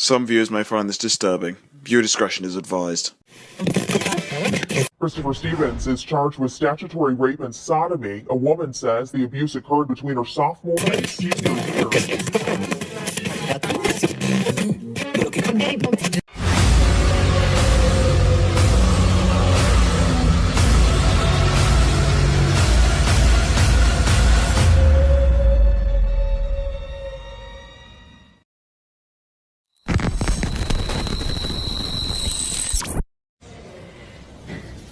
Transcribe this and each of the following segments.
Some viewers may find this disturbing. Viewer discretion is advised. Christopher Stevens is charged with statutory rape and sodomy. A woman says the abuse occurred between her sophomore and senior year.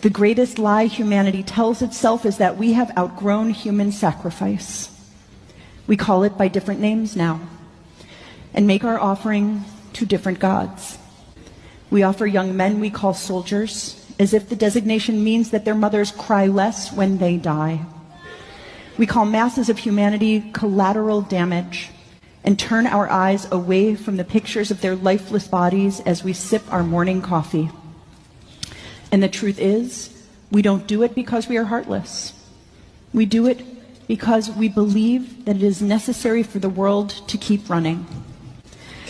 The greatest lie humanity tells itself is that we have outgrown human sacrifice. We call it by different names now and make our offering to different gods. We offer young men we call soldiers, as if the designation means that their mothers cry less when they die. We call masses of humanity collateral damage and turn our eyes away from the pictures of their lifeless bodies as we sip our morning coffee. And the truth is, we don't do it because we are heartless. We do it because we believe that it is necessary for the world to keep running.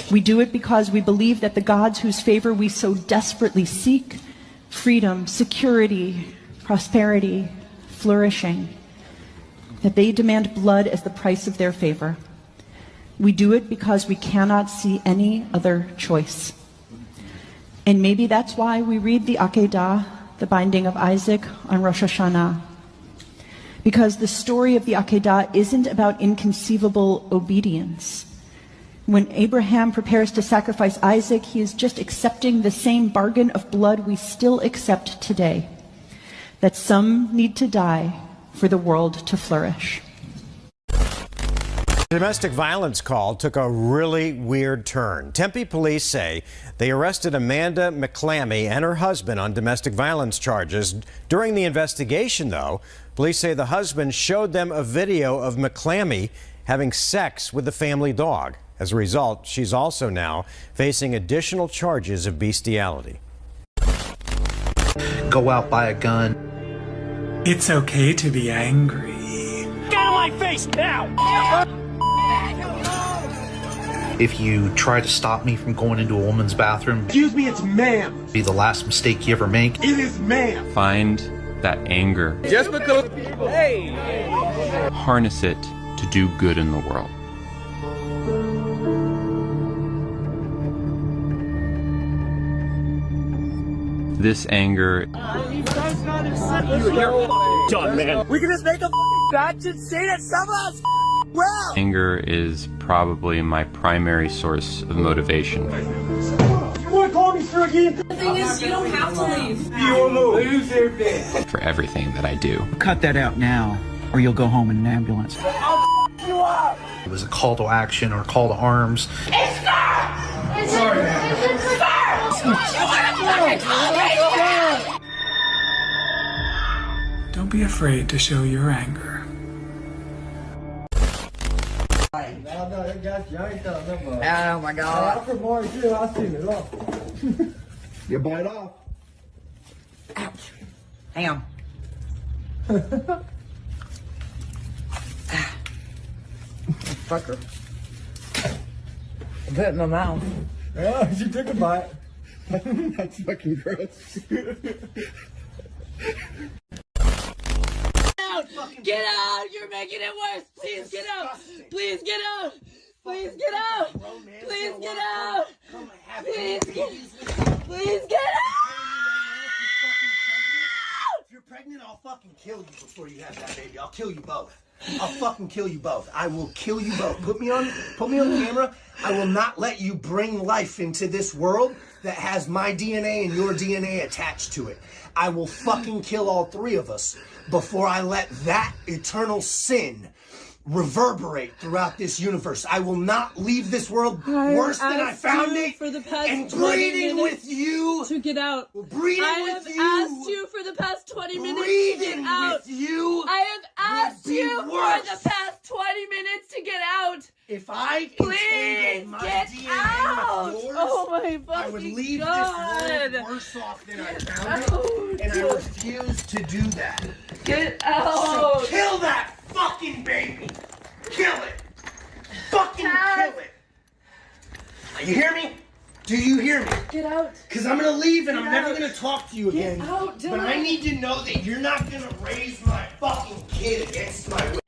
We do it because we believe that the gods whose favor we so desperately seek, freedom, security, prosperity, flourishing, that they demand blood as the price of their favor. We do it because we cannot see any other choice. And maybe that's why we read the Akedah, the binding of Isaac, on Rosh Hashanah. Because the story of the Akedah isn't about inconceivable obedience. When Abraham prepares to sacrifice Isaac, he is just accepting the same bargain of blood we still accept today. That some need to die for the world to flourish. The domestic violence call took a really weird turn. Tempe police say they arrested Amanda McClammy and her husband on domestic violence charges. During the investigation, though, police say the husband showed them a video of McClammy having sex with the family dog. As a result, she's also now facing additional charges of bestiality. Go out, buy a gun. It's okay to be angry. Get out of my face now! If you try to stop me from going into a woman's bathroom, Excuse me, it's ma'am. be the last mistake you ever make. It is ma'am. Find that anger. Just because. Hey. Harness it to do good in the world. This anger. You're done, man. We can just make a batch and say that some of us well. Anger is probably my primary source of motivation. You want to call me sir again? The thing is, you don't have to leave. You don't know. Lose everything. For everything that I do. Cut that out now, or you'll go home in an ambulance. I'll you up. It was a call to action or a call to arms. It's sir! It's sorry, man. It's sir! You want to fucking call me? Don't be afraid to show your anger. Oh my God. You bite off. Ouch. Damn. Fucker. I put it in my mouth. Yeah, she took a bite. That's fucking gross. Get out! You're making it worse! Please get out! Please get out! Please get out! Please get out! Please get out! If you're pregnant, I'll fucking kill you before you have that baby. I'll kill you both. I'll fucking kill you both. I will kill you both. Put me on camera. I will not let you bring life into this world that has my DNA and your DNA attached to it. I will fucking kill all three of us before I let that eternal sin reverberate throughout this universe. I will not leave this world worse than I found it. For the past and 20 breeding minutes with you. to get out. Breeding I with have you. asked you for the past 20 minutes to Breeding get out. with you. I have asked be you worse. for the past 20 minutes to get out. If I Please entangled my get DNA out. with yours, Oh my fucking I would leave God. this world worse off than I found it, and I refuse to do that. Get So out. kill that fucking baby. Kill it. Fucking kill it. You hear me? Do you hear me? Get out. Because I'm going to leave and I'm never going to talk to you Get again. out, Dylan. But I need to know that you're not going to raise my fucking kid against my will.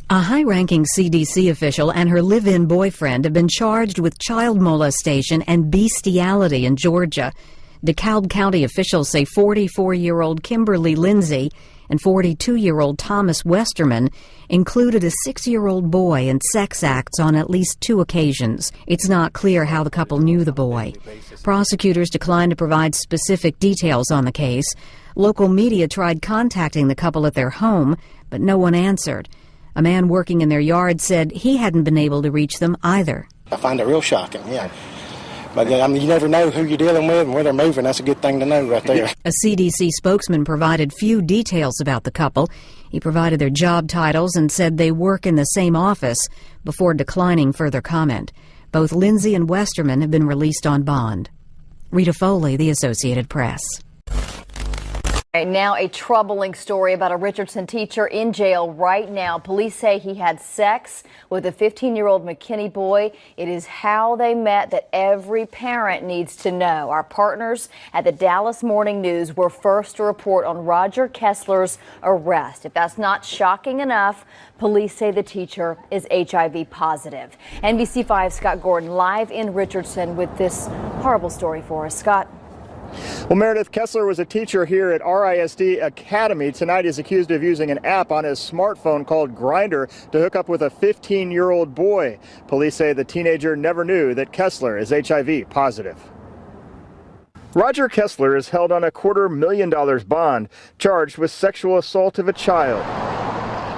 A high-ranking CDC official and her live-in boyfriend have been charged with child molestation and bestiality in Georgia. DeKalb County officials say 44-year-old Kimberly Lindsay and 42-year-old Thomas Westerman included a 6-year-old boy in sex acts on at least 2 occasions. It's not clear how the couple knew the boy. Prosecutors declined to provide specific details on the case. Local media tried contacting the couple at their home, but no one answered. A man working in their yard said he hadn't been able to reach them either. I find it real shocking, yeah. But I mean, you never know who you're dealing with and where they're moving. That's a good thing to know right there. A CDC spokesman provided few details about the couple. He provided their job titles and said they work in the same office before declining further comment. Both Lindsay and Westerman have been released on bond. Rita Foley, The Associated Press. Now a troubling story about a Richardson teacher in jail right now. Police say he had sex with a 15-year-old McKinney boy. It is how they met that every parent needs to know. Our partners at the Dallas Morning News were first to report on Roger Kessler's arrest. If that's not shocking enough, police say the teacher is HIV positive. NBC5's Scott Gordon live in Richardson with this horrible story for us. Scott. Well, Meredith, Kessler was a teacher here at RISD Academy. Tonight he's accused of using an app on his smartphone called Grindr to hook up with a 15-year-old boy. Police say the teenager never knew that Kessler is HIV positive. Roger Kessler is held on a $250,000 bond, charged with sexual assault of a child.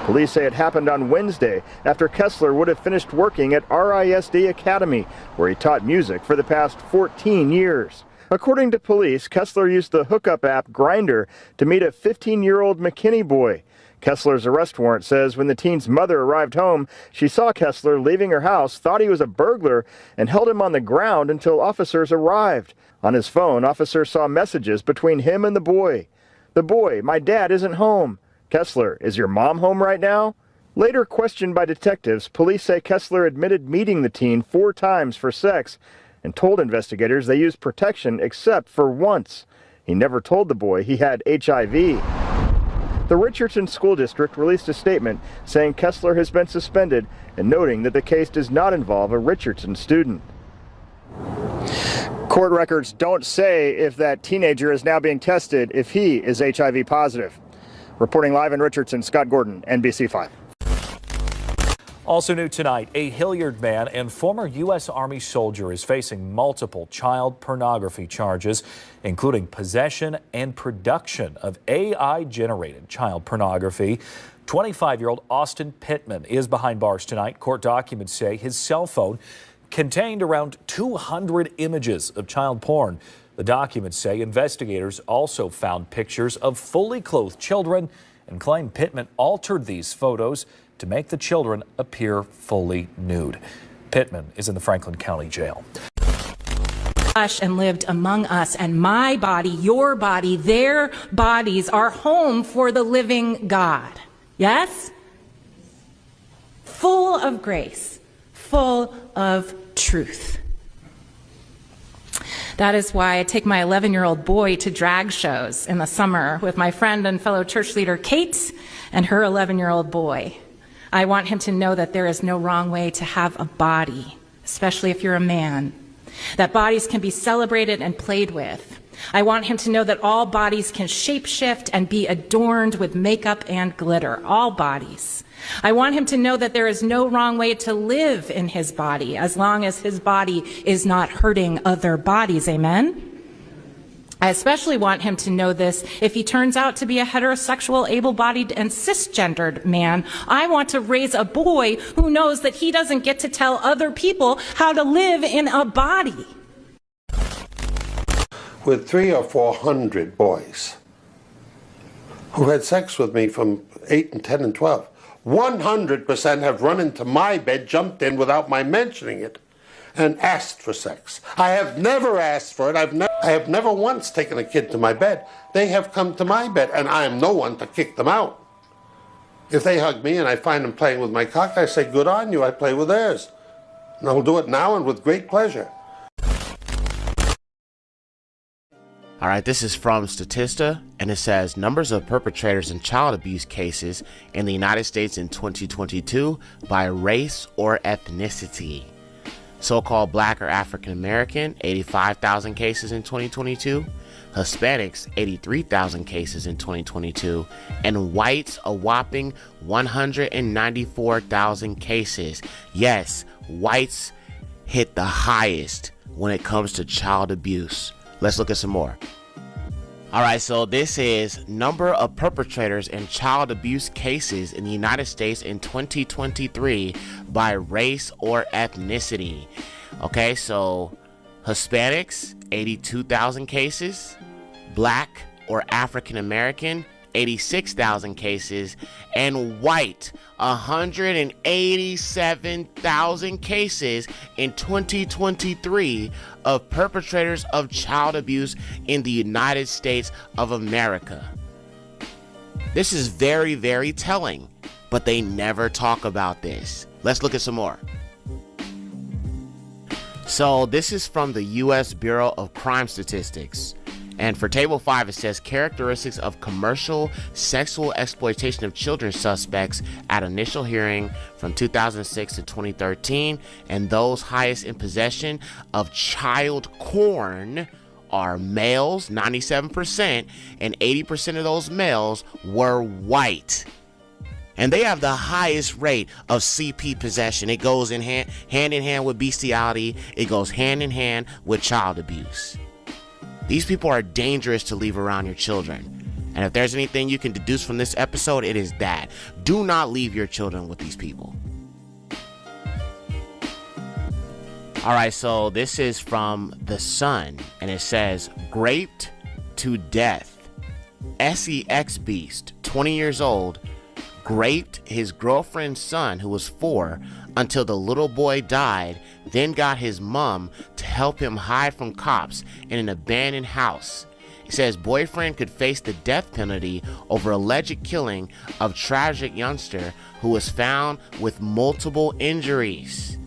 Police say it happened on Wednesday after Kessler would have finished working at RISD Academy, where he taught music for the past 14 years. According to police, Kessler used the hookup app Grindr to meet a 15-year-old McKinney boy. Kessler's arrest warrant says when the teen's mother arrived home, she saw Kessler leaving her house, thought he was a burglar, and held him on the ground until officers arrived. On his phone, officers saw messages between him and the boy. The boy, "My dad isn't home." Kessler, "Is your mom home right now?" Later questioned by detectives, police say Kessler admitted meeting the teen 4 times for sex and told investigators they used protection except for once. He never told the boy he had HIV. The Richardson School District released a statement saying Kessler has been suspended and noting that the case does not involve a Richardson student. Court records don't say if that teenager is now being tested if he is HIV positive. Reporting live in Richardson, Scott Gordon, NBC5. Also new tonight, a Hilliard man and former U.S. Army soldier is facing multiple child pornography charges, including possession and production of AI-generated child pornography. 25-year-old Austin Pittman is behind bars tonight. Court documents say his cell phone contained around 200 images of child porn. The documents say investigators also found pictures of fully clothed children and claim Pittman altered these photos to make the children appear fully nude. Pittman is in the Franklin County Jail. And lived among us, and my body, your body, their bodies are home for the living God. Yes? Full of grace, full of truth. That is why I take my 11-year-old boy to drag shows in the summer with my friend and fellow church leader Kate and her 11-year-old boy. I want him to know that there is no wrong way to have a body, especially if you're a man. That bodies can be celebrated and played with. I want him to know that all bodies can shapeshift and be adorned with makeup and glitter. All bodies. I want him to know that there is no wrong way to live in his body, as long as his body is not hurting other bodies. Amen? I especially want him to know this if he turns out to be a heterosexual, able-bodied, and cisgendered man. I want to raise a boy who knows that he doesn't get to tell other people how to live in a body. With 300 or 400 boys who had sex with me from 8 and 10 and 12, 100% have run into my bed, jumped in without my mentioning it, and asked for sex. I have never asked for it. I have never once taken a kid to my bed. They have come to my bed, and I am no one to kick them out. If they hug me and I find them playing with my cock, I say, good on you, I play with theirs. And I'll do it now and with great pleasure. All right, this is from Statista, and it says numbers of perpetrators in child abuse cases in the United States in 2022 by race or ethnicity. So-called Black or African American, 85,000 cases in 2022. Hispanics, 83,000 cases in 2022. And whites, a whopping 194,000 cases. Yes, whites hit the highest when it comes to child abuse. Let's look at some more. All right, so this is number of perpetrators in child abuse cases in the United States in 2023 by race or ethnicity. Okay, so Hispanics, 82,000 cases. Black or African American, 86,000 cases, and white, 187,000 cases in 2023 of perpetrators of child abuse in the United States of America. This is very, very telling, but they never talk about this. Let's look at some more. So this is from the U.S. Bureau of Crime Statistics. And for Table 5, it says characteristics of commercial sexual exploitation of children suspects at initial hearing from 2006 to 2013, and those highest in possession of child porn are males, 97%, and 80% of those males were white. And they have the highest rate of CP possession. It goes in hand in hand with bestiality. It goes hand in hand with child abuse. These people are dangerous to leave around your children. And if there's anything you can deduce from this episode, it is that. Do not leave your children with these people. All right, so this is from The Sun, and it says, raped to death. SEX beast, 20 years old, raped his girlfriend's son, who was 4, until the little boy died, then got his mom to help him hide from cops in an abandoned house. It says boyfriend could face the death penalty over alleged killing of tragic youngster who was found with multiple injuries.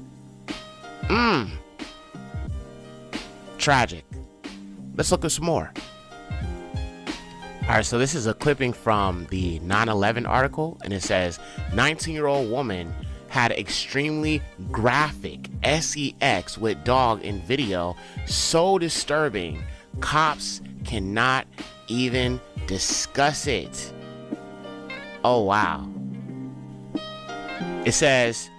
Tragic. Let's look at some more. All right, so this is a clipping from the 9/11 article, and it says 19-year-old woman had extremely graphic sex with dog in video so disturbing cops cannot even discuss it. Oh wow. It says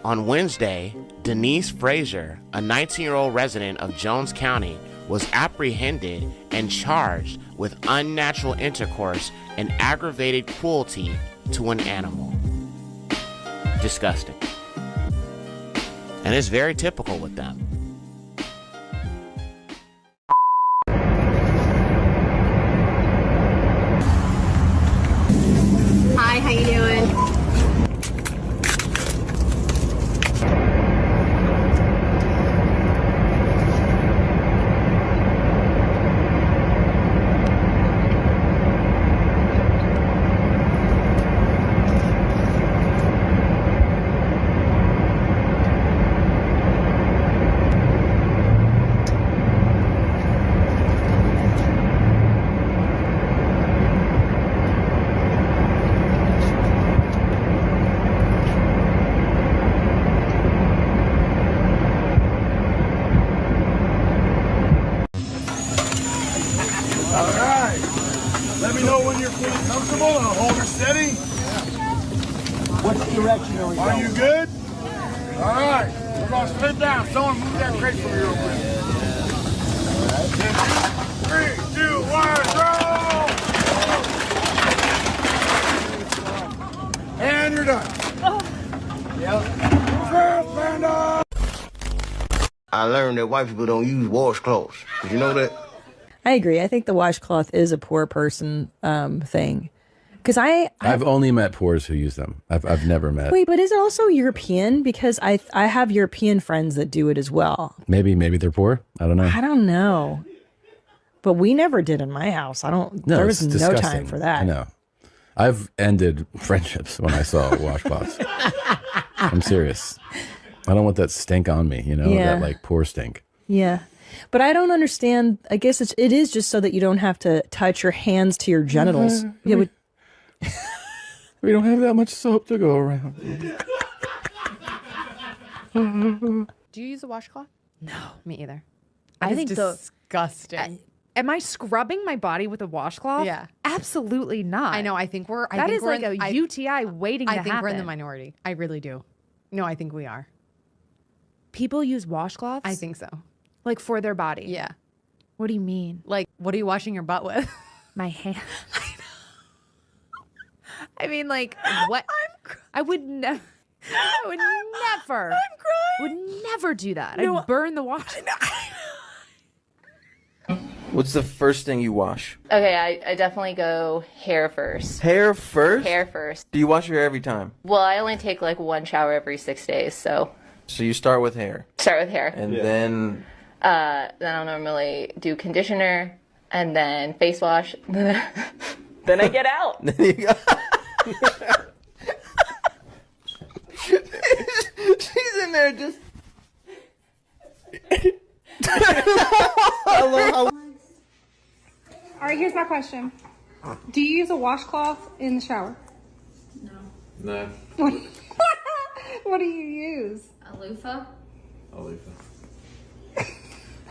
on Wednesday, Denise Frazier, a 19-year-old resident of Jones County, was apprehended and charged with unnatural intercourse and aggravated cruelty to an animal. Disgusting. And it's very typical with them. Hi, how you doing? direction are we going? Are you good? All right. We're going to split down. Someone move that crate for me real quick. All right. 3, 2, 1, go! And you're done. Yep. I learned that white people don't use washcloths. Did you know that? I agree. I think the washcloth is a poor person thing. Because I've only met poors who use them. I've never met. Wait, but is it also European? Because I have European friends that do it as well. Maybe they're poor. I don't know. I don't know. But we never did in my house. There was no time for that. I know. I've ended friendships when I saw washcloths. I'm serious. I don't want that stink on me, that like poor stink. Yeah. But I don't understand. I guess it is just so that you don't have to touch your hands to your genitals. We don't have that much soap to go around. Do you use a washcloth? No, Me either. I It's think disgusting. Am I scrubbing my body with a washcloth? Yeah. Absolutely not. I know. I think we're. That is like a UTI waiting to I think happen. we're in the minority. I really do. No, I think we are. People use washcloths? I think so. Like for their body? Yeah. What do you mean? Like, what are you washing your butt with? My hand. I mean, like, what? I would never. I would never. I'm crying. Would never do that. No, I'd burn the wash. What's the first thing you wash? Okay, I definitely go hair first. Hair first? Hair first. Do you wash your hair every time? Well, I only take like one shower every 6 days, so So you start with hair. start with hair. And then Then I'll normally do conditioner and then face wash. Then I get out. she's in there just. All right, here's my question. Do you use a washcloth in the shower? No. What do you use? A loofah.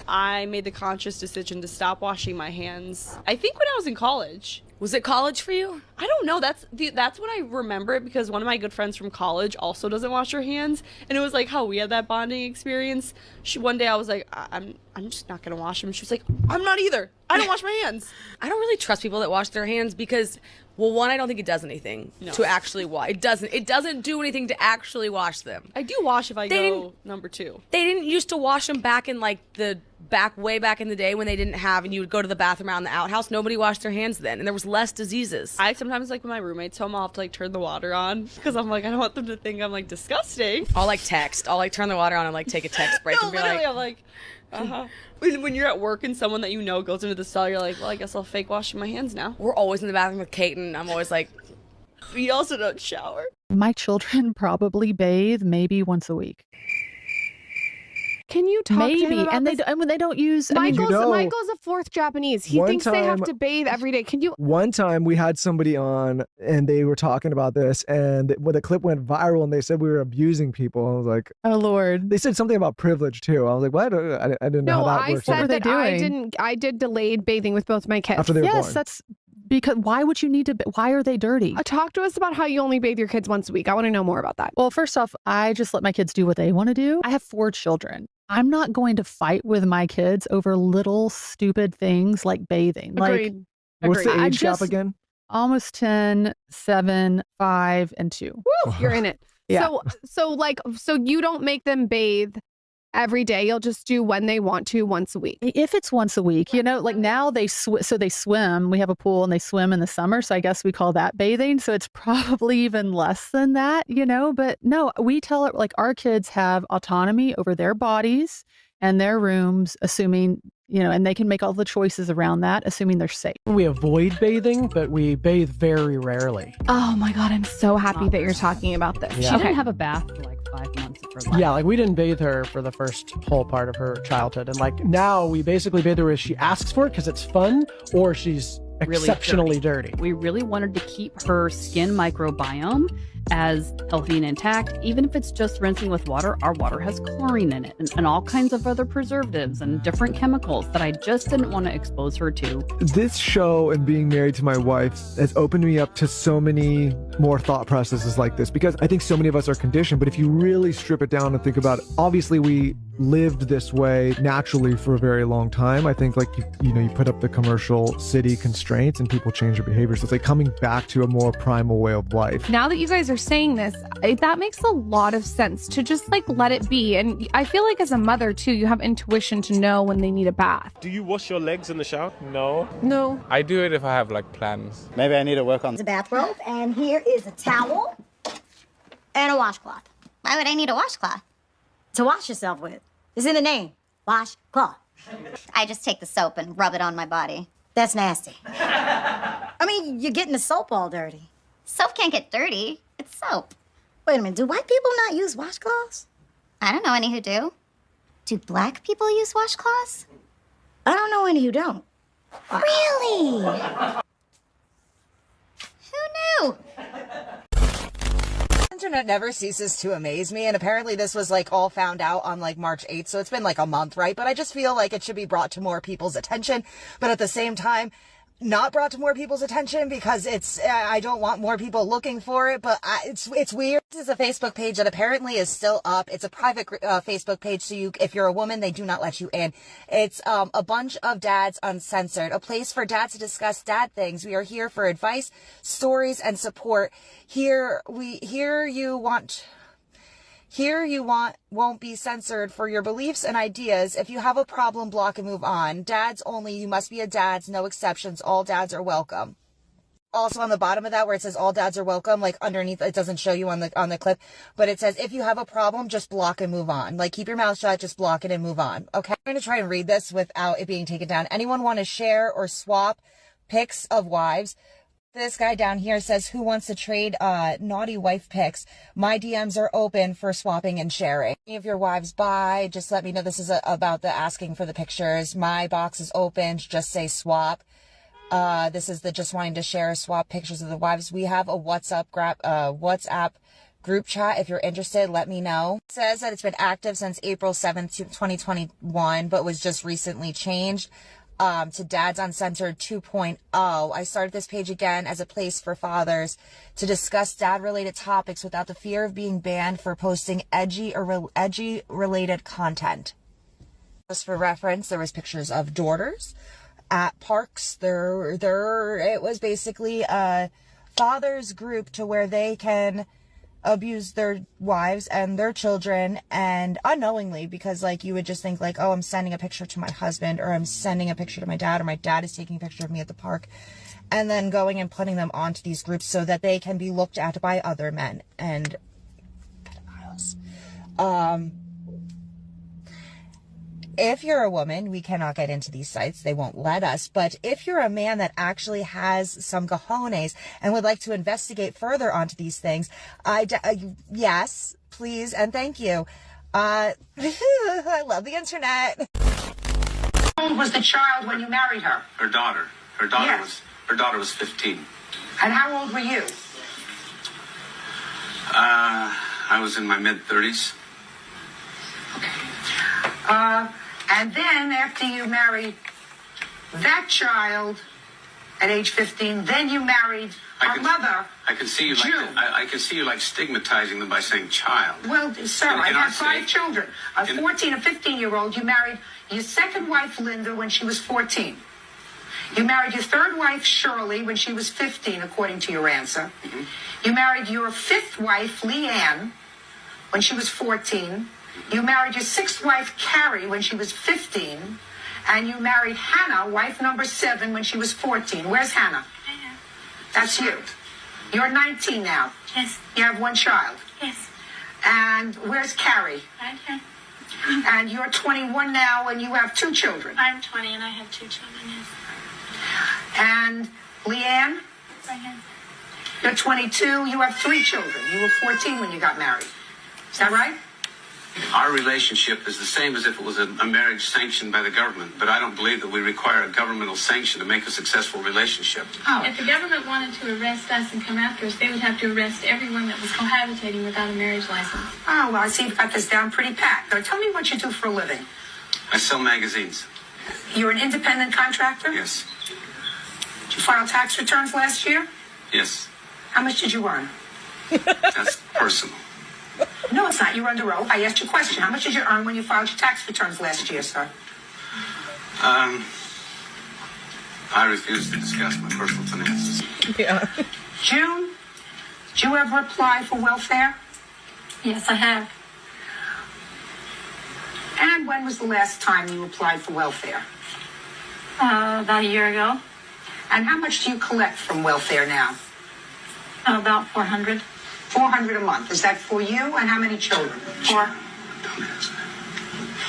I made the conscious decision to stop washing my hands. I think when I was in college. Was it college for you? I don't know. That's when I remember it because one of my good friends from college also doesn't wash her hands, and it was like how we had that bonding experience. One day I was like, I'm just not gonna wash them. She was like, I'm not either. I don't wash my hands. I don't really trust people that wash their hands because, well, one, I don't think it does anything to actually wash. It doesn't do anything to actually wash them. I do wash if I go number 2. They didn't used to wash them back in like way back in the day when they didn't have, and you would go to the bathroom out in the outhouse. Nobody washed their hands then, and there was less diseases. I sometimes, like, when my roommate's home, I'll have to, like, turn the water on because I'm like, I don't want them to think I'm, like, disgusting. I'll, like, text. I'll, like, turn the water on and, like, take a text break and be literally, like... I'm like, When you're at work and someone that you know goes into the stall, you're like, well, I guess I'll fake wash my hands now. We're always in the bathroom with Kate, and I'm always like... We also don't shower. My children probably bathe maybe once a week. Can you talk to him about this? They don't use. Michael's a 4th Japanese. He thinks they have to bathe every day. Can you? One time we had somebody on and they were talking about this, and when the clip went viral and they said we were abusing people, I was like, oh Lord. They said something about privilege too. I was like, what? I didn't know how that works. No, I said that I did delayed bathing with both my kids. After they were born. That's because why would you need to? Why are they dirty? Talk to us about how you only bathe your kids once a week. I want to know more about that. Well, first off, I just let my kids do what they want to do. I have 4 children. I'm not going to fight with my kids over little stupid things like bathing. Agreed. What's the age gap again? Almost 10, 7, 5, and 2. Woo, you're in it. Yeah. So you don't make them bathe every day. You'll just do when they want to once a week. If it's once a week, like now they swim. We have a pool and they swim in the summer. So I guess we call that bathing. So it's probably even less than that, but no, we tell it like our kids have autonomy over their bodies and their rooms, assuming, and they can make all the choices around that, assuming they're safe. We avoid bathing, but we bathe very rarely. Oh my God, I'm so happy that you're talking about this. Yeah. She didn't have a bath for like 5 months of her life. Yeah, like we didn't bathe her for the first whole part of her childhood. And like now we basically bathe her as she asks for it because it's fun, or she's exceptionally dirty. We really wanted to keep her skin microbiome as healthy and intact. Even if it's just rinsing with water, our water has chlorine in it and all kinds of other preservatives and different chemicals that I just didn't want to expose her to. This show and being married to my wife has opened me up to so many more thought processes like this, because I think so many of us are conditioned. But if you really strip it down and think about it, obviously we lived this way naturally for a very long time. I think like you put up the commercial city constraints and people change their behavior. So it's like coming back to a more primal way of life. Now that you guys are saying this, that makes a lot of sense to just like let it be. And I feel like as a mother too, you have intuition to know when they need a bath. Do you wash your legs in the shower? No. No. I do it if I have like plans. Maybe I need to work on the bathrobe, and here is a towel and a washcloth. Why would I need a washcloth? To wash yourself with. It's in the name. Washcloth. I just take the soap and rub it on my body. That's nasty. I mean, you're getting the soap all dirty. Soap can't get dirty. It's soap. Wait a minute, do white people not use washcloths? I don't know any who do. Do black people use washcloths? I don't know any who don't. Really? Who knew? Internet never ceases to amaze me, and apparently this was like all found out on like March 8th, so it's been like a month, right? But I just feel like it should be brought to more people's attention, but at the same time not brought to more people's attention because it's I don't want more people looking for it, but it's weird. This is a Facebook page that apparently is still up. It's a private Facebook page, so if you're a woman, they do not let you in. It's a bunch of dads uncensored, a place for dads to discuss dad things. We are here for advice, stories, and support. Here you won't be censored for your beliefs and ideas. If you have a problem, block and move on. Dads only. You must be a dads. No exceptions. All dads are welcome. Also on the bottom of that where it says all dads are welcome, like underneath, it doesn't show you on the clip, but it says if you have a problem, just block and move on. Like keep your mouth shut, just block it and move on. Okay. I'm going to try and read this without it being taken down. Anyone want to share or swap pics of wives? This guy down here says, who wants to trade naughty wife pics? My DMs are open for swapping and sharing. If your wives buy, just let me know. This is about the asking for the pictures. My box is open. Just say swap. This is the just wanting to share or swap pictures of the wives. We have a WhatsApp group chat. If you're interested, let me know. It says that it's been active since April 7th, 2021, but was just recently changed to Dads Uncensored 2.0. I started this page again as a place for fathers to discuss dad-related topics without the fear of being banned for posting edgy-related content. Just for reference, there was pictures of daughters at parks. It was basically a fathers group to where they can abuse their wives and their children, and unknowingly, because like you would just think like, oh, I'm sending a picture to my husband, or I'm sending a picture to my dad, or my dad is taking a picture of me at the park, and then going and putting them onto these groups so that they can be looked at by other men and pedophiles. If you're a woman, we cannot get into these sites. They won't let us. But if you're a man that actually has some cojones and would like to investigate further onto these things, yes, please, and thank you. I love the internet. How old was the child when you married her? Her daughter. Her daughter was 15. And how old were you? I was in my mid-30s. And then after you married that child at age 15, then you married her mother. I can see you I can see you like stigmatizing them by saying child. Well, sir, I have 5 children. A 14 and 15-year-old. You married your second wife, Linda, when she was 14. You married your third wife, Shirley, when she was 15, according to your answer. Mm-hmm. You married your 5th wife, Leanne, when she was 14. You married your 6th wife, Carrie, when she was 15. And you married Hannah, wife number 7, when she was 14. Where's Hannah? That's you. You're 19 now. Yes. You have 1 child. Yes. And where's Carrie? Okay. And you're 21 now, and you have 2 children. I'm 20, and I have 2 children, yes. And Leanne? Right here. You're 22. You have 3 children. You were 14 when you got married. Is that right? Our relationship is the same as if it was a marriage sanctioned by the government, but I don't believe that we require a governmental sanction to make a successful relationship. Oh. If the government wanted to arrest us and come after us, they would have to arrest everyone that was cohabitating without a marriage license. Oh, well, I see you've got this down pretty pat. Now, tell me what you do for a living. I sell magazines. You're an independent contractor? Yes. Did you file tax returns last year? Yes. How much did you earn? That's personal. No, it's not. You're under oath. I asked you a question. How much did you earn when you filed your tax returns last year, sir? I refuse to discuss my personal finances. Yeah. June, did you ever apply for welfare? Yes, I have. And when was the last time you applied for welfare? About a year ago. And how much do you collect from welfare now? About $400. $400 a month. Is that for you and how many children? 4.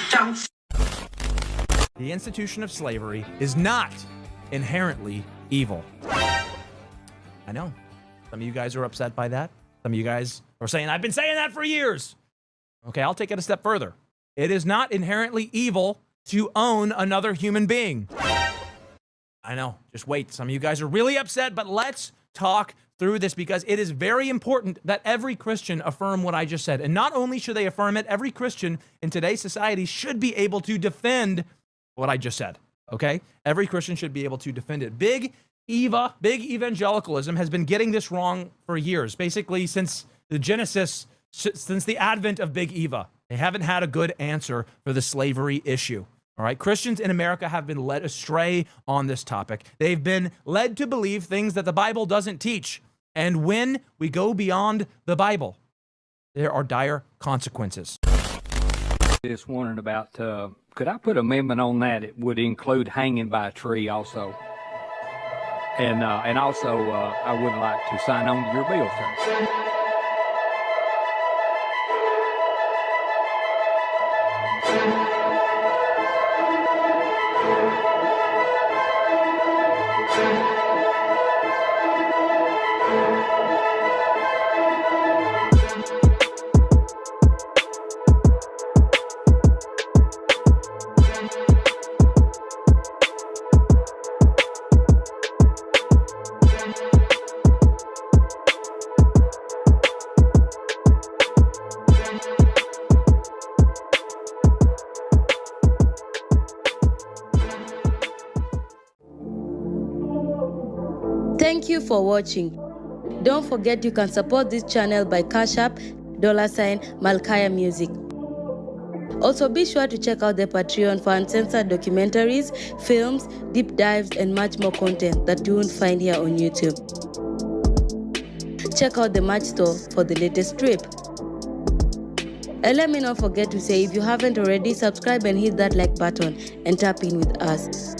Don't. The institution of slavery is not inherently evil. I know. Some of you guys are upset by that. Some of you guys are saying, I've been saying that for years. Okay, I'll take it a step further. It is not inherently evil to own another human being. I know, just wait. Some of you guys are really upset, but let's talk through this because it is very important that every Christian affirm what I just said. And not only should they affirm it, every Christian in today's society should be able to defend what I just said, okay? Every Christian should be able to defend it. Big evangelicalism has been getting this wrong for years, basically since the Genesis, since the advent of Big Eva. They haven't had a good answer for the slavery issue. All right, Christians in America have been led astray on this topic. They've been led to believe things that the Bible doesn't teach. And when we go beyond the Bible, there are dire consequences. Just wondering about, could I put an amendment on that? It would include hanging by a tree also. And also, I would like to sign on to your bill, sir. Thank you for watching. Don't forget you can support this channel by Cash App, $Malkiyah Music. Also be sure to check out the Patreon for uncensored documentaries, films, deep dives, and much more content that you won't find here on YouTube. Check out the merch store for the latest trip. And let me not forget to say, if you haven't already, subscribe and hit that like button and tap in with us.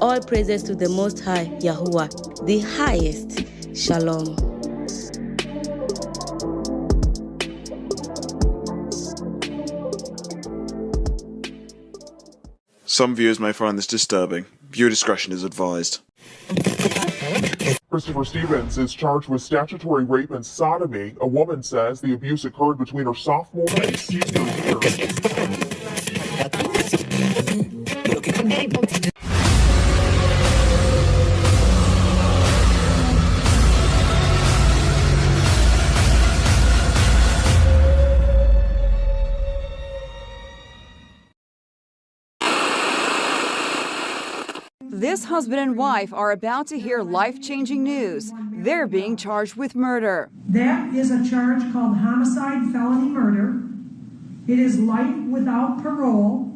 All praises to the Most High, Yahuwah, the highest. Shalom. Some viewers may find this disturbing. Viewer discretion is advised. Christopher Stevens is charged with statutory rape and sodomy. A woman says the abuse occurred between her sophomore and senior year. This husband and wife are about to hear life-changing news. They're being charged with murder. That is a charge called homicide felony murder. It is life without parole.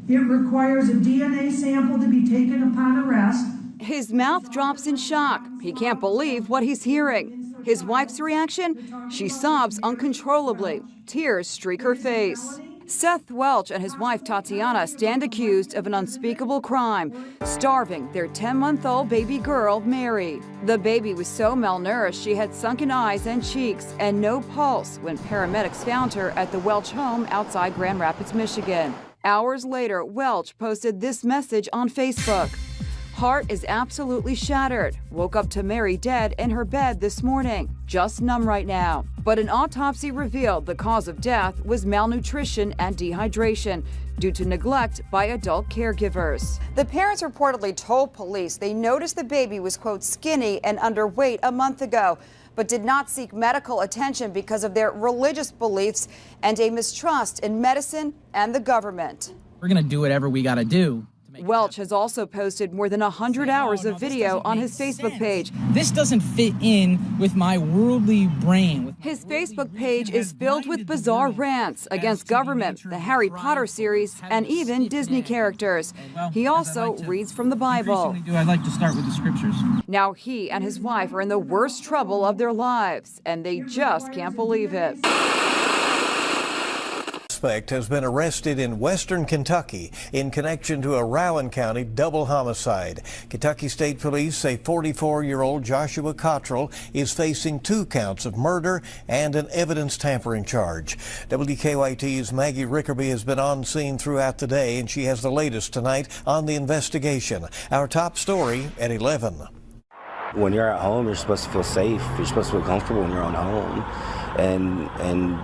It requires a DNA sample to be taken upon arrest. His mouth drops in shock. He can't believe what he's hearing. His wife's reaction? She sobs uncontrollably. Tears streak her face. Seth Welch and his wife Tatiana stand accused of an unspeakable crime, starving their 10-month-old baby girl, Mary. The baby was so malnourished she had sunken eyes and cheeks and no pulse when paramedics found her at the Welch home outside Grand Rapids, Michigan. Hours later, Welch posted this message on Facebook. Heart is absolutely shattered. Woke up to Mary dead in her bed this morning. Just numb right now. But an autopsy revealed the cause of death was malnutrition and dehydration due to neglect by adult caregivers. The parents reportedly told police they noticed the baby was, quote, skinny and underweight a month ago, but did not seek medical attention because of their religious beliefs and a mistrust in medicine and the government. We're going to do whatever we got to do. Welch has also posted more than 100 hours of video on his Facebook page. This doesn't fit in with my worldly brain. His Facebook page is filled with bizarre rants against government, the Harry Potter series, and even Disney characters. He also reads from the Bible. I'd like to start with the scriptures. Now he and his wife are in the worst trouble of their lives, and they just can't believe it. Suspect has been arrested in western Kentucky in connection to a Rowan County double homicide. Kentucky State Police say 44-year-old Joshua Cottrell is facing 2 counts of murder and an evidence tampering charge. WKYT's Maggie Rickerby has been on scene throughout the day, and she has the latest tonight on the investigation. Our top story at 11. When you're at home, you're supposed to feel safe. You're supposed to feel comfortable in your own home. And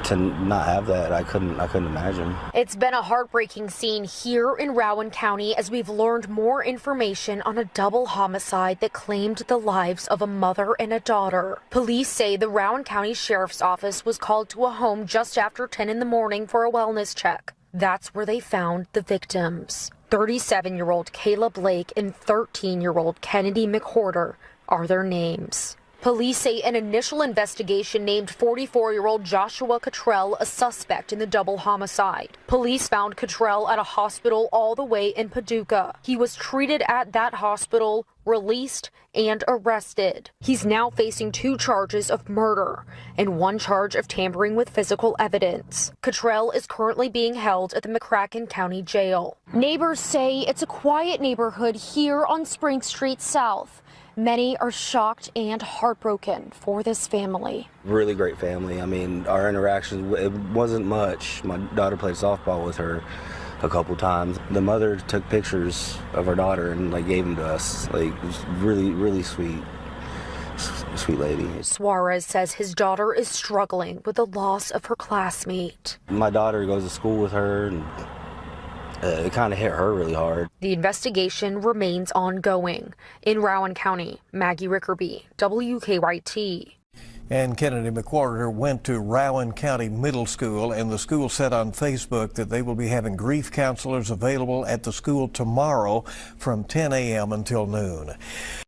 to not have that, I couldn't imagine. It's been a heartbreaking scene here in Rowan County as we've learned more information on a double homicide that claimed the lives of a mother and a daughter. Police say the Rowan County Sheriff's Office was called to a home just after 10 in the morning for a wellness check. That's where they found the victims. 37-year-old Kayla Blake and 13-year-old Kennedy McWhorter are their names. Police say an initial investigation named 44-year-old Joshua Cottrell a suspect in the double homicide. Police found Cottrell at a hospital all the way in Paducah. He was treated at that hospital, released, and arrested. He's now facing 2 charges of murder and 1 charge of tampering with physical evidence. Cottrell is currently being held at the McCracken County Jail. Neighbors say it's a quiet neighborhood here on Spring Street South. Many are shocked and heartbroken for this family. Really great family. I mean, our interactions, it wasn't much. My daughter played softball with her a couple times. The mother took pictures of her daughter and gave them to us. It was really sweet lady. Suarez says his daughter is struggling with the loss of her classmate. My daughter goes to school with her, and it kind of hit her really hard. The investigation remains ongoing. In Rowan County, Maggie Rickerby, WKYT. And Kennedy McWhorter went to Rowan County Middle School, and the school said on Facebook that they will be having grief counselors available at the school tomorrow from 10 a.m. until noon.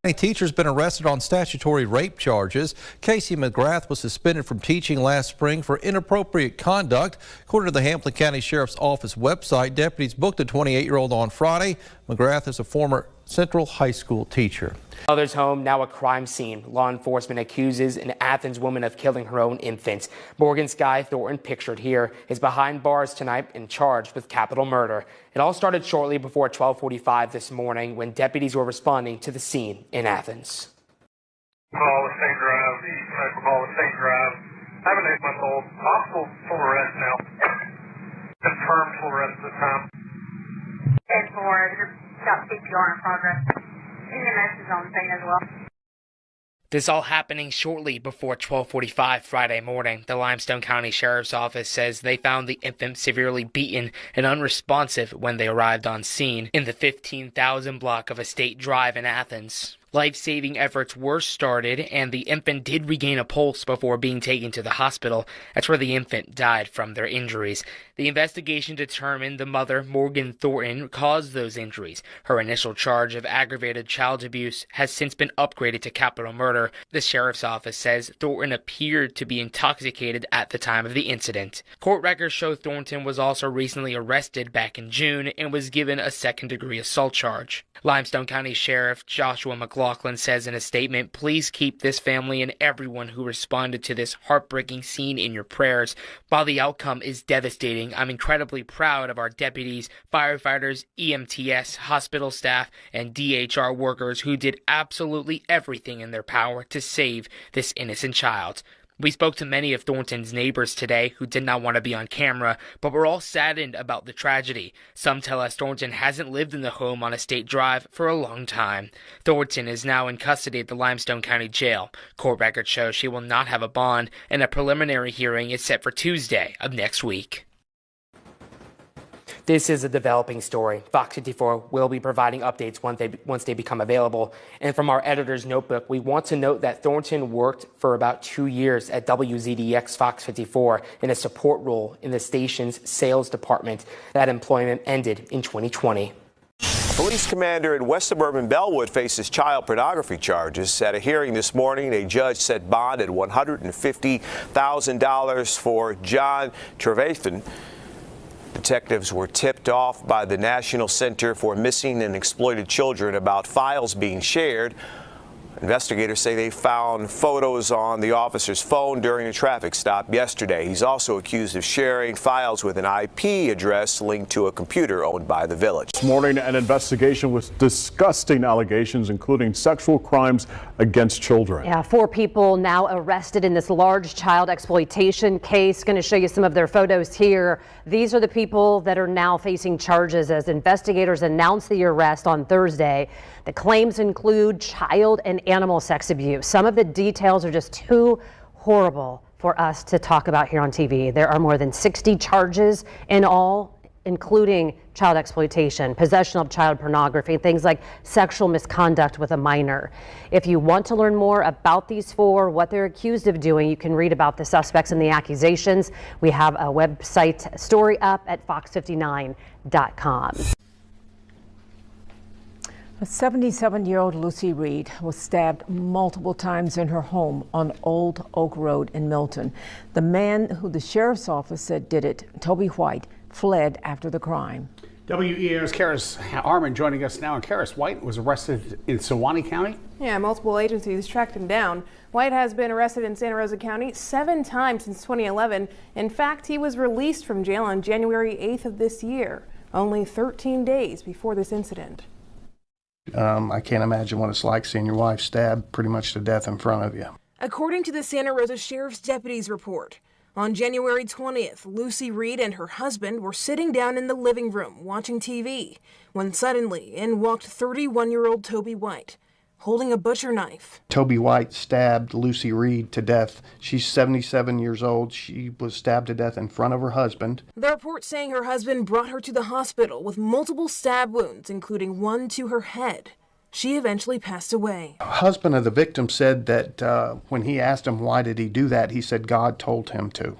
A teacher's been arrested on statutory rape charges. Casey McGrath was suspended from teaching last spring for inappropriate conduct. According to the Hamilton County Sheriff's Office website, deputies booked the 28-year-old on Friday. McGrath is a former Central High School teacher. Mother's home, now a crime scene. Law enforcement accuses an Athens woman of killing her own infant. Morgan Sky Thornton, pictured here, is behind bars tonight and charged with capital murder. It all started shortly before 12:45 this morning when deputies were responding to the scene in Athens. Call with St. Drive, call with St. Drive. I have an 8-month-old. Possible full arrest now. Confirmed full arrest at the time. 10-4, got CPR in progress. EMS is on the scene as well. This all happening shortly before 12:45 Friday morning. The Limestone County Sheriff's Office says they found the infant severely beaten and unresponsive when they arrived on scene in the 15,000 block of Estate Drive in Athens. Life-saving efforts were started, and the infant did regain a pulse before being taken to the hospital. That's where the infant died from their injuries. The investigation determined the mother, Morgan Thornton, caused those injuries. Her initial charge of aggravated child abuse has since been upgraded to capital murder. The sheriff's office says Thornton appeared to be intoxicated at the time of the incident. Court records show Thornton was also recently arrested back in June and was given a second-degree assault charge. Limestone County Sheriff Joshua McLaughlin says in a statement, "Please keep this family and everyone who responded to this heartbreaking scene in your prayers. While the outcome is devastating, I'm incredibly proud of our deputies, firefighters, EMTS, hospital staff, and DHR workers who did absolutely everything in their power to save this innocent child." We spoke to many of Thornton's neighbors today who did not want to be on camera, but were all saddened about the tragedy. Some tell us Thornton hasn't lived in the home on Estate Drive for a long time. Thornton is now in custody at the Limestone County Jail. Court records show she will not have a bond, and a preliminary hearing is set for Tuesday of next week. This is a developing story. Fox 54 will be providing updates once they become available. And from our editor's notebook, we want to note that Thornton worked for about 2 years at WZDX Fox 54 in a support role in the station's sales department. That employment ended in 2020. A police commander in West Suburban Bellwood faces child pornography charges. At a hearing this morning, a judge set bond at $150,000 for John Trevathan. Detectives were tipped off by the National Center for Missing and Exploited Children about files being shared. Investigators say they found photos on the officer's phone during a traffic stop yesterday. He's also accused of sharing files with an IP address linked to a computer owned by the village. This morning, an investigation with disgusting allegations, including sexual crimes against children. Yeah, 4 people now arrested in this large child exploitation case. Going to show you some of their photos here. These are the people that are now facing charges as investigators announced the arrest on Thursday. The claims include child and animal sex abuse. Some of the details are just too horrible for us to talk about here on TV. There are more than 60 charges in all, including child exploitation, possession of child pornography, things like sexual misconduct with a minor. If you want to learn more about these four, what they're accused of doing, you can read about the suspects and the accusations. We have a website story up at fox59.com. A 77-year-old Lucy Reed was stabbed multiple times in her home on Old Oak Road in Milton. The man who the sheriff's office said did it, Toby White, fled after the crime. WEA's Karis Harmon joining us now. And Karis, White was arrested in Suwannee County? Yeah, multiple agencies tracked him down. White has been arrested in Santa Rosa County 7 times since 2011. In fact, he was released from jail on January 8th of this year, only 13 days before this incident. I can't imagine what it's like seeing your wife stabbed pretty much to death in front of you. According to the Santa Rosa Sheriff's Deputies report, on January 20th, Lucy Reed and her husband were sitting down in the living room watching TV when suddenly in walked 31-year-old Toby White, holding a butcher knife. Toby White stabbed Lucy Reed to death. She's 77 years old. She was stabbed to death in front of her husband. The report saying her husband brought her to the hospital with multiple stab wounds, including one to her head. She eventually passed away. The husband of the victim said that when he asked him why did he do that, he said God told him to.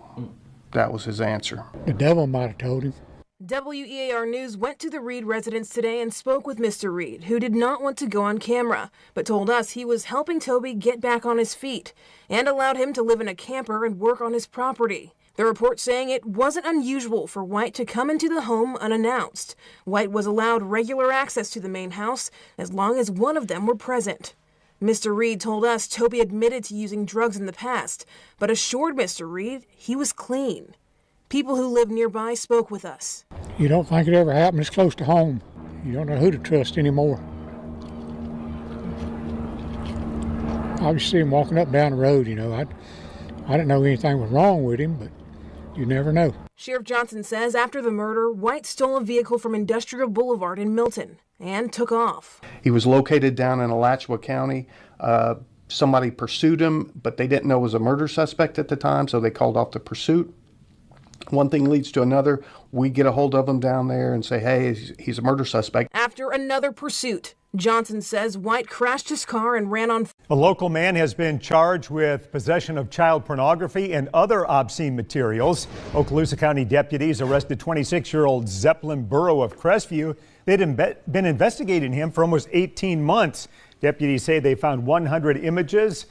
That was his answer. The devil might have told him. WEAR News went to the Reed residence today and spoke with Mr. Reed, who did not want to go on camera, but told us he was helping Toby get back on his feet and allowed him to live in a camper and work on his property. The report saying it wasn't unusual for White to come into the home unannounced. White was allowed regular access to the main house as long as one of them were present. Mr. Reed told us Toby admitted to using drugs in the past, but assured Mr. Reed he was clean. People who live nearby spoke with us. You don't think it ever happened. It's close to home. You don't know who to trust anymore. I used to see him walking up and down the road, you know. I didn't know anything was wrong with him, but you never know. Sheriff Johnson says after the murder, White stole a vehicle from Industrial Boulevard in Milton and took off. He was located down in Alachua County. Somebody pursued him, but they didn't know it was a murder suspect at the time, so they called off the pursuit. One thing leads to another. We get a hold of him down there and say, hey, he's a murder suspect. After another pursuit, Johnson says White crashed his car and ran on. A local man has been charged with possession of child pornography and other obscene materials. Okaloosa County deputies arrested 26-year-old Zeppelin Burrow of Crestview. They'd been investigating him for almost 18 months. Deputies say they found 100 images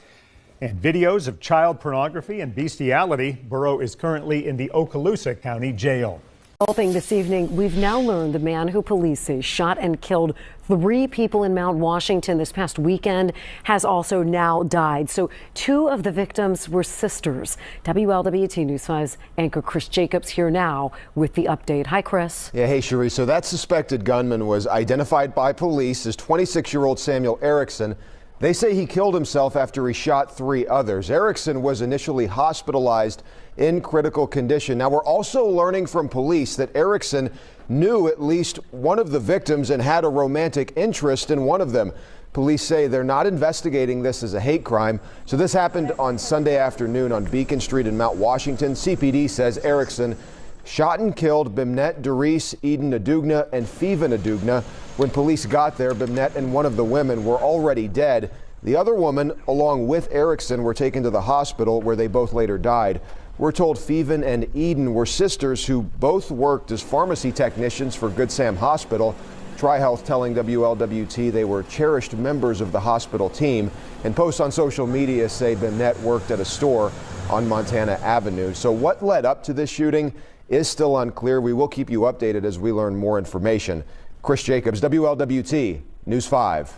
and videos of child pornography and bestiality. Burrow is currently in the Okaloosa County Jail. Developing this evening, we've now learned the man who police say shot and killed 3 people in Mount Washington this past weekend has also now died. So 2 of the victims were sisters. WLWT News 5's anchor Chris Jacobs here now with the update. Hi, Chris. Yeah, hey, Cherie. So that suspected gunman was identified by police as 26-year-old Samuel Erickson. They say he killed himself after he shot 3 others. Erickson was initially hospitalized in critical condition. Now, we're also learning from police that Erickson knew at least one of the victims and had a romantic interest in one of them. Police say they're not investigating this as a hate crime. So this happened on Sunday afternoon on Beacon Street in Mount Washington. CPD says Erickson shot and killed Bimnette Doris, Eden Adugna, and Fiva Adugna. When police got there, Bimnette and one of the women were already dead. The other woman, along with Erickson, were taken to the hospital where they both later died. We're told Fiva and Eden were sisters who both worked as pharmacy technicians for Good Sam Hospital. TriHealth telling WLWT they were cherished members of the hospital team. And posts on social media say Bimnette worked at a store on Montana Avenue. So what led up to this shooting is still unclear. We will keep you updated as we learn more information. Chris Jacobs, WLWT News 5.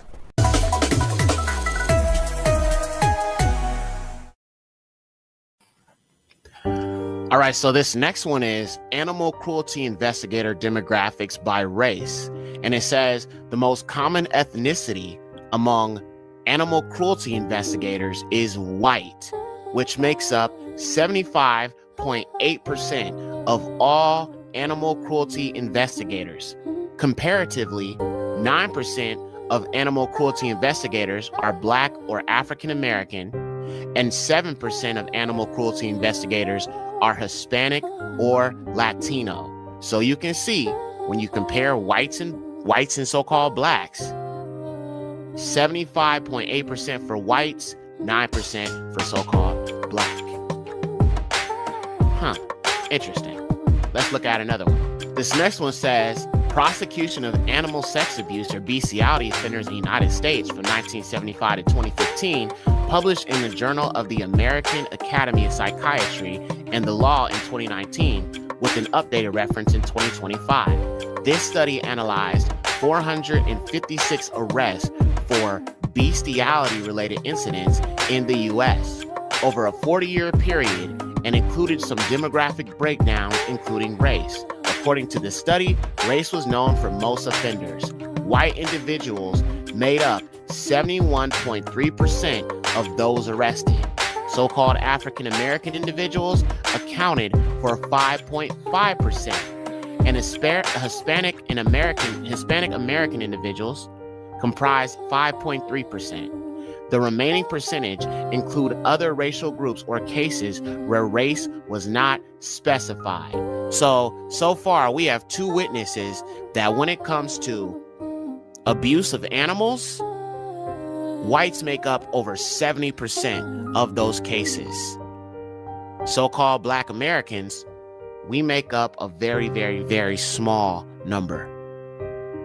All right, so this next one is animal cruelty investigator demographics by race. And it says the most common ethnicity among animal cruelty investigators is white, which makes up 75.8% of all animal cruelty investigators. Comparatively, 9% of animal cruelty investigators are Black or African American, and 7% of animal cruelty investigators are Hispanic or Latino. So you can see when you compare whites and so-called blacks, 75.8% for whites, 9% for so-called black. Interesting. Let's look at another one. This next one says, prosecution of animal sex abuse or bestiality offenders in the United States from 1975 to 2015, published in the Journal of the American Academy of Psychiatry and the Law in 2019, with an updated reference in 2025. This study analyzed 456 arrests for bestiality-related incidents in the U.S. over a 40-year period and included some demographic breakdowns, including race. According to the study, race was known for most offenders. White individuals made up 71.3% of those arrested. So-called African American individuals accounted for 5.5%, and Hispanic American individuals comprised 5.3%. The remaining percentage include other racial groups or cases where race was not specified. So far we have two witnesses that when it comes to abuse of animals, whites make up over 70% of those cases. So-called Black Americans, we make up a very, very, very small number.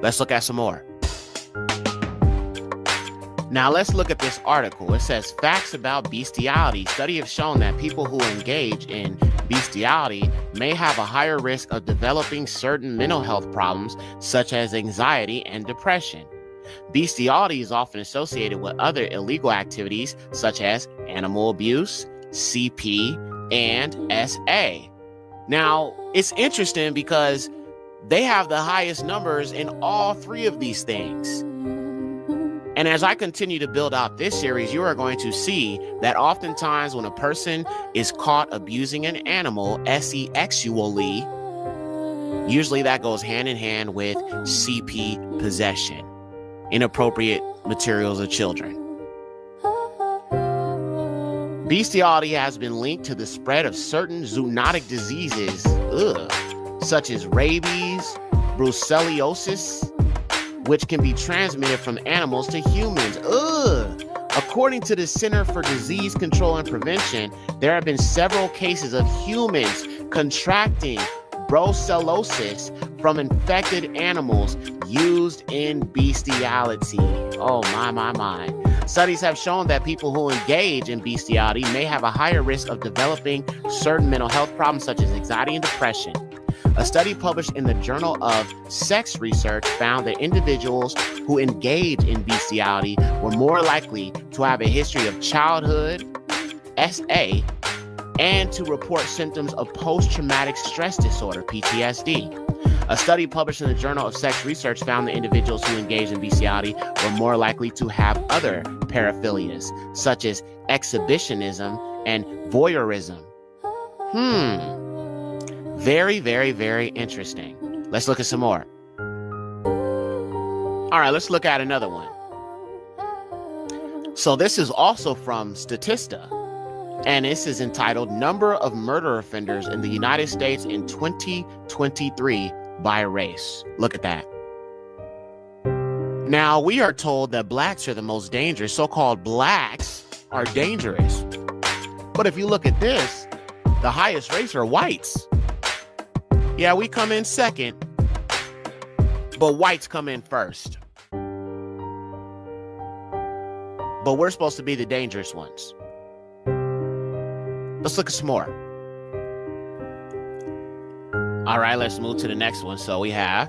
Let's look at some more. Now let's look at this article. It says, facts about bestiality. Studies have shown that people who engage in bestiality may have a higher risk of developing certain mental health problems, such as anxiety and depression. Bestiality is often associated with other illegal activities, such as animal abuse, CP, and SA. Now, it's interesting because they have the highest numbers in all three of these things. And as I continue to build out this series, you are going to see that oftentimes when a person is caught abusing an animal sexually, usually that goes hand in hand with CP possession, inappropriate materials of children. Bestiality has been linked to the spread of certain zoonotic diseases, such as rabies, brucellosis, which can be transmitted from animals to humans. According to the Center for Disease Control and Prevention, there have been several cases of humans contracting brucellosis from infected animals used in bestiality. Oh, my. Studies have shown that people who engage in bestiality may have a higher risk of developing certain mental health problems such as anxiety and depression. A study published in the Journal of Sex Research found that individuals who engage in bestiality were more likely to have a history of childhood, SA, and to report symptoms of post-traumatic stress disorder, PTSD. A study published in the Journal of Sex Research found that individuals who engage in bestiality were more likely to have other paraphilias, such as exhibition,ism and voyeurism. Very, very, very interesting. Let's look at some more. All right, let's look at another one. So this is also from Statista, and this is entitled Number of Murder Offenders in the United States in 2023 by Race. Look at that. Now, we are told that blacks are the most dangerous. So-called blacks are dangerous. But if you look at this, the highest race are whites. Yeah, we come in second, but whites come in first. But we're supposed to be the dangerous ones. Let's look at some more. All right, let's move to the next one. So we have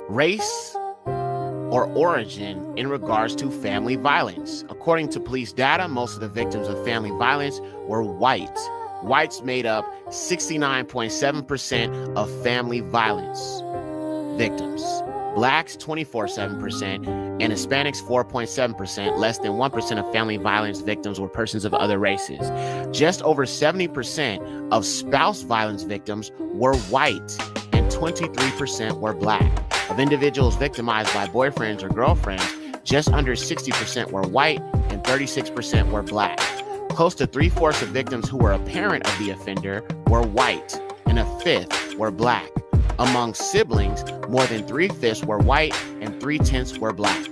race or origin in regards to family violence. According to police data, most of the victims of family violence were white. Whites made up 69.7% of family violence victims. Blacks, 24.7%, and Hispanics, 4.7%. Less than 1% of family violence victims were persons of other races. Just over 70% of spouse violence victims were white, and 23% were black. Of individuals victimized by boyfriends or girlfriends, just under 60% were white, and 36% were black. Close to 3/4 of victims who were a parent of the offender were white, and 1/5 were black. Among siblings, more than 3/5 were white and 3/10 were black.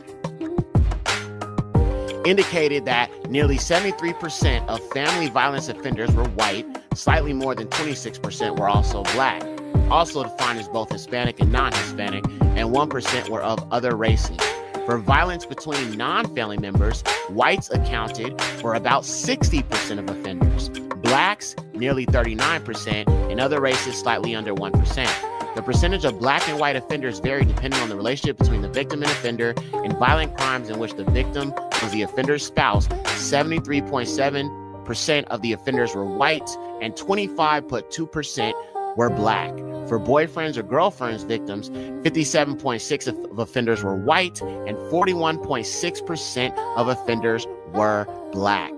Indicated that nearly 73% of family violence offenders were white, slightly more than 26% were also black. Also defined as both Hispanic and non-Hispanic, and 1% were of other races. For violence between non-family members, whites accounted for about 60% of offenders, blacks nearly 39%, and other races slightly under 1%. The percentage of black and white offenders varied depending on the relationship between the victim and offender. In violent crimes in which the victim was the offender's spouse, 73.7% of the offenders were white and 25.2% were black. For boyfriends or girlfriends victims, 57.6% of offenders were white and 41.6% of offenders were black.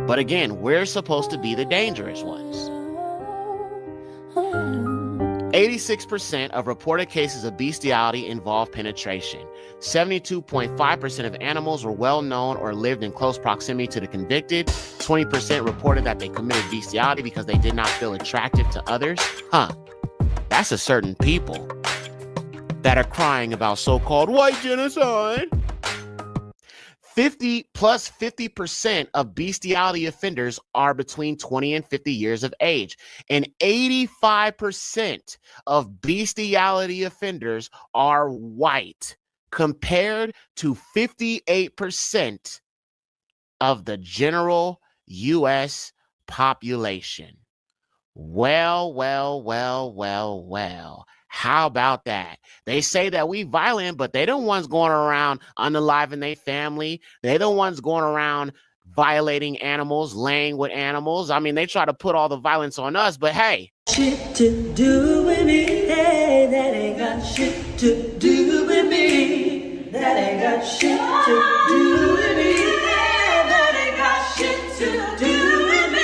But again, we're supposed to be the dangerous ones. 86% of reported cases of bestiality involve penetration. 72.5% of animals were well known or lived in close proximity to the convicted. 20% reported that they committed bestiality because they did not feel attractive to others. That's a certain people that are crying about so-called white genocide. 50% of bestiality offenders are between 20 and 50 years of age. And 85% of bestiality offenders are white, compared to 58% of the general U.S. population. Well. How about that? They say that we violent, but they the ones going around unaliving their family. They the ones going around violating animals, laying with animals. I mean, they try to put all the violence on us, but hey. Shit to do with me. Hey, that ain't got shit to do with me. That ain't got shit to do with me. Hey, that ain't got shit to do with me.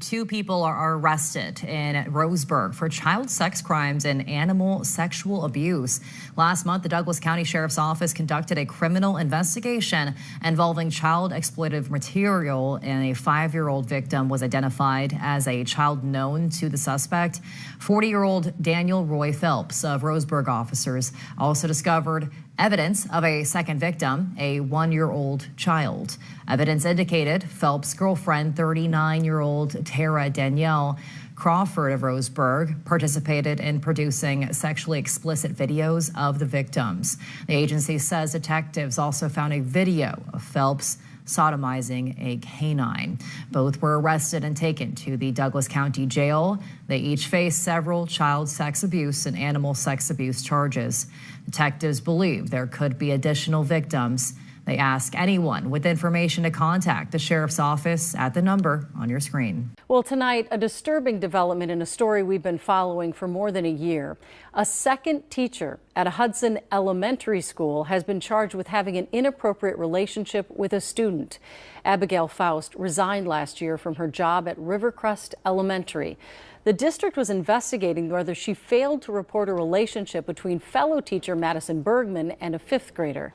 2 people are arrested in Roseburg for child sex crimes and animal sexual abuse. Last month, the Douglas County Sheriff's Office conducted a criminal investigation involving child exploitive material, and a 5-year-old victim was identified as a child known to the suspect. 40-year-old Daniel Roy Phelps of Roseburg officers also discovered evidence of a second victim, a 1-year-old child. Evidence indicated Phelps' girlfriend, 39-year-old Tara Danielle Crawford of Roseburg, participated in producing sexually explicit videos of the victims. The agency says detectives also found a video of Phelps sodomizing a canine. Both were arrested and taken to the Douglas County Jail. They each face several child sex abuse and animal sex abuse charges. Detectives believe there could be additional victims. They ask anyone with information to contact the sheriff's office at the number on your screen. Well, tonight, a disturbing development in a story we've been following for more than a year. A second teacher at a Hudson elementary school has been charged with having an inappropriate relationship with a student. Abigail Faust resigned last year from her job at Rivercrest Elementary. The district was investigating whether she failed to report a relationship between fellow teacher Madison Bergman and a 5th grader.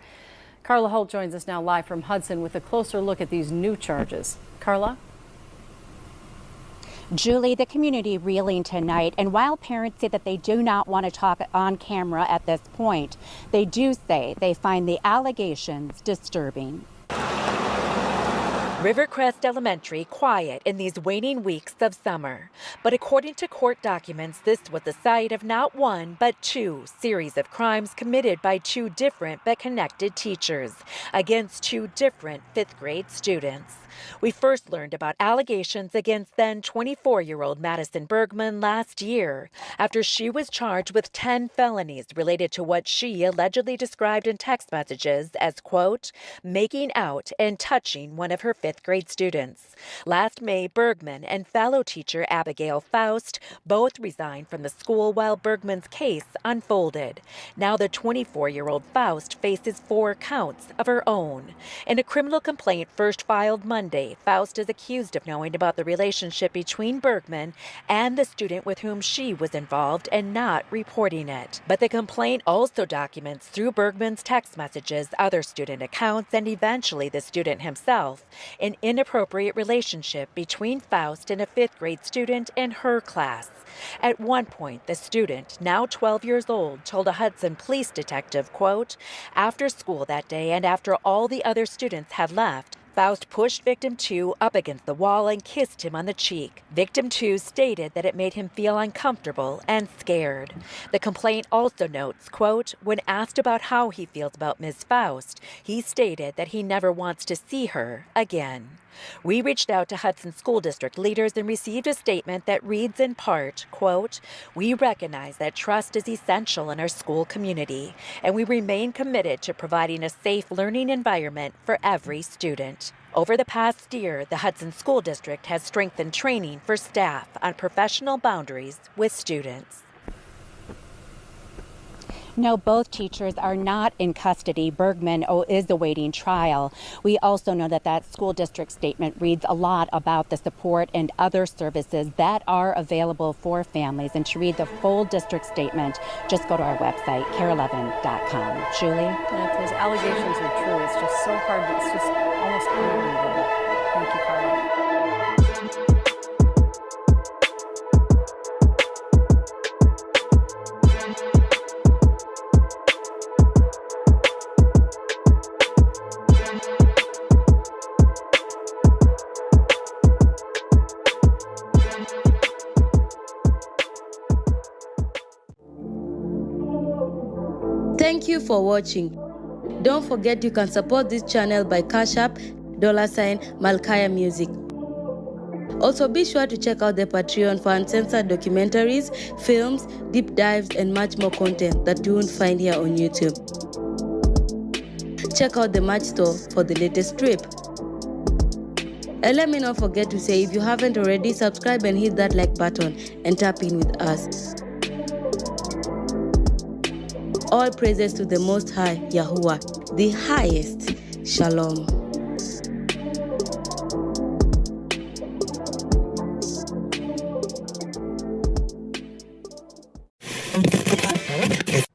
Carla Holt joins us now live from Hudson with a closer look at these new charges. Carla? Julie, the community reeling tonight, and while parents say that they do not want to talk on camera at this point, they do say they find the allegations disturbing. Rivercrest Elementary quiet in these waning weeks of summer. But according to court documents, this was the site of not one, but 2 series of crimes committed by 2 different but connected teachers against 2 different 5th grade students. We first learned about allegations against then 24-year-old Madison Bergman last year after she was charged with 10 felonies related to what she allegedly described in text messages as, quote, making out and touching one of her 5th fifth grade students. Last May, Bergman and fellow teacher Abigail Faust both resigned from the school while Bergman's case unfolded. Now the 24-year-old Faust faces 4 counts of her own. In a criminal complaint first filed Monday, Faust is accused of knowing about the relationship between Bergman and the student with whom she was involved and not reporting it. But the complaint also documents through Bergman's text messages, other student accounts, and eventually the student himself, an inappropriate relationship between Faust and a 5th grade student in her class. At one point, the student, now 12 years old, told a Hudson police detective, quote, "After school that day and after all the other students had left, Faust pushed victim 2 up against the wall and kissed him on the cheek. Victim 2 stated that it made him feel uncomfortable and scared." The complaint also notes, quote, "When asked about how he feels about Ms. Faust, he stated that he never wants to see her again." We reached out to Hudson School District leaders and received a statement that reads in part, quote, "We recognize that trust is essential in our school community, and we remain committed to providing a safe learning environment for every student." Over the past year, the Hudson School District has strengthened training for staff on professional boundaries with students. No, both teachers are not in custody. Bergman is awaiting trial. We also know that that school district statement reads a lot about the support and other services that are available for families. And to read the full district statement, just go to our website, care11.com. Julie? And if those allegations are true, it's just so hard. It's just almost unbelievable. Thank you, Carla. Thank you for watching. Don't forget you can support this channel by Cash App, $Malkiyah Music. Also be sure to check out the Patreon for uncensored documentaries, films, deep dives, and much more content that you won't find here on YouTube. Check out the merch store for the latest strip. And let me not forget to say, if you haven't already, subscribe and hit that like button and tap in with us. All praises to the Most High, Yahuwah, the highest. Shalom.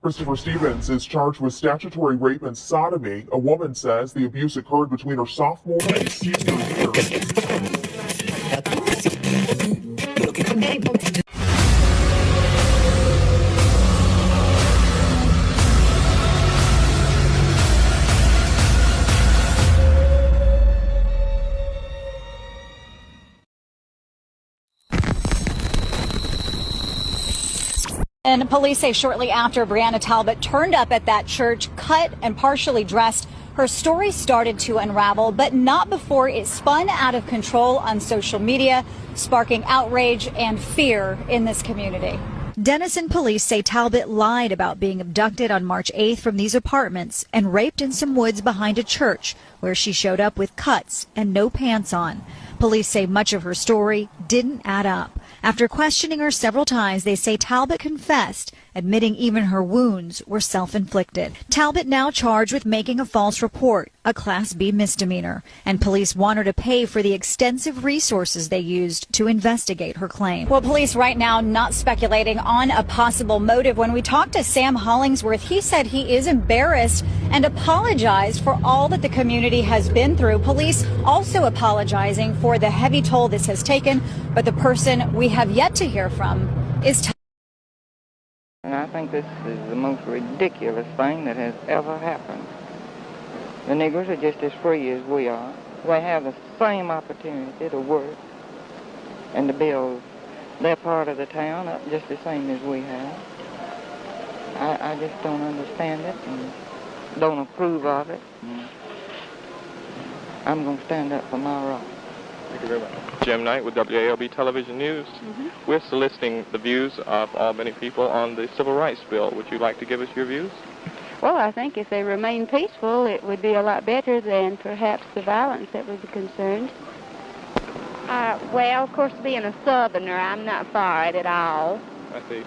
Christopher Stevens is charged with statutory rape and sodomy. A woman says the abuse occurred between her sophomore and senior year. And police say shortly after Breonna Talbot turned up at that church, cut and partially dressed, her story started to unravel, but not before it spun out of control on social media, sparking outrage and fear in this community. Denison police say Talbot lied about being abducted on March 8th from these apartments and raped in some woods behind a church, where she showed up with cuts and no pants on. Police say much of her story didn't add up. After questioning her several times, they say Talbot confessed, admitting even her wounds were self-inflicted. Talbot now charged with making a false report, a Class B misdemeanor, and police want her to pay for the extensive resources they used to investigate her claim. Well, police right now not speculating on a possible motive. When we talked to Sam Hollingsworth, he said he is embarrassed and apologized for all that the community has been through. Police also apologizing for the heavy toll this has taken, but the person we have yet to hear from is And I think this is the most ridiculous thing that has ever happened. The Negroes are just as free as we are. They have the same opportunity to work and to build their part of the town up just the same as we have. I just don't understand it and don't approve of it. I'm going to stand up for my rights. Thank you very much. Jim Knight with WALB Television News. We're soliciting the views of Albany people on the Civil Rights Bill. Would you like to give us your views? Well, I think if they remain peaceful, it would be a lot better than perhaps the violence that would be concerned. Well, of course, being a Southerner, I'm not for it at all. I see.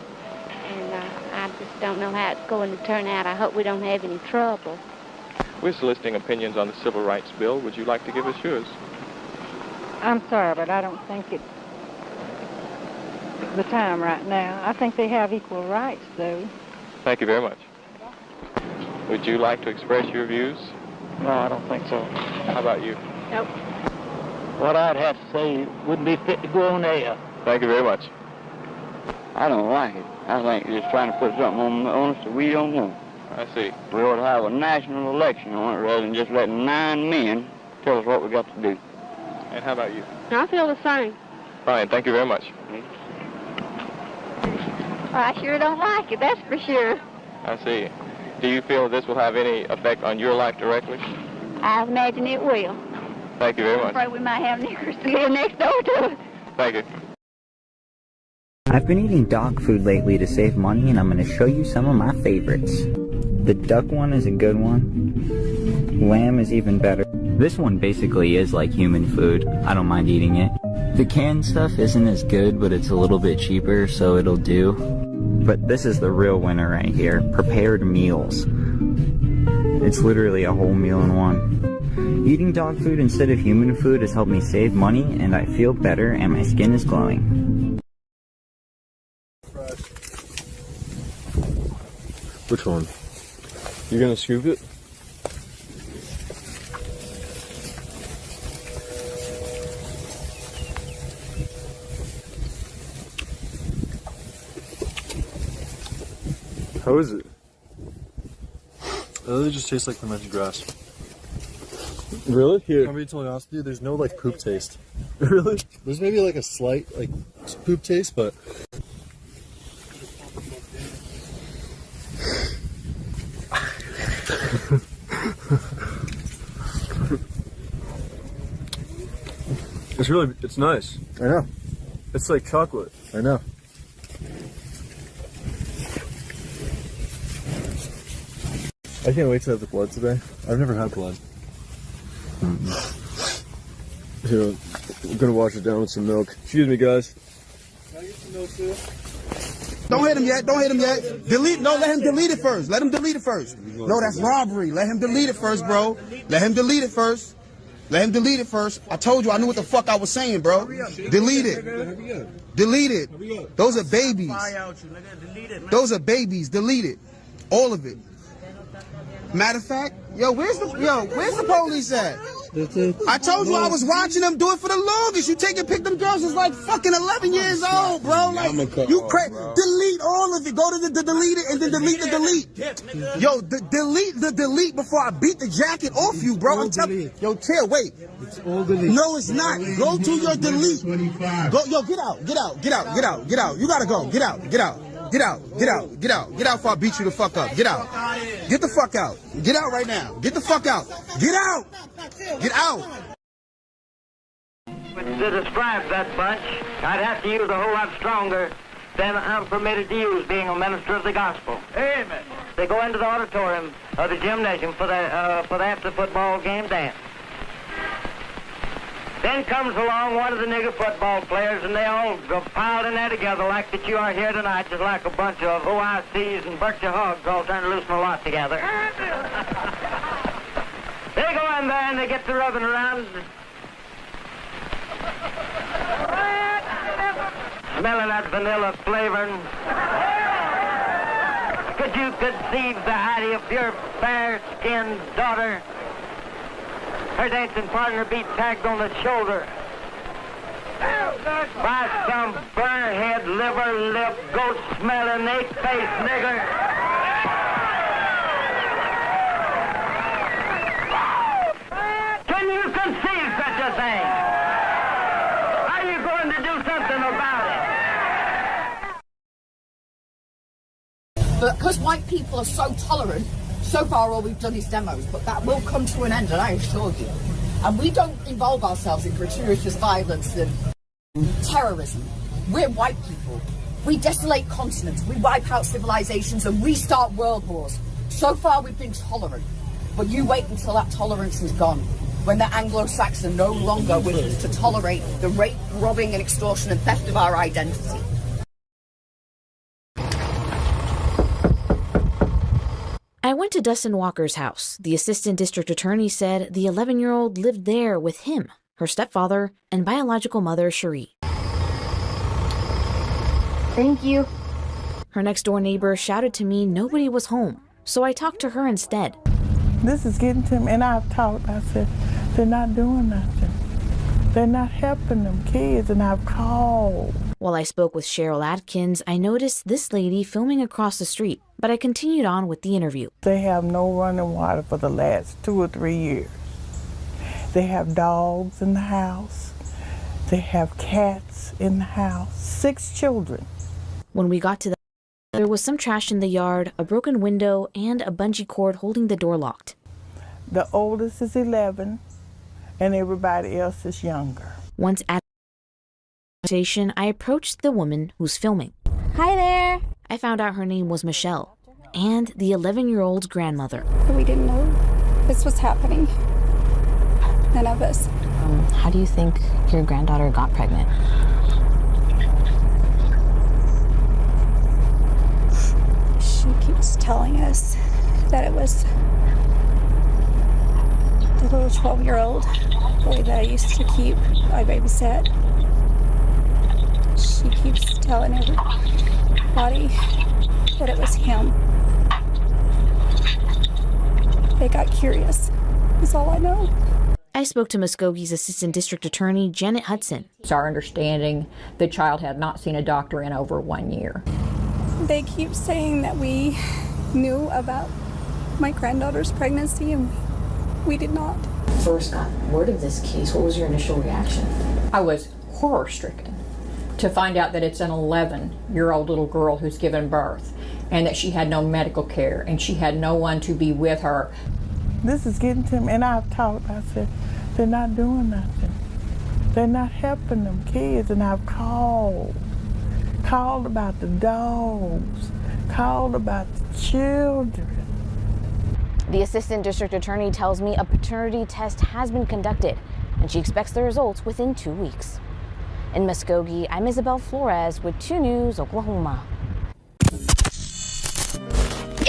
And I just don't know how it's going to turn out. I hope we don't have any trouble. We're soliciting opinions on the Civil Rights Bill. Would you like to give us yours? I'm sorry, but I don't think it's the time right now. I think they have equal rights, though. Thank you very much. Would you like to express your views? No, I don't think so. How about you? Nope. What I'd have to say wouldn't be fit to go on air. Thank you very much. I don't like it. I think you're just trying to put something on us that we don't know. I see. We ought to have a national election on it rather than just letting 9 men tell us what we got to do. And how about you? I feel the same. Fine, thank you very much. I sure don't like it, that's for sure. I see. Do you feel this will have any effect on your life directly? I imagine it will. Thank you very I'm much. afraid we might have niggers to live next door to us. Thank you. I've been eating dog food lately to save money, and I'm going to show you some of my favorites. The duck one is a good one. Lamb is even better. This one basically is like human food. I don't mind eating it. The canned stuff isn't as good, but it's a little bit cheaper, so it'll do. But this is the real winner right here, prepared meals. It's literally a whole meal in one. Eating dog food instead of human food has helped me save money, and I feel better, and my skin is glowing. Which one? You gonna scoop it? How is it? It just tastes like fermented grass. Really? Here. I'm being totally honest with you, there's no like poop taste. Really? There's maybe like a slight like poop taste, but it's nice. I know. It's like chocolate. I know. I can't wait to have the blood today. I've never had blood. Here, I'm gonna wash it down with some milk. Excuse me, guys. Can I get some milk too? Don't hit him yet. Don't hit him yet. Delete. No, let him delete it first. Let him delete it first. No, that's robbery. Let him delete it first, bro. Let him delete it first. Let him delete it first. I told you I knew what the fuck I was saying, bro. Delete it. Delete it. Those are babies. Those are babies. Delete it. All of it. Matter of fact, where's the police at? I told you I was watching them do it for the longest. You take and pick them girls is like fucking 11 years old, bro. Like you crazy. Delete all of it. Go to the delete it and then delete the delete. Yo, delete the delete before I beat the jacket off you, bro. I'm telling you. Yo, chill, wait. It's all delete. No, it's not. Go to your delete. Go, yo, get out. Get out. Get out. Get out. Get out. You gotta go. Get out. Get out. Get out, get out, get out, get out before I beat you the fuck up. Get out. Get the fuck out. Get out right now. Get the fuck out. Get out. Get out. To describe that bunch, I'd have to use a whole lot stronger than I'm permitted to use, being a minister of the gospel. Amen. They go into the auditorium of the gymnasium for the after football game dance. Then comes along one of the nigger football players, and they all go piled in there together like that you are here tonight, just like a bunch of OICs and Berkshire hogs all trying to loosen a lot together. They go in there and they get to rubbing around, smelling that vanilla flavoring. Could you conceive the height of your fair-skinned daughter? Her dancing partner be tagged on the shoulder by some burrhead, liver, lip, goat-smelling, eight-faced nigger. Can you conceive such a thing? Are you going to do something about it? But because white people are so tolerant, so far all we've done is demos, but that will come to an end, and I assure you. And we don't involve ourselves in gratuitous violence and terrorism. We're white people. We desolate continents, we wipe out civilizations and we start world wars. So far we've been tolerant, but you wait until that tolerance is gone. When the Anglo-Saxon no longer wishes to tolerate the rape, robbing and extortion and theft of our identity. I went to Dustin Walker's house. The assistant district attorney said the 11-year-old lived there with him, her stepfather, and biological mother, Cherie. Thank you. Her next-door neighbor shouted to me nobody was home, so I talked to her instead. This is getting to me, and I've talked. I said, they're not doing nothing. They're not helping them kids, and I've called. While I spoke with Cheryl Atkins, I noticed this lady filming across the street, but I continued on with the interview. They have no running water for the last 2 or 3 years. They have dogs in the house. They have cats in the house. 6 children. When we got to there was some trash in the yard, a broken window, and a bungee cord holding the door locked. The oldest is 11, and everybody else is younger. Once at the station, I approached the woman who's filming. Hi there. I found out her name was Michelle, and the 11-year-old's grandmother. We didn't know this was happening. None of us. How do you think your granddaughter got pregnant? She keeps telling us that it was the little 12-year-old boy that I used to keep. I babysat. She keeps telling everybody that it was him. They got curious. That's all I know. I spoke to Muskoge's Assistant District Attorney, Janet Hudson. It's our understanding the child had not seen a doctor in over 1 year. They keep saying that we knew about my granddaughter's pregnancy, and we did not. First got word of this case, what was your initial reaction? I was horror-stricken to find out that it's an 11-year-old little girl who's given birth and that she had no medical care and she had no one to be with her. This is getting to me, and I've talked. I said, they're not doing nothing. They're not helping them kids, and I've called about the dogs, called about the children. The Assistant District Attorney tells me a paternity test has been conducted, and she expects the results within 2 weeks. In Muskogee, I'm Isabel Flores with 2 News, Oklahoma.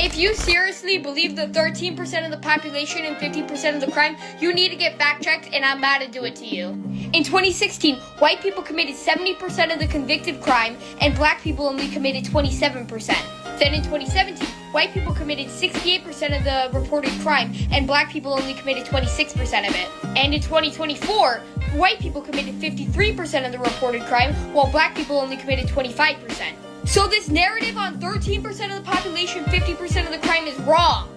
If you seriously believe the 13% of the population and 50% of the crime, you need to get fact-checked, and I'm about to do it to you. In 2016, white people committed 70% of the convicted crime, and black people only committed 27%. Then in 2017, white people committed 68% of the reported crime, and black people only committed 26% of it. And in 2024, white people committed 53% of the reported crime, while black people only committed 25%. So this narrative on 13% of the population, 50% of the crime is wrong.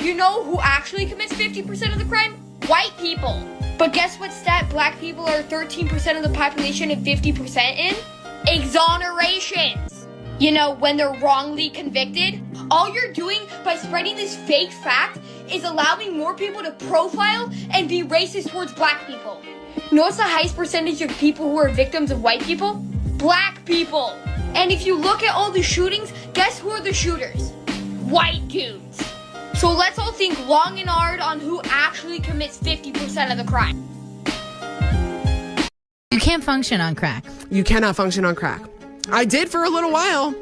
You know who actually commits 50% of the crime? White people. But guess what stat black people are 13% of the population and 50% in? Exonerations. You know, when they're wrongly convicted, all you're doing by spreading this fake fact is allowing more people to profile and be racist towards black people. You know what's the highest percentage of people who are victims of white people? Black people. And if you look at all the shootings, guess who are the shooters? White dudes. So let's all think long and hard on who actually commits 50% of the crime. You can't function on crack. You cannot function on crack. I did for a little while.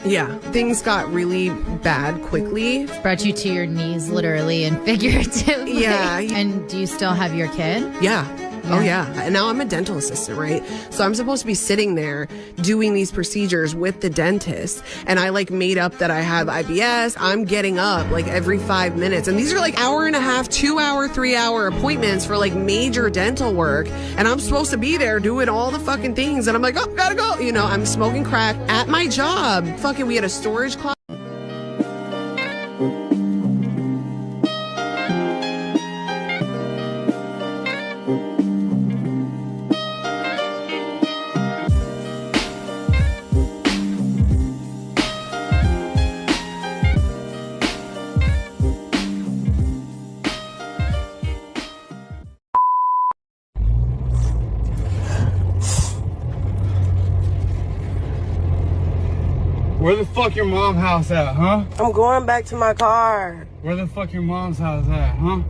Yeah, things got really bad quickly. Brought you to your knees, literally and figuratively. Yeah. And do you still have your kid? Yeah. Oh, yeah. And now I'm a dental assistant, right? So I'm supposed to be sitting there doing these procedures with the dentist. And I made up that I have IBS. I'm getting up every 5 minutes. And these are 1.5 hour, 2 hour, 3 hour appointments for major dental work. And I'm supposed to be there doing all the fucking things. And I'm like, oh, gotta go. You know, I'm smoking crack at my job. Fucking, we had a storage closet. Where the fuck your mom's house at, huh? I'm going back to my car. Where the fuck your mom's house at, huh?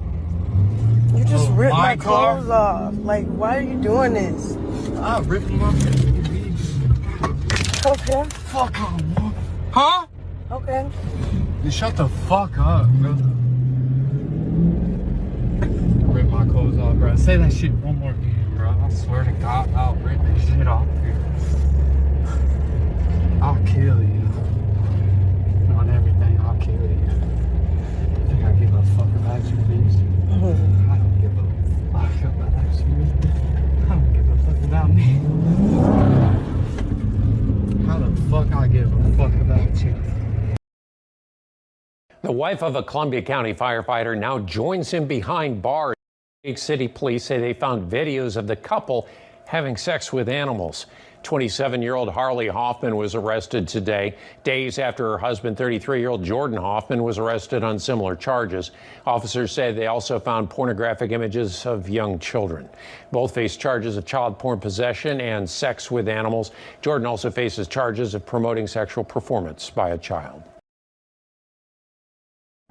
You just ripped my car? clothes off. Like, why are you doing this? I'm ripping them off. Okay. Fuck off, man. Huh? Okay. You shut the fuck up, bro. Rip my clothes off, bro. Say that shit one more time, bro. I swear to God, I'll rip this shit off here. I'll kill you. On everything, I'll kill you. I think I give a fuck about you, bitch. I don't give a fuck about you. I don't give a fuck about me. How the fuck I give a fuck about you? The wife of a Columbia County firefighter now joins him behind bars. Big City police say they found videos of the couple having sex with animals. 27-year-old Harley Hoffman was arrested today, days after her husband, 33-year-old Jordan Hoffman, was arrested on similar charges. Officers say they also found pornographic images of young children. Both face charges of child porn possession and sex with animals. Jordan also faces charges of promoting sexual performance by a child.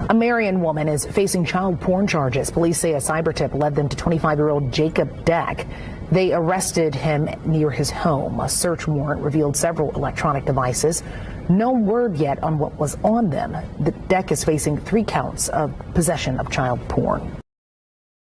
A Marion woman is facing child porn charges. Police say a cyber tip led them to 25-year-old Jacob Deck. They arrested him near his home. A search warrant revealed several electronic devices. No word yet on what was on them. The Deck is facing 3 counts of possession of child porn.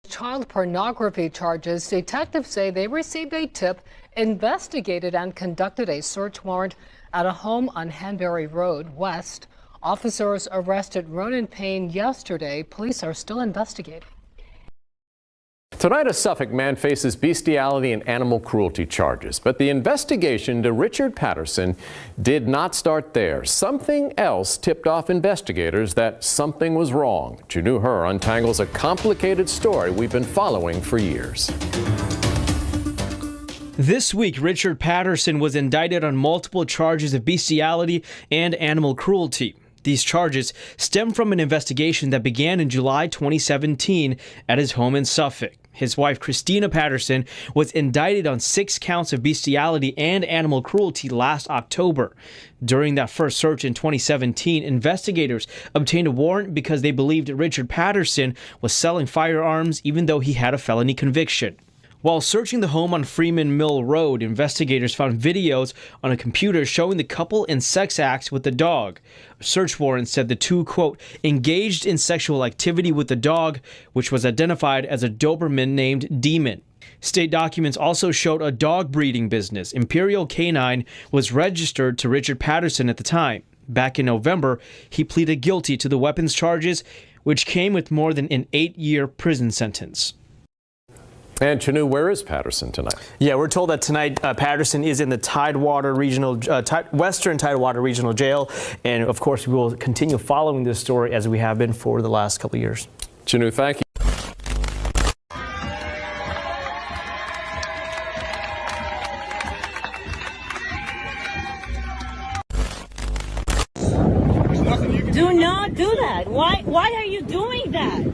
Child pornography charges. Detectives say they received a tip, investigated and conducted a search warrant at a home on Hanbury Road West. Officers arrested Ronan Payne yesterday. Police are still investigating. Tonight, a Suffolk man faces bestiality and animal cruelty charges. But the investigation into Richard Patterson did not start there. Something else tipped off investigators that something was wrong. Janu Hur untangles a complicated story we've been following for years. This week, Richard Patterson was indicted on multiple charges of bestiality and animal cruelty. These charges stem from an investigation that began in July 2017 at his home in Suffolk. His wife, Christina Patterson, was indicted on 6 counts of bestiality and animal cruelty last October. During that first search in 2017, investigators obtained a warrant because they believed Richard Patterson was selling firearms even though he had a felony conviction. While searching the home on Freeman Mill Road, investigators found videos on a computer showing the couple in sex acts with the dog. A search warrant said the two, quote, engaged in sexual activity with the dog, which was identified as a Doberman named Demon. State documents also showed a dog breeding business. Imperial Canine was registered to Richard Patterson at the time. Back in November, he pleaded guilty to the weapons charges, which came with more than an 8-year prison sentence. And Chanu, where is Patterson tonight? Yeah, we're told that tonight Patterson is in the Western Tidewater Regional Jail. And of course, we will continue following this story as we have been for the last couple of years. Chanu, thank you. Do not do that. Why are you doing that?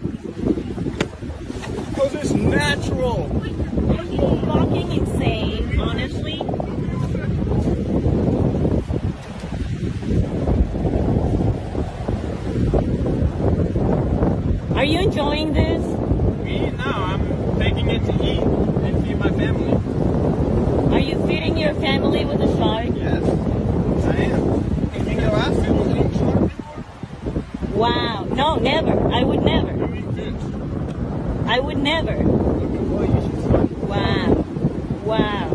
Because it's natural. Are you fucking insane, honestly? Are you enjoying this? Me? No, I'm taking it to eat and feed my family. Are you feeding your family with a shark? Yes, I am. You think I'll ask people to eat shark? Wow. No, never. I would never. I would never. Wow. Wow.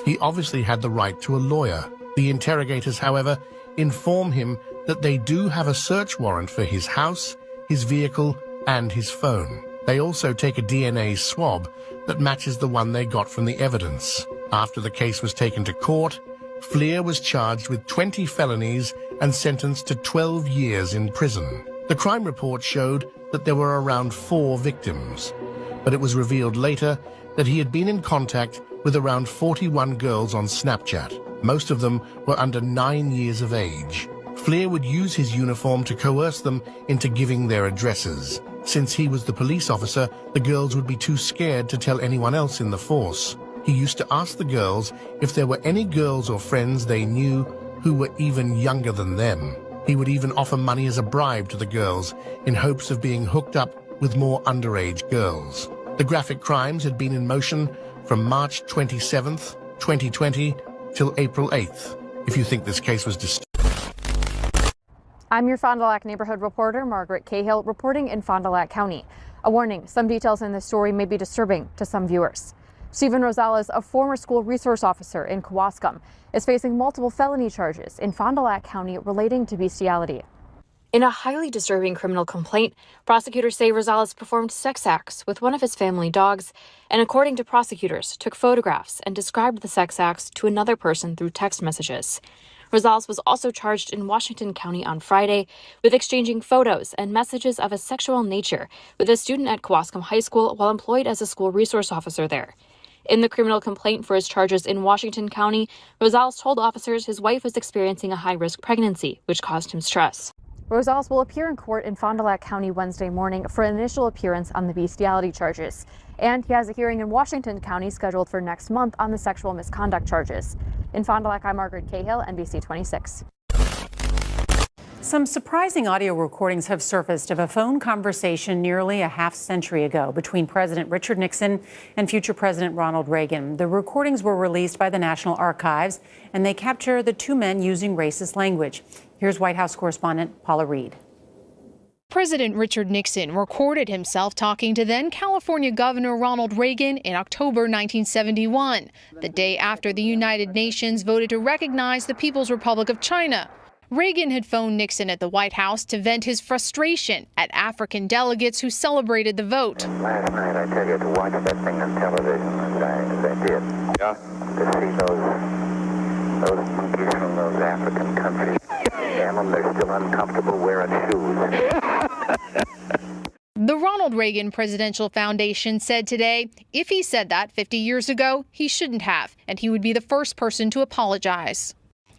He obviously had the right to a lawyer. The interrogators, however, inform him that they do have a search warrant for his house, his vehicle, and his phone. They also take a DNA swab that matches the one they got from the evidence. After the case was taken to court, Fleer was charged with 20 felonies and sentenced to 12 years in prison. The crime report showed that there were around 4 victims, but it was revealed later that he had been in contact with around 41 girls on Snapchat. Most of them were under 9 years of age. Fleer would use his uniform to coerce them into giving their addresses. Since he was the police officer, the girls would be too scared to tell anyone else in the force. He used to ask the girls if there were any girls or friends they knew who were even younger than them. He would even offer money as a bribe to the girls in hopes of being hooked up with more underage girls. The graphic crimes had been in motion from March 27th, 2020 till April 8th. If you think this case was I'm your Fond du Lac neighborhood reporter, Margaret Cahill, reporting in Fond du Lac County. A warning, some details in this story may be disturbing to some viewers. Stephen Rosales, a former school resource officer in Kewaskum, is facing multiple felony charges in Fond du Lac County relating to bestiality. In a highly disturbing criminal complaint, prosecutors say Rosales performed sex acts with one of his family dogs, and according to prosecutors, took photographs and described the sex acts to another person through text messages. Rosales was also charged in Washington County on Friday with exchanging photos and messages of a sexual nature with a student at Kewaskum High School while employed as a school resource officer there. In the criminal complaint for his charges in Washington County, Rosales told officers his wife was experiencing a high-risk pregnancy, which caused him stress. Rosales will appear in court in Fond du Lac County Wednesday morning for an initial appearance on the bestiality charges. And he has a hearing in Washington County scheduled for next month on the sexual misconduct charges. In Fond du Lac, I'm Margaret Cahill, NBC 26. Some surprising audio recordings have surfaced of a phone conversation nearly a half-century ago between President Richard Nixon and future President Ronald Reagan. The recordings were released by the National Archives, and they capture the two men using racist language. Here's White House correspondent Paula Reed. President Richard Nixon recorded himself talking to then California Governor Ronald Reagan in October 1971, the day after the United Nations voted to recognize the People's Republic of China. Reagan had phoned Nixon at the White House to vent his frustration at African delegates who celebrated the vote. Last night, I tell you, to watch that thing on television as I did. Yeah. To see those monkeys from those African countries. Damn them, they're still uncomfortable wearing shoes. The Ronald Reagan Presidential Foundation said today, if he said that 50 years ago, he shouldn't have, and he would be the first person to apologize.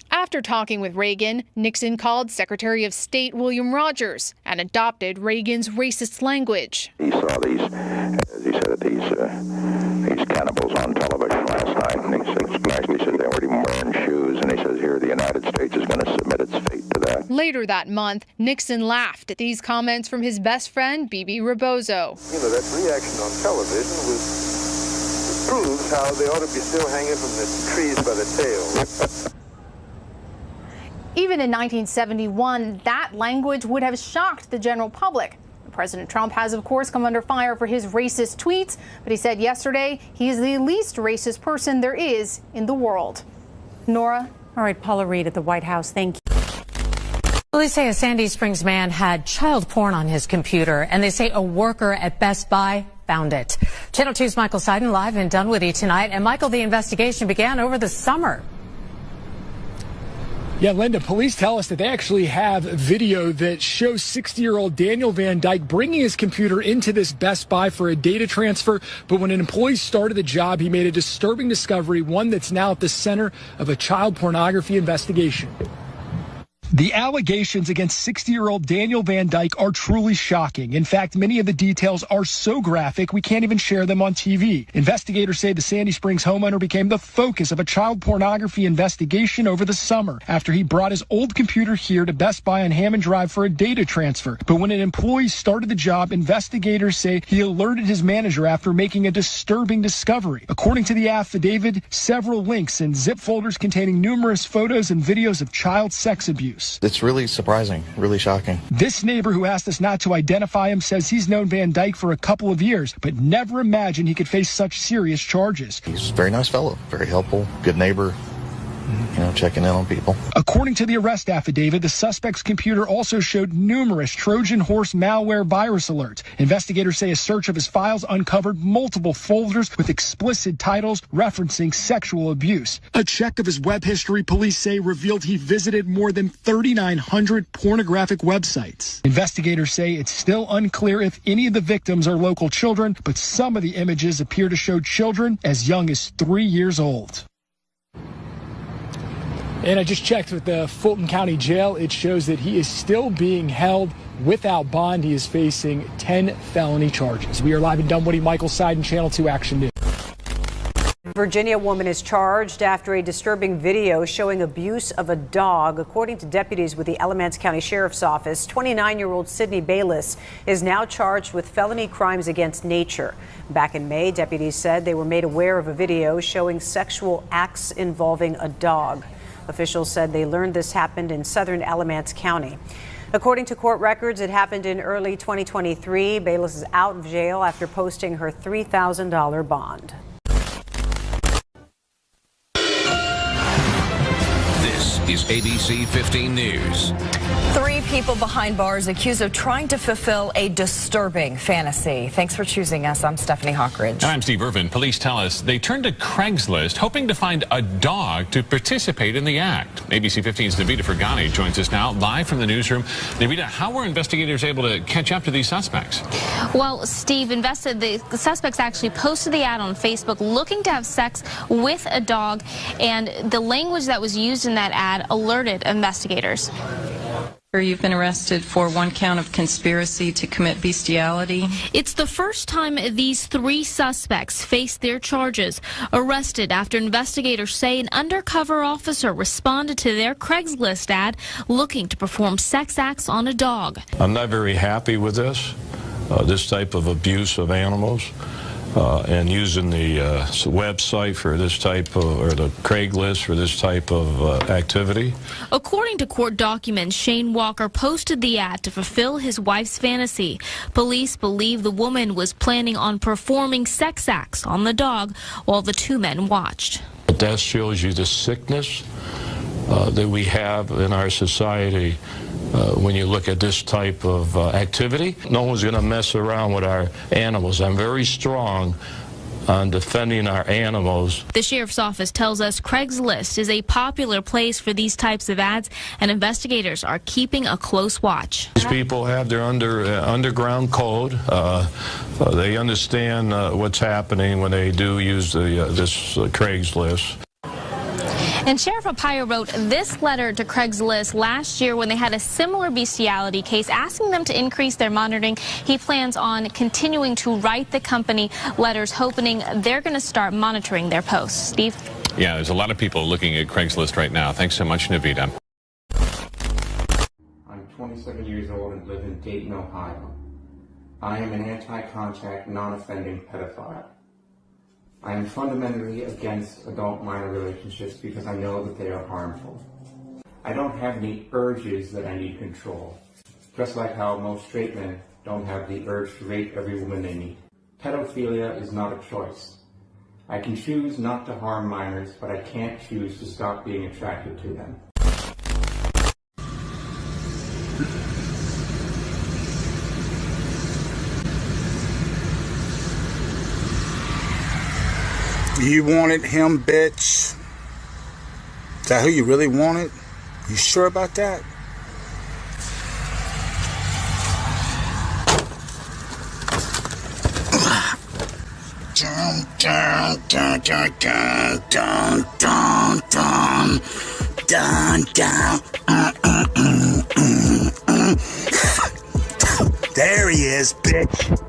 After talking with Reagan, Nixon called Secretary of State William Rogers and adopted Reagan's racist language. He saw these, as he said, these cannibals on television last night, and he said, nicely said they weren't even wearing shoes, and he says here the United States is going to submit its fate to that. Later that month, Nixon laughed at these comments from his best friend, Bebe Rebozo. You know, that reaction on television proves how they ought to be still hanging from the trees by the tail. Even in 1971, that language would have shocked the general public. President Trump has, of course, come under fire for his racist tweets, but he said yesterday he is the least racist person there is in the world. Nora? All right, Paula Reed at the White House. Thank you. Police say a Sandy Springs man had child porn on his computer, and they say a worker at Best Buy found it. Channel 2's Michael Seiden live in Dunwoody tonight. And Michael, the investigation began over the summer. Yeah, Linda, police tell us that they actually have video that shows 60-year-old Daniel Van Dyke bringing his computer into this Best Buy for a data transfer. But when an employee started the job, he made a disturbing discovery, one that's now at the center of a child pornography investigation. The allegations against 60-year-old Daniel Van Dyke are truly shocking. In fact, many of the details are so graphic, we can't even share them on TV. Investigators say the Sandy Springs homeowner became the focus of a child pornography investigation over the summer after he brought his old computer here to Best Buy on Hammond Drive for a data transfer. But when an employee started the job, investigators say he alerted his manager after making a disturbing discovery. According to the affidavit, several links and zip folders containing numerous photos and videos of child sex abuse. It's really surprising, really shocking. This neighbor who asked us not to identify him says he's known Van Dyke for a couple of years, but never imagined he could face such serious charges. He's a very nice fellow, very helpful, good neighbor. Checking in on people. According to the arrest affidavit, the suspect's computer also showed numerous Trojan horse malware virus alerts. Investigators say a search of his files uncovered multiple folders with explicit titles referencing sexual abuse. A check of his web history, police say, revealed he visited more than 3,900 pornographic websites. Investigators say it's still unclear if any of the victims are local children, but some of the images appear to show children as young as 3 years old. And I just checked with the Fulton County Jail. It shows that he is still being held without bond. He is facing 10 felony charges. We are live in Dunwoody. Michael Seiden, Channel 2 Action News. Virginia woman is charged after a disturbing video showing abuse of a dog. According to deputies with the Alamance County Sheriff's Office, 29-year-old Sydney Bayless is now charged with felony crimes against nature. Back in May, deputies said they were made aware of a video showing sexual acts involving a dog. Officials said they learned this happened in southern Alamance County. According to court records, it happened in early 2023. Bayless is out of jail after posting her $3,000 bond. Is ABC 15 News. 3 people behind bars accused of trying to fulfill a disturbing fantasy. Thanks for choosing us. I'm Stephanie Hawkridge. And I'm Steve Irvin. Police tell us they turned to Craigslist hoping to find a dog to participate in the act. ABC 15's Navita Fergani joins us now live from the newsroom. Navita, how were investigators able to catch up to these suspects? Well, Steve, the suspects actually posted the ad on Facebook looking to have sex with a dog, and the language that was used in that ad alerted investigators. You've been arrested for 1 count of conspiracy to commit bestiality. It's the first time these 3 suspects faced their charges, arrested after investigators say an undercover officer responded to their Craigslist ad looking to perform sex acts on a dog. I'm not very happy with this type of abuse of animals. And using the website for this type of, or the Craigslist for this type of activity. According to court documents, Shane Walker posted the ad to fulfill his wife's fantasy. Police believe the woman was planning on performing sex acts on the dog while the 2 men watched. But that shows you the sickness that we have in our society. When you look at this type of activity, no one's going to mess around with our animals. I'm very strong on defending our animals. The sheriff's office tells us Craigslist is a popular place for these types of ads, and investigators are keeping a close watch. These people have their underground code. They understand what's happening when they do use this Craigslist. And Sheriff Arpaio wrote this letter to Craigslist last year when they had a similar bestiality case, asking them to increase their monitoring. He plans on continuing to write the company letters, hoping they're going to start monitoring their posts. Steve? Yeah, there's a lot of people looking at Craigslist right now. Thanks so much, Navita. I'm 27 years old and live in Dayton, Ohio. I am an anti-contact, non-offending pedophile. I am fundamentally against adult-minor relationships because I know that they are harmful. I don't have any urges that I need control, just like how most straight men don't have the urge to rape every woman they meet. Pedophilia is not a choice. I can choose not to harm minors, but I can't choose to stop being attracted to them. You wanted him, bitch? Is that who you really wanted? You sure about that? Dun, dun, dun, dun, dun, dun, dun, dun, dun, dun. There he is, bitch.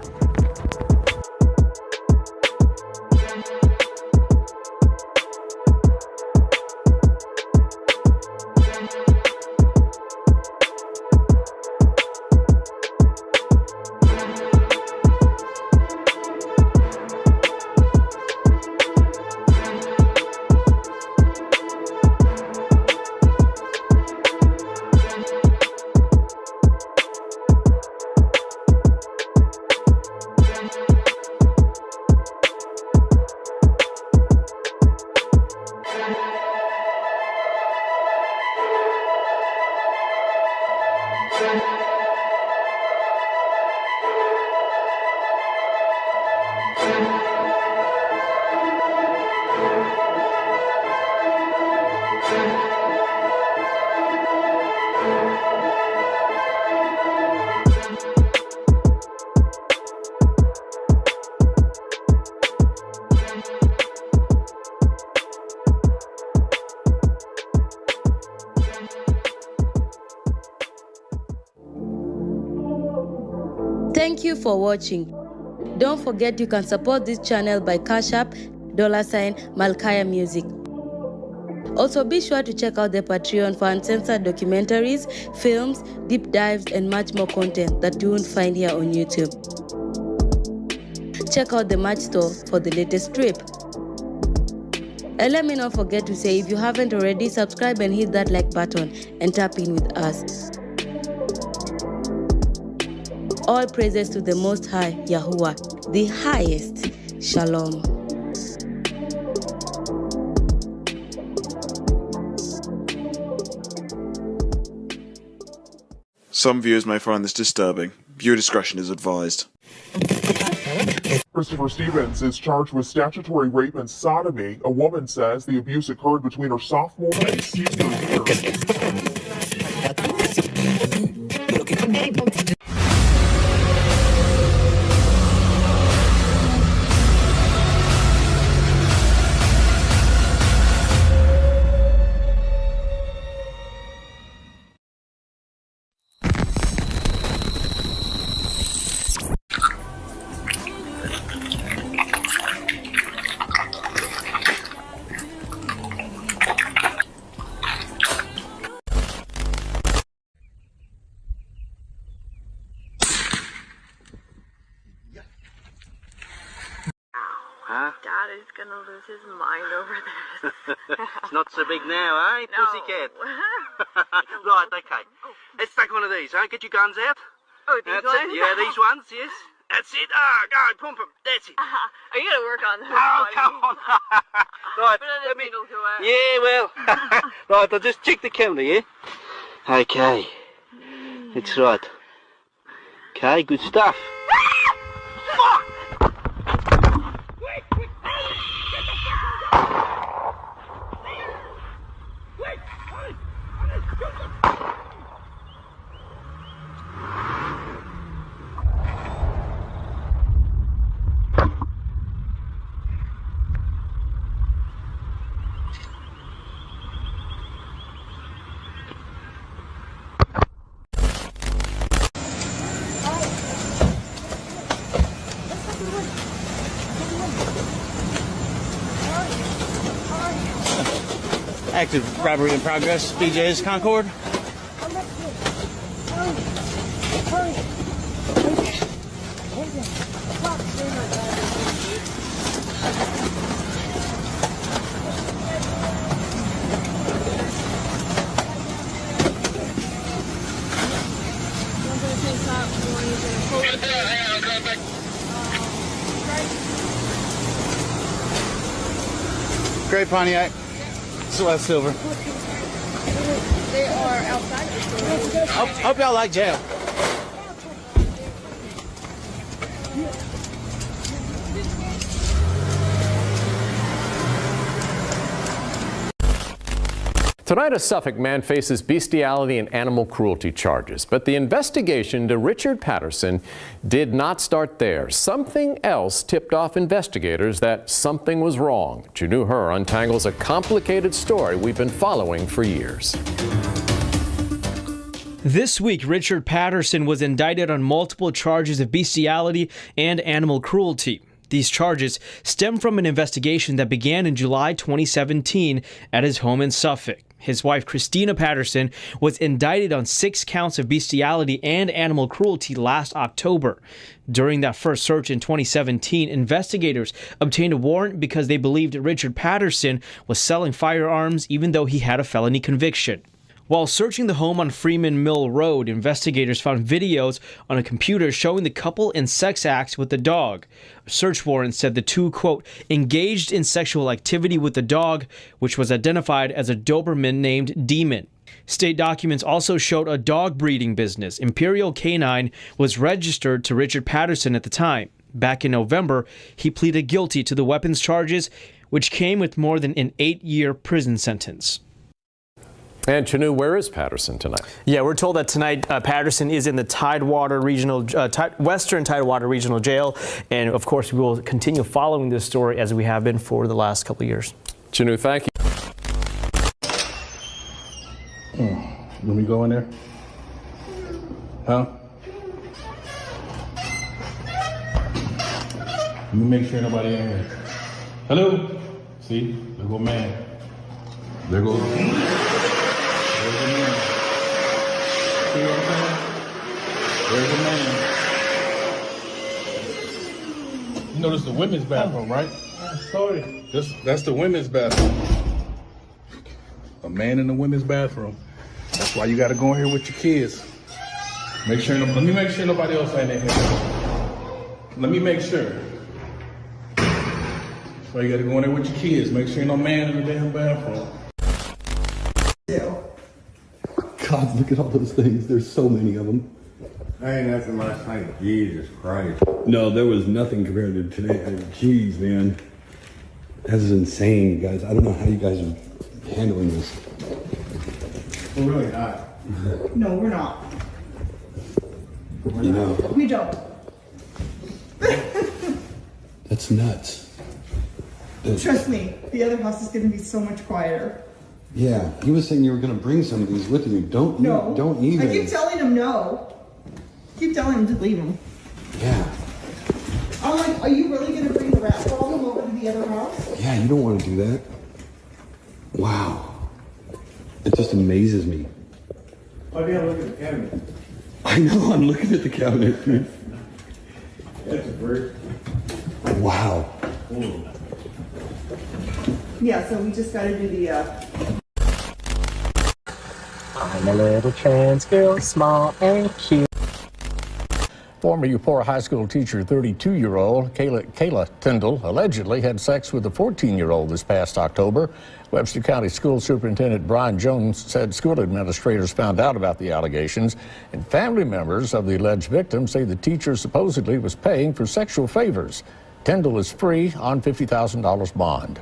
Thank you for watching. Don't forget you can support this channel by Cash App, $Malkiyah Music. Also be sure to check out the Patreon for uncensored documentaries, films, deep dives, and much more content that you won't find here on YouTube. Check out the merch store for the latest trip. And let me not forget to say, if you haven't already, subscribe and hit that like button and tap in with us. All praises to the Most High, Yahuwah, the highest. Shalom. Some viewers may find this disturbing. Viewer discretion is advised. Christopher Stevens is charged with statutory rape and sodomy. A woman says the abuse occurred between her sophomore and senior year. Huh? Daddy's gonna lose his mind over this. It's not so big now, eh, No. pussycat? Right, okay. Let's take one of these, huh? Get your guns out. Oh, these That's ones? it. Yeah, these ones, yes. That's it. Ah, go, pump them. That's it. Are you gonna work on this? Oh, come on. Right, let me. Yeah, well. Right, I'll just check the camera, yeah? Okay. That's right. Okay, good stuff. Active robbery in progress. BJ's Concord. Gray Pontiac. Celeste Silver. They are outside the store. Hope y'all like jail. Tonight, a Suffolk man faces bestiality and animal cruelty charges. But the investigation into Richard Patterson did not start there. Something else tipped off investigators that something was wrong. Janu Hur untangles a complicated story we've been following for years. This week, Richard Patterson was indicted on multiple charges of bestiality and animal cruelty. These charges stem from an investigation that began in July 2017 at his home in Suffolk. His wife, Christina Patterson, was indicted on 6 counts of bestiality and animal cruelty last October. During that first search in 2017, investigators obtained a warrant because they believed Richard Patterson was selling firearms even though he had a felony conviction. While searching the home on Freeman Mill Road, investigators found videos on a computer showing the couple in sex acts with the dog. A search warrant said the two, quote, engaged in sexual activity with the dog, which was identified as a Doberman named Demon. State documents also showed a dog breeding business. Imperial Canine was registered to Richard Patterson at the time. Back in November, he pleaded guilty to the weapons charges, which came with more than an 8-year prison sentence. And Chanu, where is Patterson tonight? Yeah, we're told that tonight Patterson is in the Western Tidewater Regional Jail. And of course, we will continue following this story as we have been for the last couple of years. Chanu, thank you. Let me go in there. Huh? Let me make sure nobody in here. Hello? See? There go man. There goes. There's the man. See what I'm saying? There's the man. You know this is the women's bathroom, right? Sorry. That's the women's bathroom. A man in the women's bathroom. That's why you gotta go in here with your kids. Let me make sure nobody else ain't in here. Let me make sure. That's why you gotta go in there with your kids. Make sure ain't no man in the damn bathroom. God, look at all those things. There's so many of them. Ain't nothing last night. Jesus Christ. No, there was nothing compared to today. Jeez, man. This is insane, guys. I don't know how you guys are handling this. We're really not. No, we're not. You know, We don't. that's nuts. Trust me, the other house is going to be so much quieter. Yeah, he was saying you were going to bring some of these with you. Don't even. I keep telling him no. Keep telling him to leave them. Yeah. I'm like, are you really going to bring the rat problem over to the other house? Yeah, you don't want to do that. Wow. It just amazes me. Why do you look at the cabinet? I know, I'm looking at the cabinet. That's a bird. Wow. Yeah, so we just got to do the, I'm a little trans girl, small and cute. Former Eupora High School teacher, 32-year-old Kayla Tyndall, allegedly had sex with a 14-year-old this past October. Webster County School Superintendent Brian Jones said school administrators found out about the allegations, and family members of the alleged victim say the teacher supposedly was paying for sexual favors. Tyndall is free on $50,000 bond.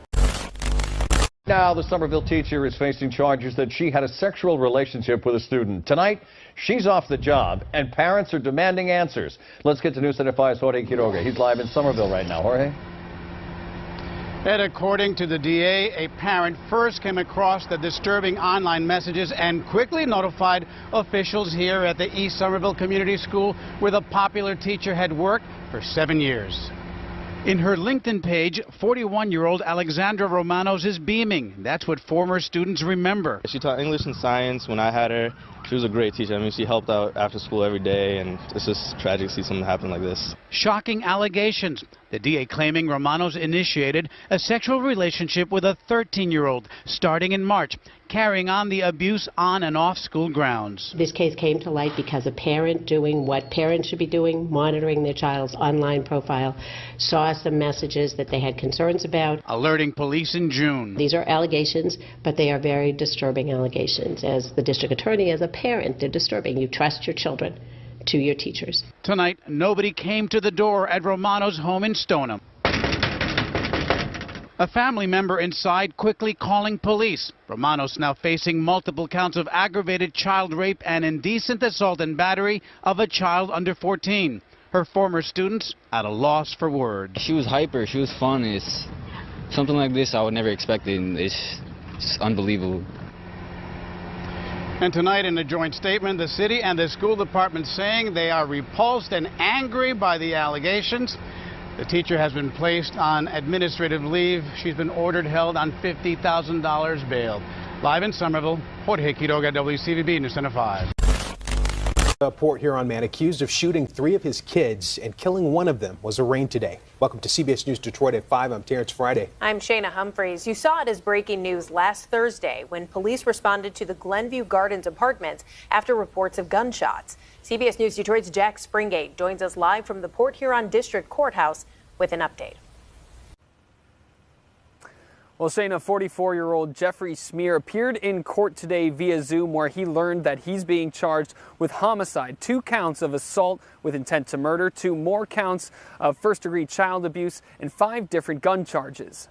Now, the Somerville teacher is facing charges that she had a sexual relationship with a student. Tonight, she's off the job, and parents are demanding answers. Let's get to News Center 5's Jorge Quiroga. He's live in Somerville right now. Jorge? And according to the DA, a parent first came across the disturbing online messages and quickly notified officials here at the East Somerville Community School, where the popular teacher had worked for 7 years. In her LinkedIn page, 41-year-old Alexandra Romanos is beaming. That's what former students remember. She taught English and science when I had her. She was a great teacher. I mean, she helped out after school every day, and it's just tragic to see something happen like this. Shocking allegations. The DA claiming Romanos initiated a sexual relationship with a 13-year-old starting in March, carrying on the abuse on and off school grounds. This case came to light because a parent doing what parents should be doing, monitoring their child's online profile, saw some messages that they had concerns about. Alerting police in June. These are allegations, but they are very disturbing allegations. As the district attorney, as a parent, they're disturbing. You trust your children to your teachers. Tonight, nobody came to the door at Romano's home in Stoneham. A family member inside quickly calling police. Romanos now facing multiple counts of aggravated child rape and indecent assault and battery of a child under 14. Her former students at a loss for words. She was hyper, she was fun. It's something like this I would never expect. It's unbelievable. And tonight in a joint statement, the city and the school department saying they are repulsed and angry by the allegations. The teacher has been placed on administrative leave. She's been ordered held on $50,000 bail. Live in Somerville, Jorge Quiroga, WCVB News Center 5. A Port Huron man accused of shooting 3 of his kids and killing one of them was arraigned today. Welcome to CBS News Detroit at 5. I'm Terrence Friday. I'm Shayna Humphreys. You saw it as breaking news last Thursday when police responded to the Glenview Gardens apartments after reports of gunshots. CBS News Detroit's Jack Springate joins us live from the Port Huron District Courthouse with an update. Well, Shayna, 44-year-old Jeffrey Smear appeared in court today via Zoom, where he learned that he's being charged with homicide, 2 counts of assault with intent to murder, 2 more counts of first-degree child abuse, and 5 different gun charges.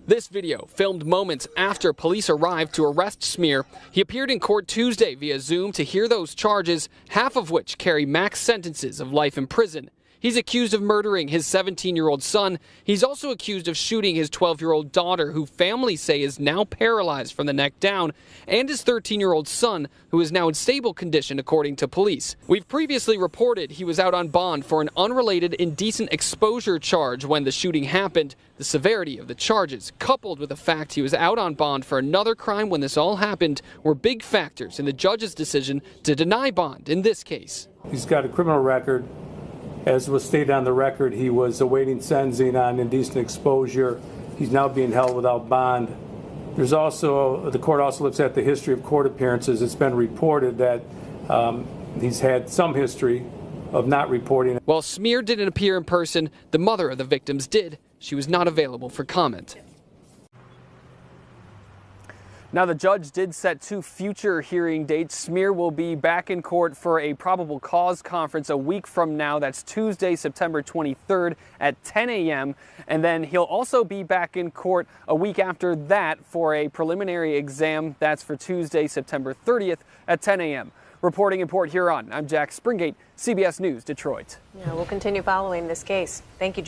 This video, filmed moments after police arrived to arrest Smear, he appeared in court Tuesday via Zoom to hear those charges, half of which carry max sentences of life in prison. He's accused of murdering his 17-year-old son. He's also accused of shooting his 12-year-old daughter, who families say is now paralyzed from the neck down, and his 13-year-old son, who is now in stable condition, according to police. We've previously reported he was out on bond for an unrelated indecent exposure charge when the shooting happened. The severity of the charges, coupled with the fact he was out on bond for another crime when this all happened, were big factors in the judge's decision to deny bond in this case. He's got a criminal record. As was stated on the record, he was awaiting sentencing on indecent exposure. He's now being held without bond. There's also, the court also looks at the history of court appearances. It's been reported that he's had some history of not reporting. While Smear didn't appear in person, the mother of the victims did. She was not available for comment. Now, the judge did set 2 future hearing dates. Smear will be back in court for a probable cause conference a week from now. That's Tuesday, September 23rd at 10 a.m. And then he'll also be back in court a week after that for a preliminary exam. That's for Tuesday, September 30th at 10 a.m. Reporting in Port Huron, I'm Jack Springate, CBS News, Detroit. Yeah, we'll continue following this case. Thank you.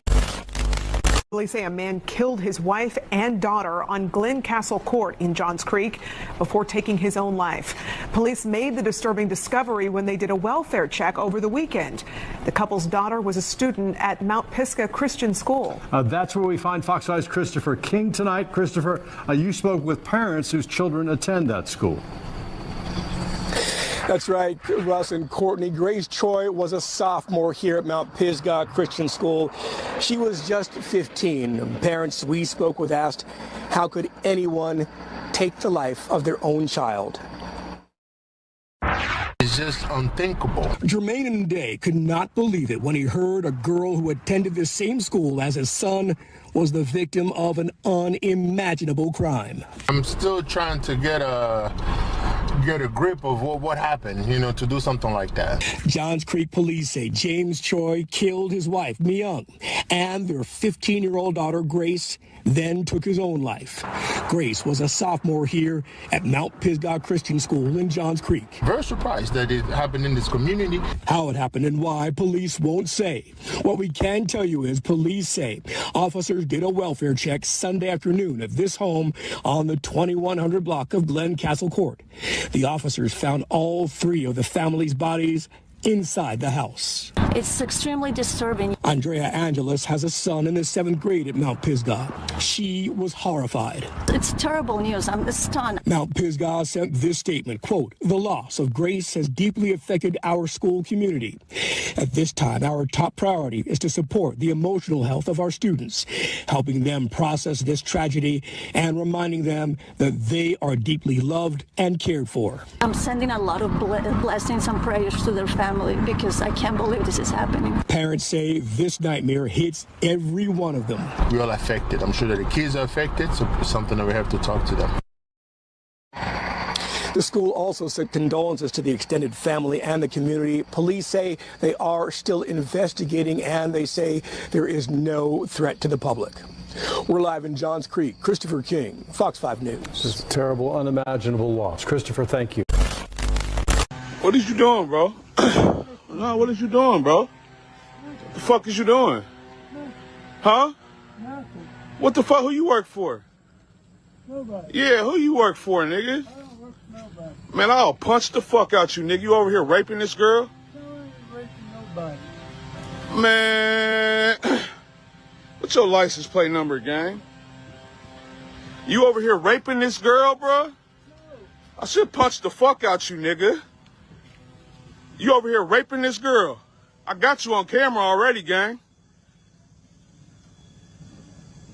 Police say a man killed his wife and daughter on Glen Castle Court in Johns Creek before taking his own life. Police made the disturbing discovery when they did a welfare check over the weekend. The couple's daughter was a student at Mount Pisgah Christian School. That's where we find Fox 5's Christopher King tonight. Christopher, you spoke with parents whose children attend that school. That's right, Russ and Courtney. Grace Choi was a sophomore here at Mount Pisgah Christian School. She was just 15. Parents we spoke with asked, how could anyone take the life of their own child? It's just unthinkable. Jermaine and Day could not believe it when he heard a girl who attended the same school as his son was the victim of an unimaginable crime. I'm still trying to get a grip of what happened, to do something like that. Johns Creek police say James Choi killed his wife, Myung, and their 15-year-old daughter, Grace, then took his own life. Grace was a sophomore here at Mount Pisgah Christian School in Johns Creek. Very surprised that it happened in this community. How it happened and why, police won't say. What we can tell you is police say officers did a welfare check Sunday afternoon at this home on the 2100 block of Glen Castle Court. The officers found all 3 of the family's bodies inside the house. It's extremely disturbing. Andrea Angeles has a son in the 7th grade at Mount Pisgah. She was horrified. It's terrible news. I'm stunned. Mount Pisgah sent this statement, quote, "The loss of Grace has deeply affected our school community. At this time, our top priority is to support the emotional health of our students, helping them process this tragedy and reminding them that they are deeply loved and cared for." I'm sending a lot of blessings and prayers to their family because I can't believe this is happening. Parents say this nightmare hits every one of them. We're all affected. I'm sure that the kids are affected, so it's something that we have to talk to them. The school also sent condolences to the extended family and the community. Police say they are still investigating, and they say there is no threat to the public. We're live in Johns Creek. Christopher King, Fox 5 News. This is a terrible, unimaginable loss. Christopher, thank you. What is you doing, bro? No, what is you doing, bro? What the fuck is you doing? Huh? Nothing. What the fuck? Who you work for? Nobody. Yeah, who you work for, nigga? I don't work for nobody. Man, I'll punch the fuck out you, nigga. You over here raping this girl? I ain't raping nobody. Man, what's your license plate number, gang? You over here raping this girl, bro? No. I should punch the fuck out you, nigga. You over here raping this girl. I got you on camera already, gang.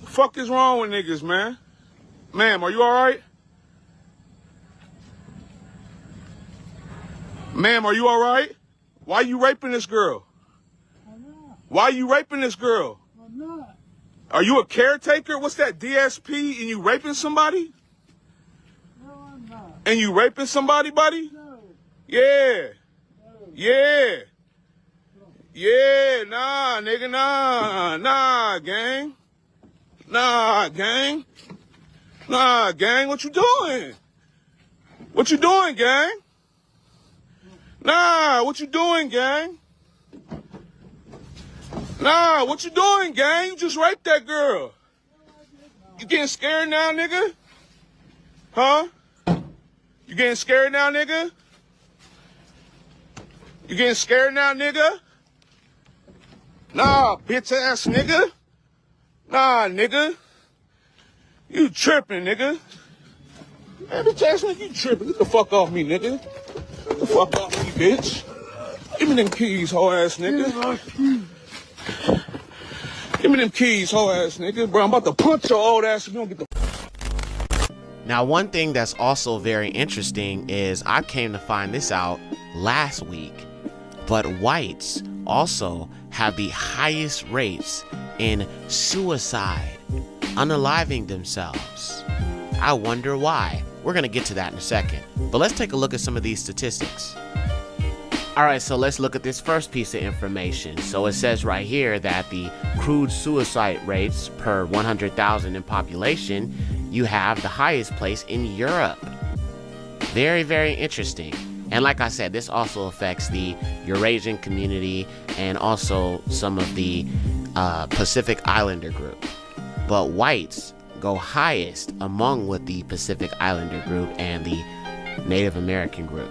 The fuck is wrong with niggas, man? Ma'am, are you alright? Ma'am, are you alright? Why you raping this girl? I'm not. Why you raping this girl? I'm not. Are you a caretaker? What's that, DSP, and you raping somebody? No, I'm not. And you raping somebody, buddy? No. Yeah. Yeah. Yeah, nah, nigga, nah, gang. Nah, gang. Nah, gang, what you doing? What you doing, gang? Nah, what you doing, gang? Nah, what you doing, gang? You just raped that girl. You getting scared now, nigga? Huh? You getting scared now, nigga? You getting scared now, nigga? Nah, bitch ass nigga. Nah, nigga. You tripping, nigga. Man, bitch ass nigga, you tripping. Get the fuck off me, nigga. Get the fuck off me, bitch. Give me them keys, hoe ass nigga. Give me them keys, hoe ass nigga. Bro, I'm about to punch your old ass if you don't get the. Now, one thing that's also very interesting is I came to find this out last week, but whites also have the highest rates in suicide, unaliving themselves. I wonder why. We're going to get to that in a second, but let's take a look at some of these statistics. All right, so let's look at this first piece of information. So it says right here that the crude suicide rates per 100,000 in population, you have the highest place in Europe. Very, very interesting. And like I said, this also affects the Eurasian community and also some of the Pacific Islander group. But whites go highest among with the Pacific Islander group and the Native American group.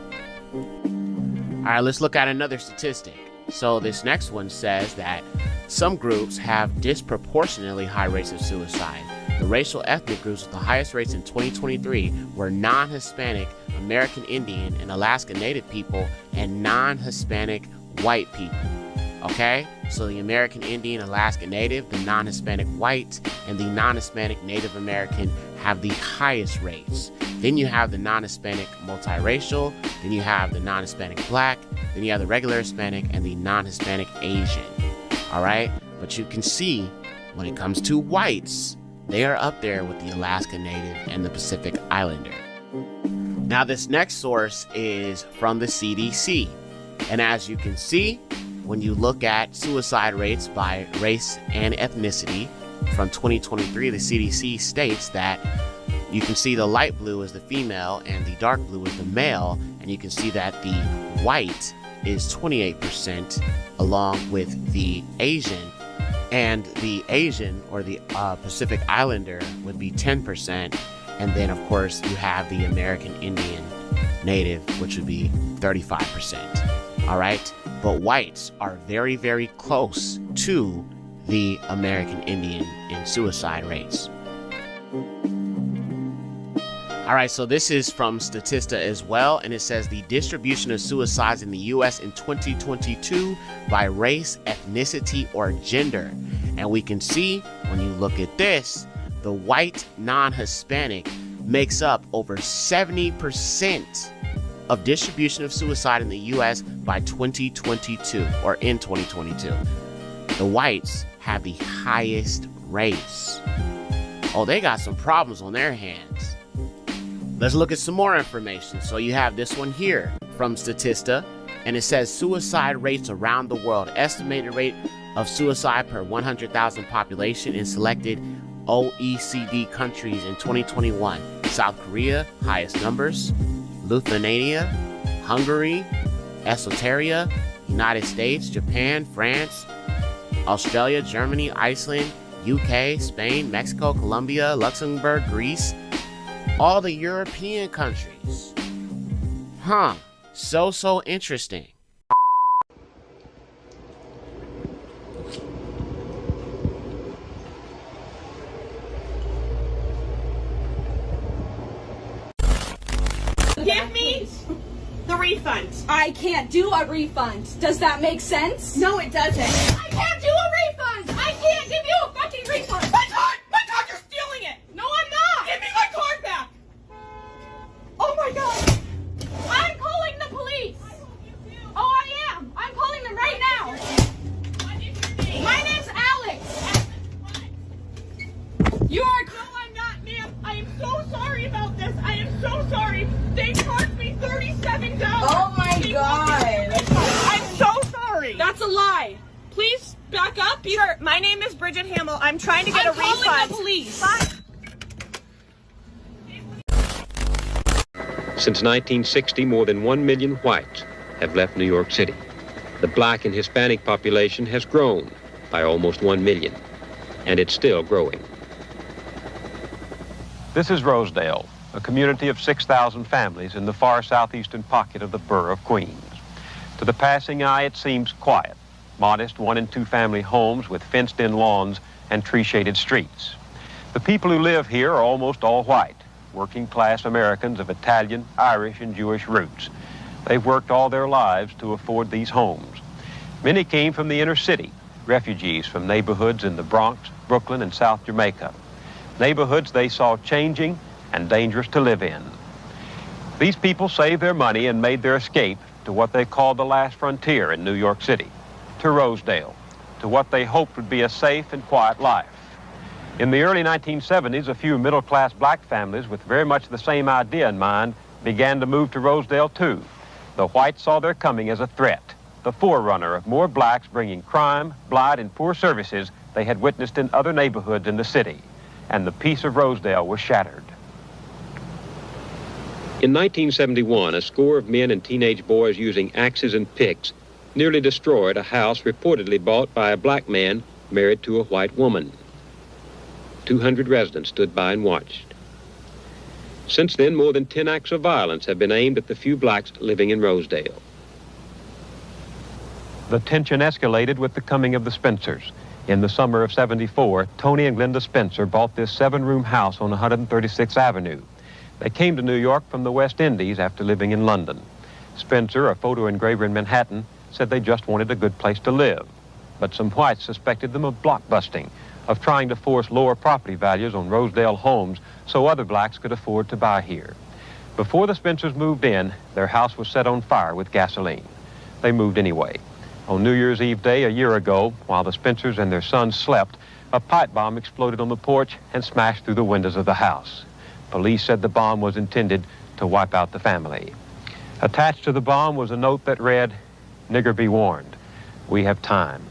All right, let's look at another statistic. So this next one says that some groups have disproportionately high rates of suicide. The racial ethnic groups with the highest rates in 2023 were non-Hispanic American Indian and Alaska Native people and non-Hispanic white people. Okay? So the American Indian, Alaska Native, the non-Hispanic white, and the non-Hispanic Native American have the highest rates. Then you have the non-Hispanic multiracial, then you have the non-Hispanic black, then you have the regular Hispanic and the non-Hispanic Asian. All right? But you can see when it comes to whites, they are up there with the Alaska Native and the Pacific Islander. Now this next source is from the CDC. And as you can see, when you look at suicide rates by race and ethnicity from 2023, the CDC states that you can see the light blue is the female and the dark blue is the male, and you can see that the white is 28% along with the Asian, and the Asian or the Pacific Islander would be 10%, and then of course you have the American Indian Native, which would be 35%. All right, but whites are very, very close to the American Indian in suicide rates. All right, so this is from Statista as well, and it says the distribution of suicides in the U.S. in 2022 by race, ethnicity, or gender. And we can see when you look at this, the white non-Hispanic makes up over 70% of distribution of suicide in the U.S. by 2022, or in 2022. The whites have the highest rates. Oh, they got some problems on their hands. Let's look at some more information. So you have this one here from Statista, and it says suicide rates around the world. Estimated rate of suicide per 100,000 population in selected OECD countries in 2021. South Korea, highest numbers. Lithuania, Hungary, Esoteria, United States, Japan, France, Australia, Germany, Iceland, UK, Spain, Mexico, Colombia, Luxembourg, Greece, all the European countries. Huh, so interesting. Give me the refund. I can't do a refund. Does that make sense? No, it doesn't. I can't do a refund. I can't give you a fucking refund. My card! My card! You're stealing it! No, I'm not! Give me my card back! Oh my god! I'm calling the police! Oh, I am! I'm calling them right now! What is your name? My name's Alex! You are... No, I'm not, ma'am. I am so sorry about this. I am so sorry. They charged me $37. Oh my god! I'm so sorry. That's a lie. Please back up. Sir, my name is Bridget Hamill. I'm trying to get a refund. I'm calling the police. Since 1960, more than 1 million whites have left New York City. The black and Hispanic population has grown, by almost 1 million, and it's still growing. This is Rosedale, a community of 6,000 families in the far southeastern pocket of the borough of Queens. To the passing eye, it seems quiet. Modest 1- and 2-family homes with fenced-in lawns and tree-shaded streets. The people who live here are almost all white, working-class Americans of Italian, Irish, and Jewish roots. They've worked all their lives to afford these homes. Many came from the inner city, refugees from neighborhoods in the Bronx, Brooklyn, and South Jamaica. Neighborhoods they saw changing and dangerous to live in. These people saved their money and made their escape to what they called the last frontier in New York City, to Rosedale, to what they hoped would be a safe and quiet life. In the early 1970s, a few middle-class black families with very much the same idea in mind began to move to Rosedale too. The whites saw their coming as a threat, the forerunner of more blacks bringing crime, blight, and poor services they had witnessed in other neighborhoods in the city. And the peace of Rosedale was shattered. In 1971, a score of men and teenage boys using axes and picks nearly destroyed a house reportedly bought by a black man married to a white woman. 200 residents stood by and watched. Since then, more than 10 acts of violence have been aimed at the few blacks living in Rosedale. The tension escalated with the coming of the Spencers. In the summer of '74, Tony and Glenda Spencer bought this 7-room house on 136th Avenue. They came to New York from the West Indies after living in London. Spencer, a photo engraver in Manhattan, said they just wanted a good place to live. But some whites suspected them of blockbusting, of trying to force lower property values on Rosedale homes so other blacks could afford to buy here. Before the Spencers moved in, their house was set on fire with gasoline. They moved anyway. On New Year's Eve day a year ago, while the Spencers and their sons slept, a pipe bomb exploded on the porch and smashed through the windows of the house. Police said the bomb was intended to wipe out the family. Attached to the bomb was a note that read, "Nigger be warned. We have time.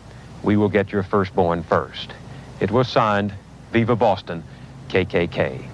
We will get your firstborn first." It was signed, "Viva Boston, KKK."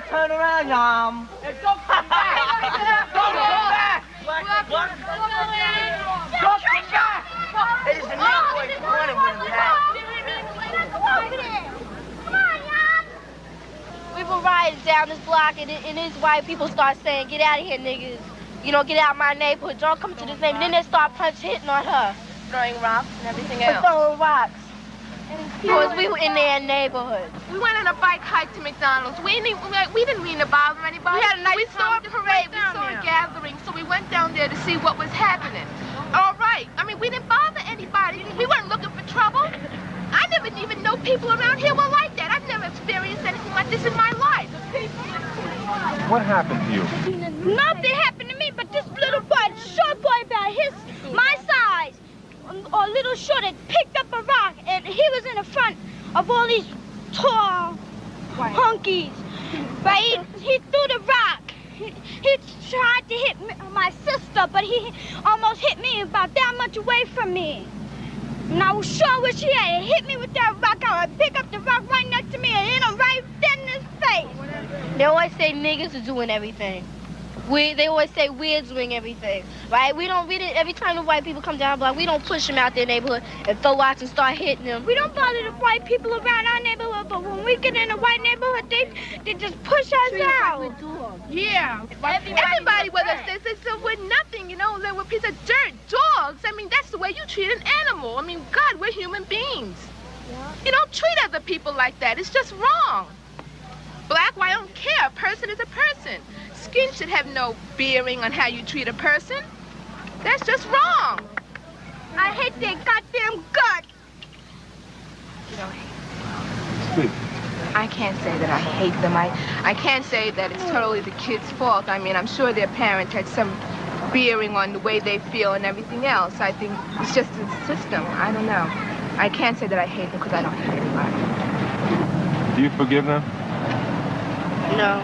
Turn around, Yum. Don't come back. Don't come back. Don't come back. It is a new boy running with that. Come on, Yum. We were riding down this block, and these white people start saying, "Get out of here, niggas. You know, get out of my neighborhood. Don't come to this neighborhood." And then they start hitting on her. Throwing rocks and everything else. Throwing rocks. Because we were in their neighborhood. We went on a bike hike to McDonald's. We didn't mean to bother anybody. We had a nice saw a parade, we saw a gathering, so we went down there to see what was happening. All right. I mean, we didn't bother anybody. We weren't looking for trouble. I never even know people around here were like that. I've never experienced anything like this in my life. What happened to you? Nothing happened to me, but this little boy, short boy about my size, or little short, had picked up a rock, and he was in the front of all these tall honkies. But he threw the rock. He tried to hit my sister, but he almost hit me about that much away from me. And I was sure wish he had hit me with that rock. I would pick up the rock right next to me and hit him right dead in his face. They always say niggas are doing everything. They always say weirds doing everything, right? We didn't, every time the white people come down the block, we don't push them out their neighborhood and throw rocks and start hitting them. We don't bother the white people around our neighborhood, but when we get in a white neighborhood, they just push us out. Yeah. Everybody with us, we're nothing, you know, we're a piece of dirt, dogs. I mean, that's the way you treat an animal. I mean, God, we're human beings. Yeah. You don't treat other people like that. It's just wrong. Black, white, I don't care. A person is a person. Skin should have no bearing on how you treat a person. That's just wrong. I hate their goddamn guts. You don't hate them. I can't say that I hate them. I can't say that it's totally the kids' fault. I mean, I'm sure their parents had some bearing on the way they feel and everything else. I think it's just the system. I don't know. I can't say that I hate them because I don't hate anybody. Do you forgive them? No.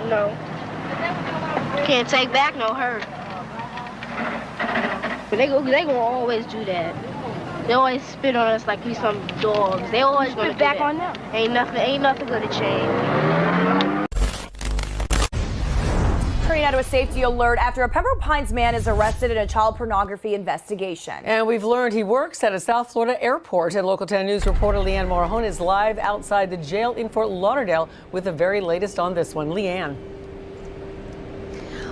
No. Can't take back no hurt. But they gonna always do that. They always spit on us like we some dogs. They always gonna spit back on them. Ain't nothing gonna change. Turning now to a safety alert after a Pembroke Pines man is arrested in a child pornography investigation. And we've learned he works at a South Florida airport. And Local 10 News reporter Leanne Morahone is live outside the jail in Fort Lauderdale with the very latest on this one. Leanne.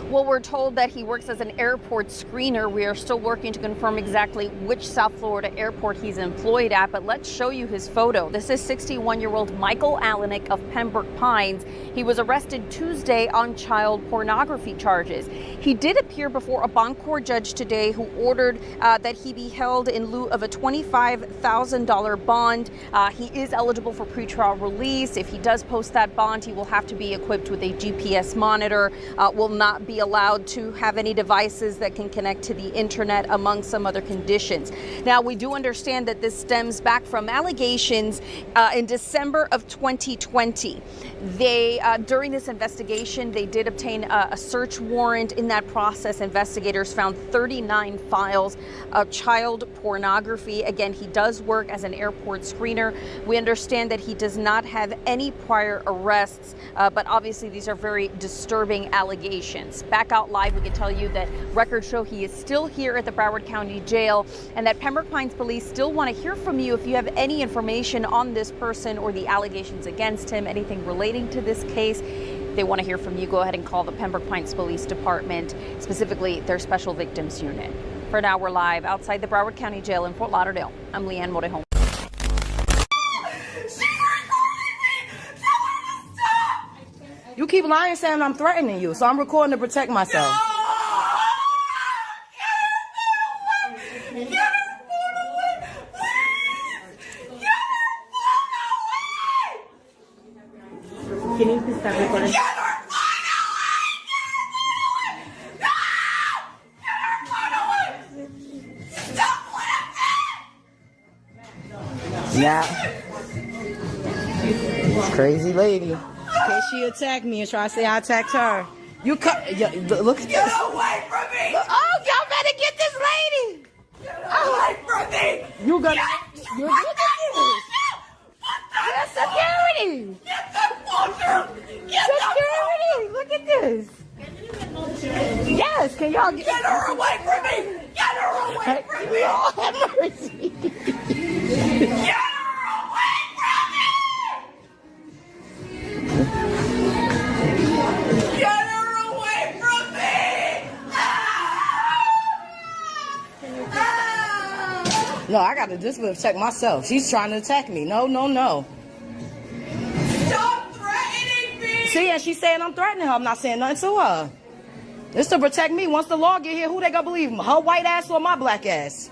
Well, we're told that he works as an airport screener. We are still working to confirm exactly which South Florida airport he's employed at, but let's show you his photo. This is 61-year-old Michael Alenick of Pembroke Pines. He was arrested Tuesday on child pornography charges. He did appear before a bond court judge today who ordered that he be held in lieu of a $25,000 bond. He is eligible for pretrial release. If he does post that bond, he will have to be equipped with a GPS monitor, will not be allowed to have any devices that can connect to the internet, among some other conditions. Now, we do understand that this stems back from allegations in December of 2020. During this investigation, they did obtain a search warrant. In that process, investigators found 39 files of child pornography. Again, he does work as an airport screener. We understand that he does not have any prior arrests, but obviously these are very disturbing allegations. Back out live, we can tell you that records show he is still here at the Broward County Jail, and that Pembroke Pines police still want to hear from you if you have any information on this person or the allegations against him, anything relating to this case. They want to hear from you. Go ahead and call the Pembroke Pines Police Department, specifically their Special Victims Unit. For now, we're live outside the Broward County Jail in Fort Lauderdale. I'm Leanne Morahone. You keep lying saying I'm threatening you, so I'm recording to protect myself. Can you please stop recording? Yeah. Crazy lady. Okay, she attacked me and try to say I attacked her. You cut. Yeah, look at this. Get away from me! Oh, y'all better get this lady. Get away from me! You gonna? You look at this. That's security. Get the phone! Get security. Look at this. Yes, can y'all get her away from me? Get her away from me! Lord have mercy. Get her away from me! Get her away from me! No, I gotta just protect myself. She's trying to attack me. No. Stop threatening me! See, and she's saying I'm threatening her. I'm not saying nothing to her. It's to protect me. Once the law get here, who they gonna believe? Her white ass or my black ass?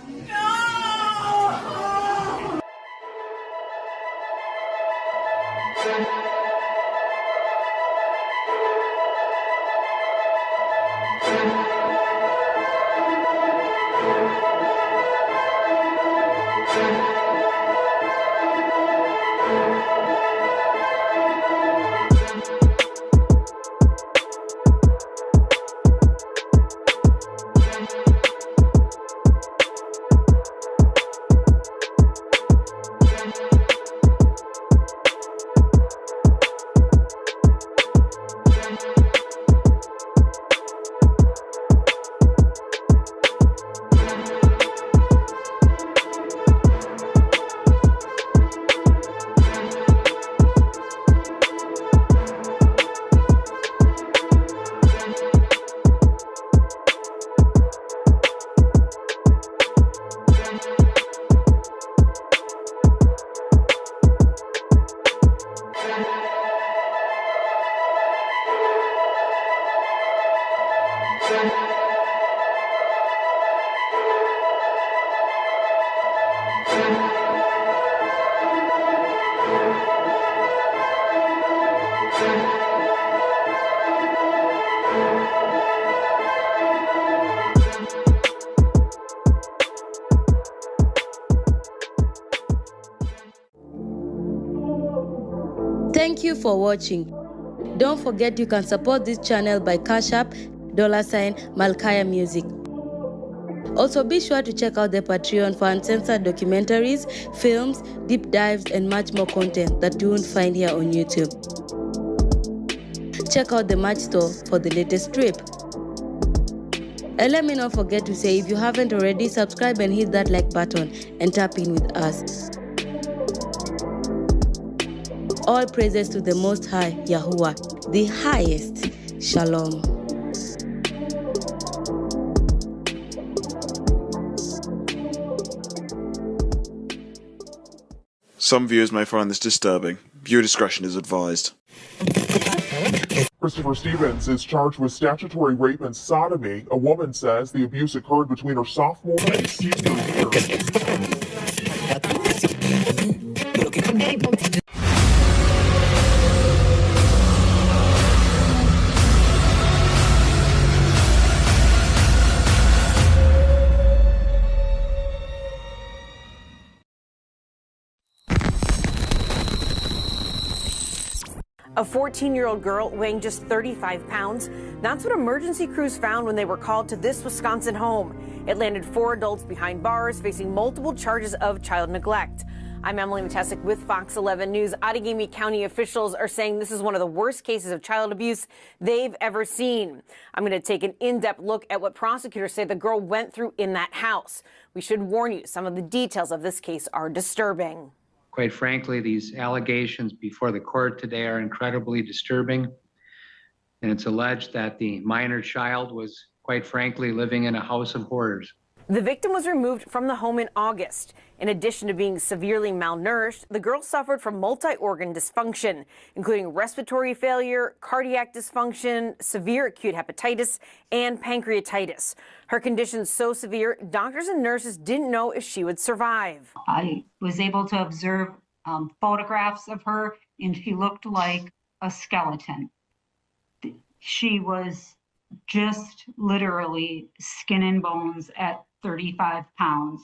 Thank you for watching. Don't forget you can support this channel by Cash App, $Malkiyah Music. Also be sure to check out the Patreon for uncensored documentaries, films, deep dives, and much more content that you won't find here on YouTube. Check out the merch store for the latest strip. And let me not forget to say, if you haven't already, subscribe and hit that like button and tap in with us. All praises to the Most High, Yahuwah, the highest. Shalom. Some viewers may find this disturbing. Viewer discretion is advised. Christopher Stevens is charged with statutory rape and sodomy. A woman says the abuse occurred between her sophomore and senior year. A 14-year-old girl weighing just 35 pounds. That's what emergency crews found when they were called to this Wisconsin home. It landed 4 adults behind bars facing multiple charges of child neglect. I'm Emily Matesic with Fox 11 News. Outagamie County officials are saying this is one of the worst cases of child abuse they've ever seen. I'm going to take an in-depth look at what prosecutors say the girl went through in that house. We should warn you, some of the details of this case are disturbing. Quite frankly, these allegations before the court today are incredibly disturbing. And it's alleged that the minor child was, quite frankly, living in a house of horrors. The victim was removed from the home in August. In addition to being severely malnourished, the girl suffered from multi-organ dysfunction, including respiratory failure, cardiac dysfunction, severe acute hepatitis, and pancreatitis. Her condition so severe, doctors and nurses didn't know if she would survive. I was able to observe photographs of her, and she looked like a skeleton. She was just literally skin and bones at 35 pounds.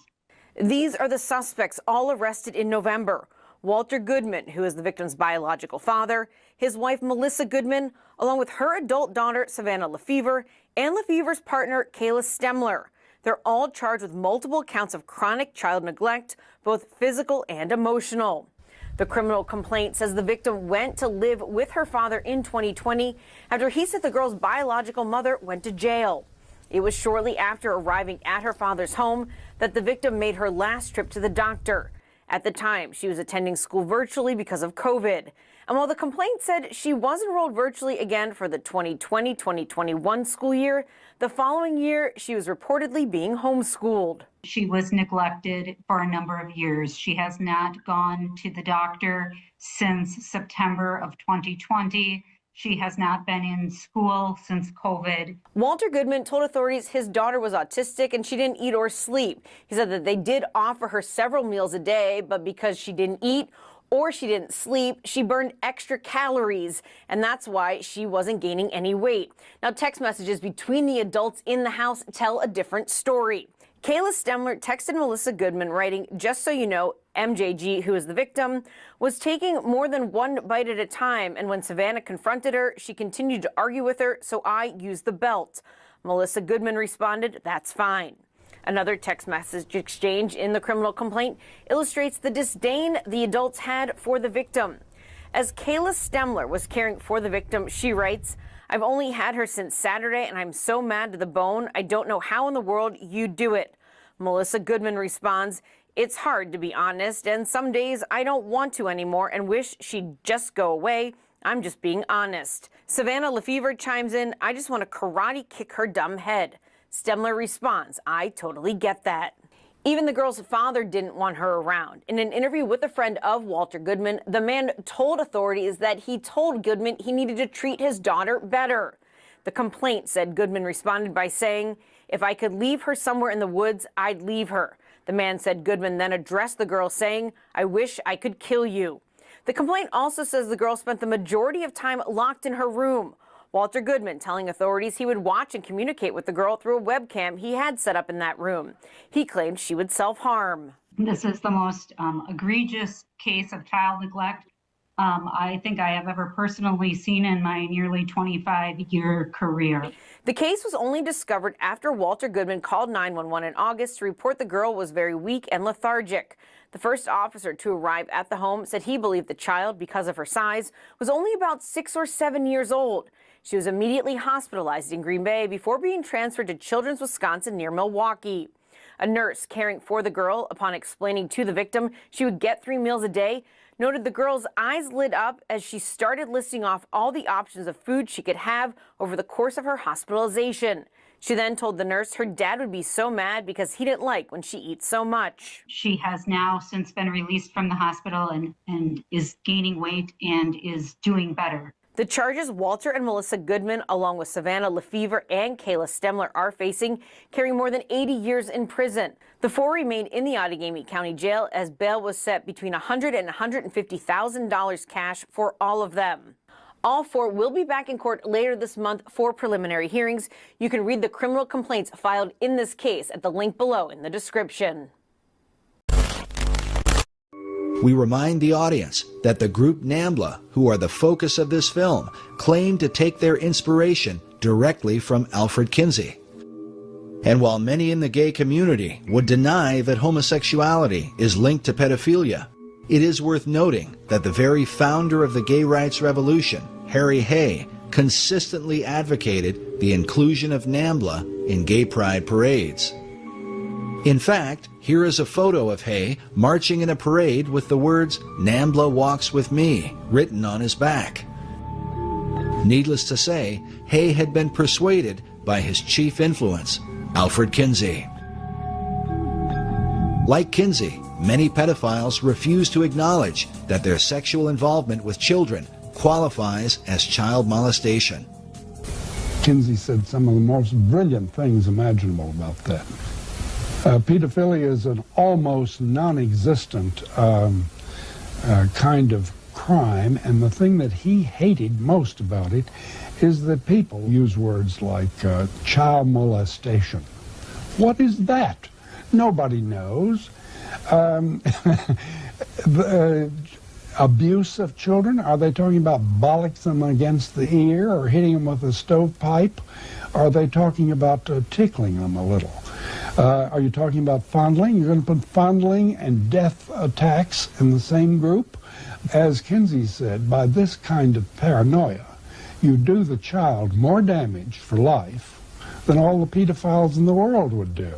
These are the suspects, all arrested in November. Walter Goodman, who is the victim's biological father, his wife Melissa Goodman, along with her adult daughter Savannah Lefevre, and Lefevre's partner Kayla Stemler. They're all charged with multiple counts of chronic child neglect, both physical and emotional. The criminal complaint says the victim went to live with her father in 2020 after he said the girl's biological mother went to jail. It was shortly after arriving at her father's home that the victim made her last trip to the doctor. At the time, she was attending school virtually because of COVID. And while the complaint said she was enrolled virtually again for the 2020-2021 school year, the following year she was reportedly being homeschooled. She was neglected for a number of years. She has not gone to the doctor since September of 2020. She has not been in school since COVID. Walter Goodman told authorities his daughter was autistic and she didn't eat or sleep. He said that they did offer her several meals a day, but because she didn't eat or she didn't sleep, she burned extra calories, and that's why she wasn't gaining any weight. Now, text messages between the adults in the house tell a different story. Kayla Stemler texted Melissa Goodman, writing, "Just so you know, MJG, who is the victim, was taking more than one bite at a time, and when Savannah confronted her, she continued to argue with her, so I used the belt." Melissa Goodman responded, "That's fine." Another text message exchange in the criminal complaint illustrates the disdain the adults had for the victim. As Kayla Stemler was caring for the victim, she writes, "I've only had her since Saturday, and I'm so mad to the bone. I don't know how in the world you do it." Melissa Goodman responds, "It's hard, to be honest, and some days I don't want to anymore and wish she'd just go away. I'm just being honest." Savannah Lefevre chimes in, "I just want to karate kick her dumb head." Stemler responds, "I totally get that." Even the girl's father didn't want her around. In an interview with a friend of Walter Goodman, the man told authorities that he told Goodman he needed to treat his daughter better. The complaint said Goodman responded by saying, "If I could leave her somewhere in the woods, I'd leave her." The man said Goodman then addressed the girl saying, "I wish I could kill you." The complaint also says the girl spent the majority of time locked in her room. Walter Goodman telling authorities he would watch and communicate with the girl through a webcam he had set up in that room. He claimed she would self-harm. This is the most egregious case of child neglect I think I have ever personally seen in my nearly 25-year career. The case was only discovered after Walter Goodman called 911 in August to report the girl was very weak and lethargic. The first officer to arrive at the home said he believed the child, because of her size, was only about 6 or 7 years old. She was immediately hospitalized in Green Bay before being transferred to Children's Wisconsin near Milwaukee. A nurse caring for the girl, upon explaining to the victim she would get 3 meals a day, noted the girl's eyes lit up as she started listing off all the options of food she could have over the course of her hospitalization. She then told the nurse her dad would be so mad because he didn't like when she eats so much. She has now since been released from the hospital and is gaining weight and is doing better. The charges Walter and Melissa Goodman, along with Savannah Lefevre and Kayla Stemler, are facing carry more than 80 years in prison. The 4 remained in the Outagamie County Jail as bail was set between $100,000 and $150,000 cash for all of them. All 4 will be back in court later this month for preliminary hearings. You can read the criminal complaints filed in this case at the link below in the description. We remind the audience that the group NAMBLA, who are the focus of this film, claim to take their inspiration directly from Alfred Kinsey. And while many in the gay community would deny that homosexuality is linked to pedophilia, it is worth noting that the very founder of the gay rights revolution, Harry Hay, consistently advocated the inclusion of NAMBLA in gay pride parades. In fact, here is a photo of Hay marching in a parade with the words, "NAMBLA walks with me," written on his back. Needless to say, Hay had been persuaded by his chief influence, Alfred Kinsey. Like Kinsey, many pedophiles refuse to acknowledge that their sexual involvement with children qualifies as child molestation. Kinsey said some of the most brilliant things imaginable about that. Pedophilia is an almost non-existent kind of crime, and the thing that he hated most about it is that people use words like child molestation. What is that? Nobody knows. Abuse of children? Are they talking about bollocks them against the ear or hitting them with a stovepipe? Are they talking about tickling them a little? Are you talking about fondling? You're going to put fondling and death attacks in the same group? As Kinsey said, by this kind of paranoia, you do the child more damage for life than all the pedophiles in the world would do.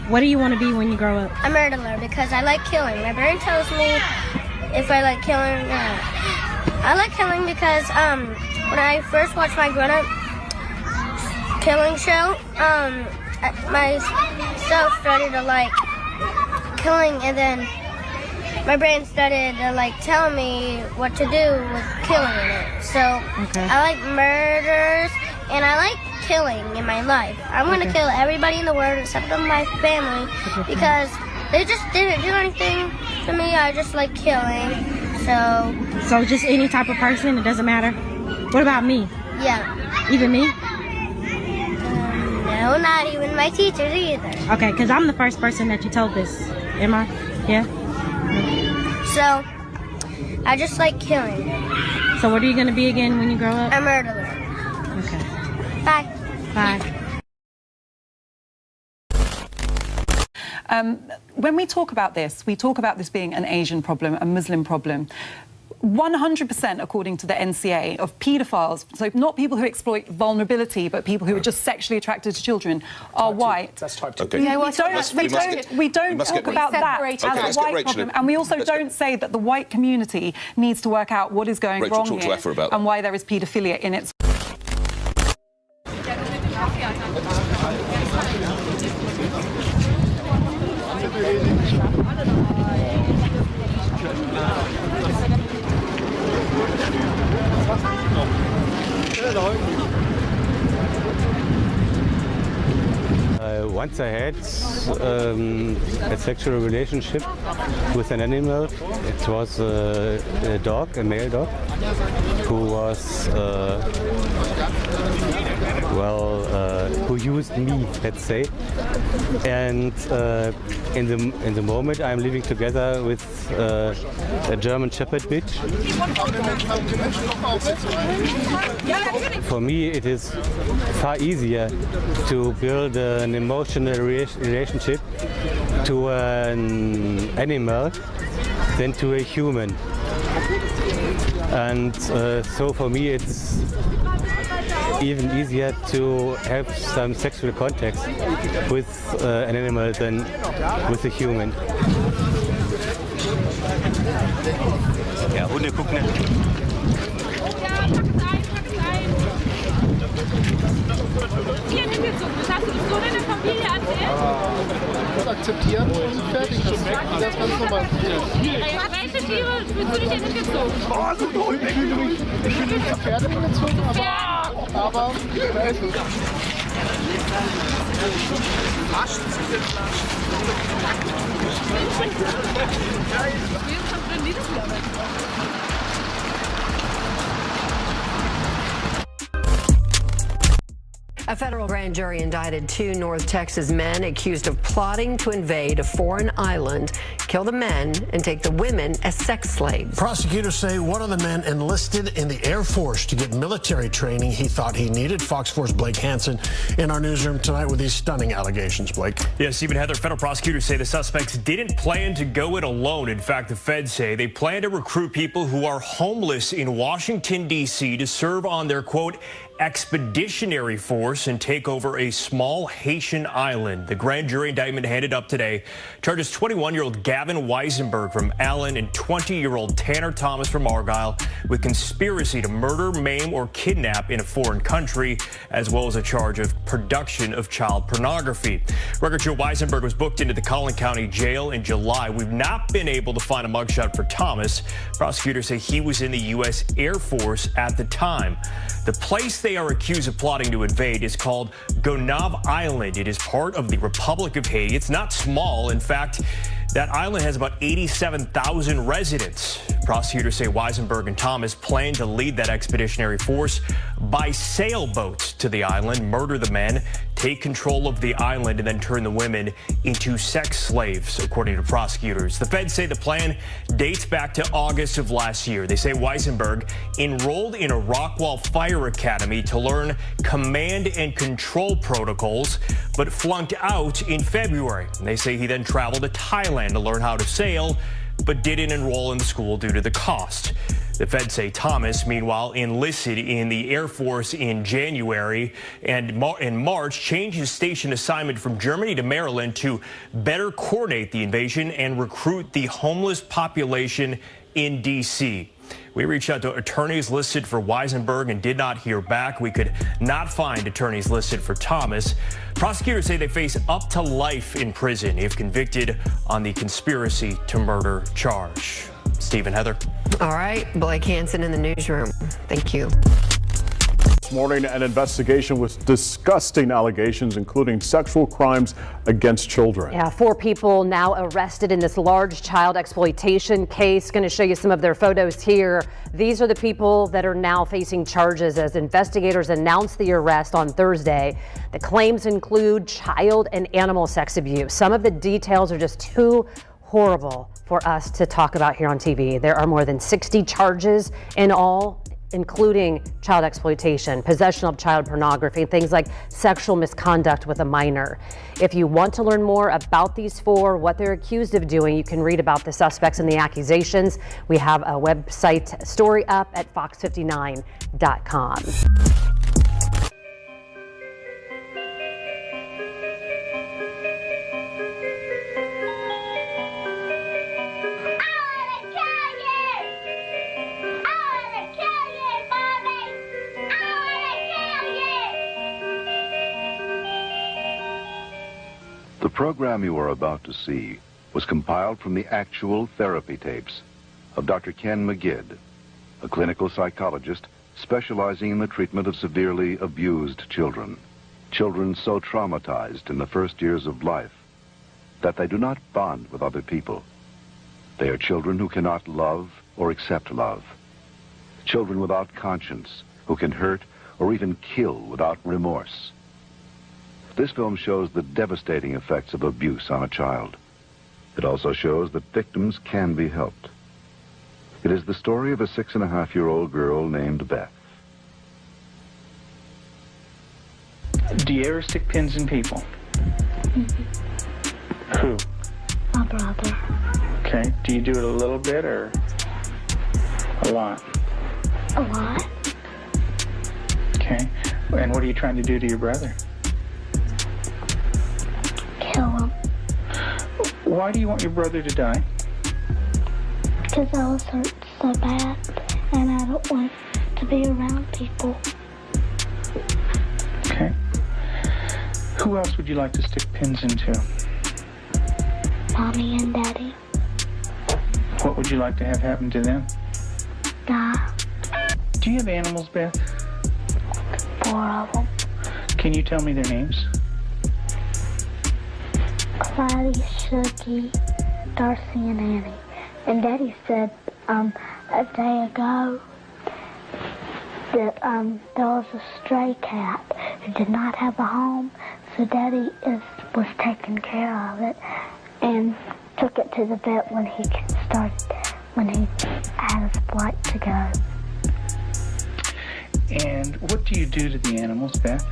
What do you want to be when you grow up? A murderer, because I like killing. My brain tells me if I like killing or not. I like killing because when I first watched my grown-up killing show, myself started to like killing, and then my brain started to like tell me what to do with killing in it. So I like murders and I like killing in my life. I'm gonna kill everybody in the world except for my family because they just didn't do anything to me. I just like killing. So just any type of person, it doesn't matter? What about me? Yeah. Even me? No, not even my teachers either. Okay, because I'm the first person that you told this. Am I? Yeah? So, I just like killing. So what are you going to be again when you grow up? A murderer. Okay. Bye. Bye. When we talk about this being an Asian problem, a Muslim problem. 100%, according to the NCA, of paedophiles, so not people who exploit vulnerability, but people who are just sexually attracted to children, are white. That's type 2. Okay. We don't talk about that as a white problem, and we also don't say that the white community needs to work out what is going wrong here and why there is paedophilia in its. Once I had a sexual relationship with an animal. It was a dog, a male dog, who was who used me, let's say. And in the moment I'm living together with a German Shepherd bitch. For me, it is far easier to build an emotional relationship to an animal than to a human. And so for me it's even easier to have some sexual contact with an animal than with a human. Ja, Hunde gucken nicht. Hier, nimm jetzt so. Das hast du so deiner Familie erzählt? Das akzeptieren und fertig. Das ist das ganz normal. Welche Tiere fühlst du dich denn mitgezogen? Oh, so toll. Ich bin nicht zu Pferde mitgezogen, aber da ist es. A federal grand jury indicted 2 North Texas men accused of plotting to invade a foreign island, kill the men, and take the women as sex slaves. Prosecutors say one of the men enlisted in the Air Force to get military training he thought he needed. Fox 4's Blake Hansen in our newsroom tonight with these stunning allegations. Blake. Yeah, Stephen Heather, federal prosecutors say the suspects didn't plan to go it alone. In fact, the feds say they plan to recruit people who are homeless in Washington, D.C. to serve on their, quote, expeditionary force and take over a small Haitian island. The grand jury indictment handed up today charges 21-year-old Gavin Weisenberg from Allen and 20-year-old Tanner Thomas from Argyle with conspiracy to murder, maim, or kidnap in a foreign country, as well as a charge of production of child pornography. Record show Weisenberg was booked into the Collin County Jail in July. We've not been able to find a mugshot for Thomas. Prosecutors say he was in the U.S. Air Force at the time. The place they are accused of plotting to invade is called Gonave Island. It is part of the Republic of Haiti. It's not small. In fact, that island has about 87,000 residents. Prosecutors say Weisenberg and Thomas plan to lead that expeditionary force by sailboats to the island, murder the men, take control of the island, and then turn the women into sex slaves, according to prosecutors. The feds say the plan dates back to August of last year. They say Weisenberg enrolled in a Rockwall Fire Academy to learn command and control protocols, but flunked out in February. And they say he then traveled to Thailand to learn how to sail, but didn't enroll in the school due to the cost. The feds say Thomas, meanwhile, enlisted in the Air Force in January and in March, changed his station assignment from Germany to Maryland to better coordinate the invasion and recruit the homeless population in D.C. We reached out to attorneys listed for Weisenberg and did not hear back. We could not find attorneys listed for Thomas. Prosecutors say they face up to life in prison if convicted on the conspiracy to murder charge. Stephen, Heather. All right, Blake Hansen in the newsroom. Thank you. This morning, an investigation with disgusting allegations, including sexual crimes against children. Yeah, 4 people now arrested in this large child exploitation case. Going to show you some of their photos here. These are the people that are now facing charges as investigators announced the arrest on Thursday. The claims include child and animal sex abuse. Some of the details are just too horrible for us to talk about here on TV. There are more than 60 charges in all including child exploitation, possession of child pornography, things like sexual misconduct with a minor. If you want to learn more about these four, what they're accused of doing, you can read about the suspects and the accusations. We have a website story up at fox59.com. The program you are about to see was compiled from the actual therapy tapes of Dr. Ken McGidd, a clinical psychologist specializing in the treatment of severely abused children. Children so traumatized in the first years of life that they do not bond with other people. They are children who cannot love or accept love. Children without conscience who can hurt or even kill without remorse. This film shows the devastating effects of abuse on a child. It also shows that victims can be helped. It is the story of a 6.5-year-old girl named Beth. Do you ever stick pins in people? Mm-hmm. Who? My brother. Okay. Do you do it a little bit or a lot? A lot. Okay. And what are you trying to do to your brother? Kill him. Why do you want your brother to die? Because I was hurt so bad, and I don't want to be around people. Okay. Who else would you like to stick pins into? Mommy and Daddy. What would you like to have happen to them? Die. Do you have animals, Beth? 4 of them. Can you tell me their names? Clyde, Shuggy, Darcy, and Annie. And Daddy said a day ago that there was a stray cat who did not have a home, so Daddy was taking care of it and took it to the vet when he had his flight to go. And what do you do to the animals, Beth?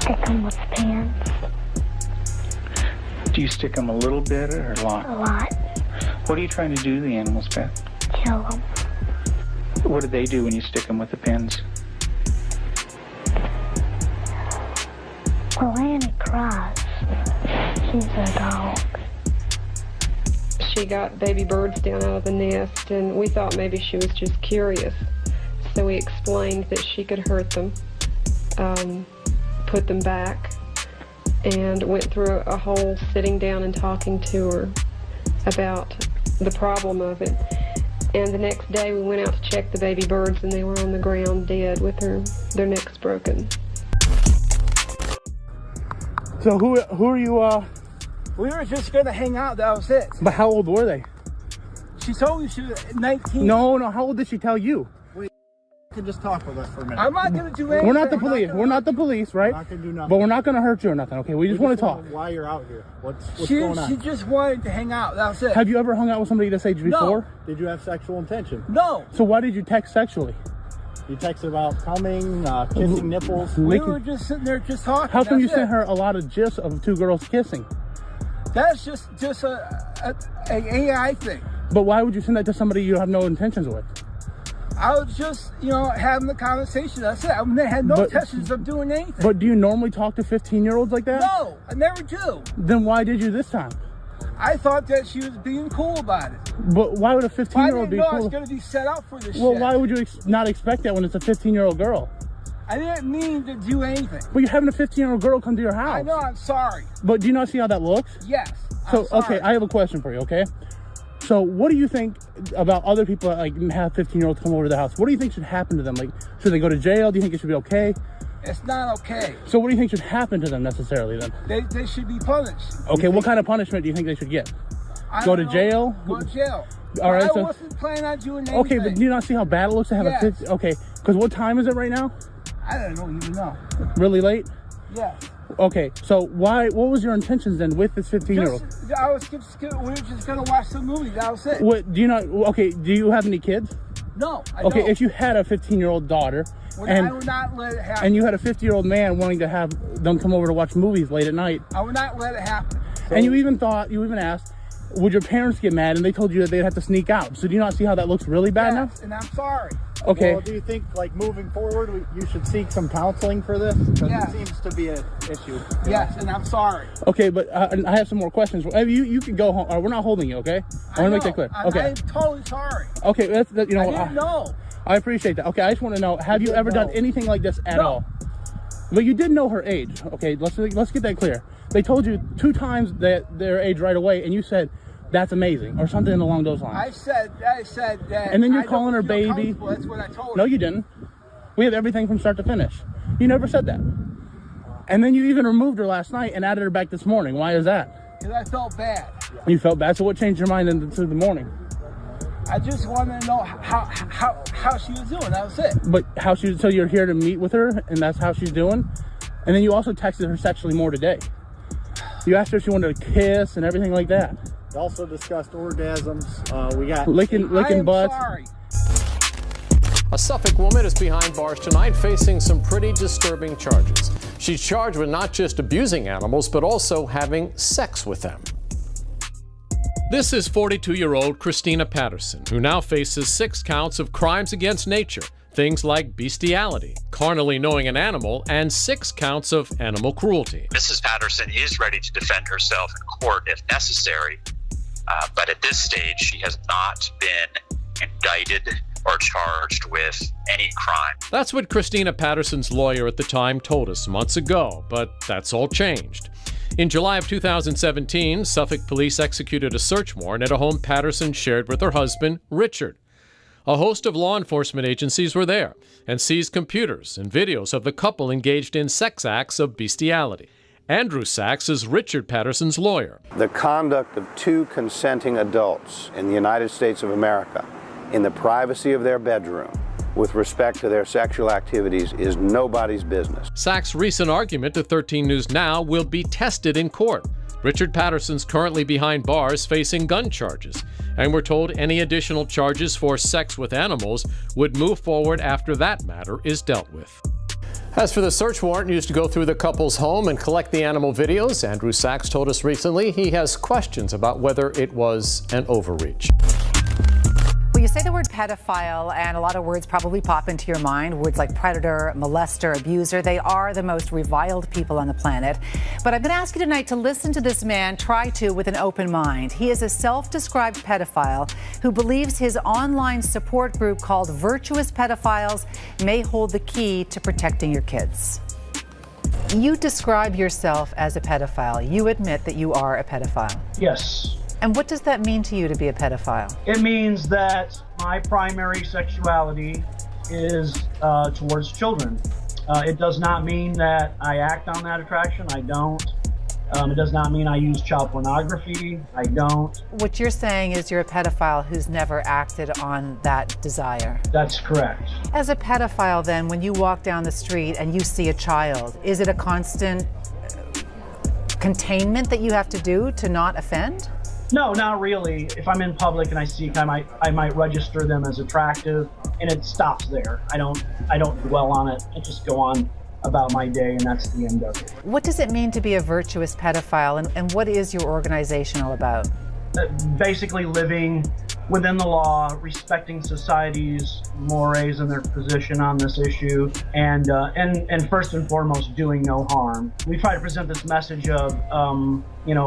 Stick them with pins. Do you stick them a little bit or a lot? A lot. What are you trying to do to the animals, Beth? Kill them. What do they do when you stick them with the pins? Well, Annie cries. She's a dog. She got baby birds down out of the nest, and we thought maybe she was just curious. So we explained that she could hurt them, put them back, and went through a whole sitting down and talking to her about the problem of it. And the next day we went out to check the baby birds, and they were on the ground dead with their necks broken. So who are you, We were just gonna hang out, that was it. But how old were they? She told me she was 19. No, how old did she tell you? You can just talk with us for a minute. I'm not gonna do anything. We're not the police. We're not the police, right? We're not gonna do nothing. But we're not gonna hurt you or nothing, okay? We just want to talk. Why you're out here? What's going on? She just wanted to hang out, that was it. Have you ever hung out with somebody this age before? No. Did you have sexual intention? No. So why did you text sexually? You texted about coming, kissing nipples. We were just sitting there just talking. How come you sent her a lot of gifs of 2 girls kissing? That's just a AI thing. But why would you send that to somebody you have no intentions with? I was just, having the conversation. That's it. I had no intentions of doing anything. But do you normally talk to 15-year-olds like that? No, I never do. Then why did you this time? I thought that she was being cool about it. But why would a 15-year-old be cool? I didn't know I was going to be set up for this shit. Well, why would you not expect that when it's a 15-year-old girl? I didn't mean to do anything. But you're having a 15-year-old girl come to your house. I know, I'm sorry. But do you not see how that looks? Yes, So, okay, I have a question for you, okay? So what do you think about other people that have 15-year-olds come over to the house? What do you think should happen to them? Should they go to jail? Do you think it should be okay? It's not okay. So what do you think should happen to them necessarily then? They should be punished. Okay, what kind of punishment do you think they should get? Go to jail? Go to jail. All right. I wasn't planning on doing anything. Okay, but do you not see how bad it looks to have a 15? Okay, because what time is it right now? I don't even know. Really late? Yeah. Okay, so what was your intentions then with this 15-year-old? We were just gonna watch some movies. That was it. What do you not? Okay, do you have any kids? No, I Okay, don't. if you had a 15-year-old daughter, I would not let it happen. and you had a 50-year-old man wanting to have them come over to watch movies late at night, I would not let it happen. and you even asked, would your parents get mad? And they told you that they'd have to sneak out. So do you not see how that looks really bad now? And I'm sorry. Okay. Well, do you think, like, moving forward, you should seek some counseling for this? Because it seems to be an issue. Yes, and I'm sorry. Okay, but I have some more questions. You can go home. We're not holding you, okay? I want to make that clear. Okay. I'm totally sorry. Okay, I didn't know. I appreciate that. Okay, I just want to know, have you ever done anything like this at all? But you did know her age. Okay, let's get that clear. They told you 2 times their age right away, and you said, that's amazing, or something along those lines. I said that. And then you're calling her baby. That's what I told her. No, you didn't. We have everything from start to finish. You never said that. And then you even removed her last night and added her back this morning. Why is that? Because I felt bad. You felt bad, so what changed your mind into the morning? I just wanted to know how she was doing. That was it. But so you're here to meet with her, and that's how she's doing? And then you also texted her sexually more today. You asked her if she wanted to kiss and everything like that. We also discussed orgasms. We got licking butts. Sorry. A Suffolk woman is behind bars tonight facing some pretty disturbing charges. She's charged with not just abusing animals, but also having sex with them. This is 42-year-old Christina Patterson, who now faces 6 counts of crimes against nature. Things like bestiality, carnally knowing an animal, and 6 counts of animal cruelty. Mrs. Patterson is ready to defend herself in court if necessary, but at this stage, she has not been indicted or charged with any crime. That's what Christina Patterson's lawyer at the time told us months ago, but that's all changed. In July of 2017, Suffolk police executed a search warrant at a home Patterson shared with her husband, Richard. A host of law enforcement agencies were there and seized computers and videos of the couple engaged in sex acts of bestiality. Andrew Sachs is Richard Patterson's lawyer. The conduct of 2 consenting adults in the United States of America in the privacy of their bedroom with respect to their sexual activities is nobody's business. Sachs' recent argument to 13 News Now will be tested in court. Richard Patterson's currently behind bars facing gun charges, and we're told any additional charges for sex with animals would move forward after that matter is dealt with. As for the search warrant used to go through the couple's home and collect the animal videos, Andrew Sachs told us recently he has questions about whether it was an overreach. Well, you say the word pedophile, and a lot of words probably pop into your mind. Words like predator, molester, abuser. They are the most reviled people on the planet. But I'm going to ask you tonight to listen to this man try to with an open mind. He is a self-described pedophile who believes his online support group called Virtuous Pedophiles may hold the key to protecting your kids. You describe yourself as a pedophile. You admit that you are a pedophile. Yes. And what does that mean to you to be a pedophile? It means that my primary sexuality is towards children. It does not mean that I act on that attraction. I don't. It does not mean I use child pornography. I don't. What you're saying is you're a pedophile who's never acted on that desire. That's correct. As a pedophile, then, when you walk down the street and you see a child, is it a constant containment that you have to do to not offend? No, not really. If I'm in public and I see, I might register them as attractive, and it stops there. I don't dwell on it. I just go on about my day, and that's the end of it. What does it mean to be a virtuous pedophile, and what is your organization all about? Basically living within the law, respecting society's mores and their position on this issue, and first and foremost, doing no harm. We try to present this message of,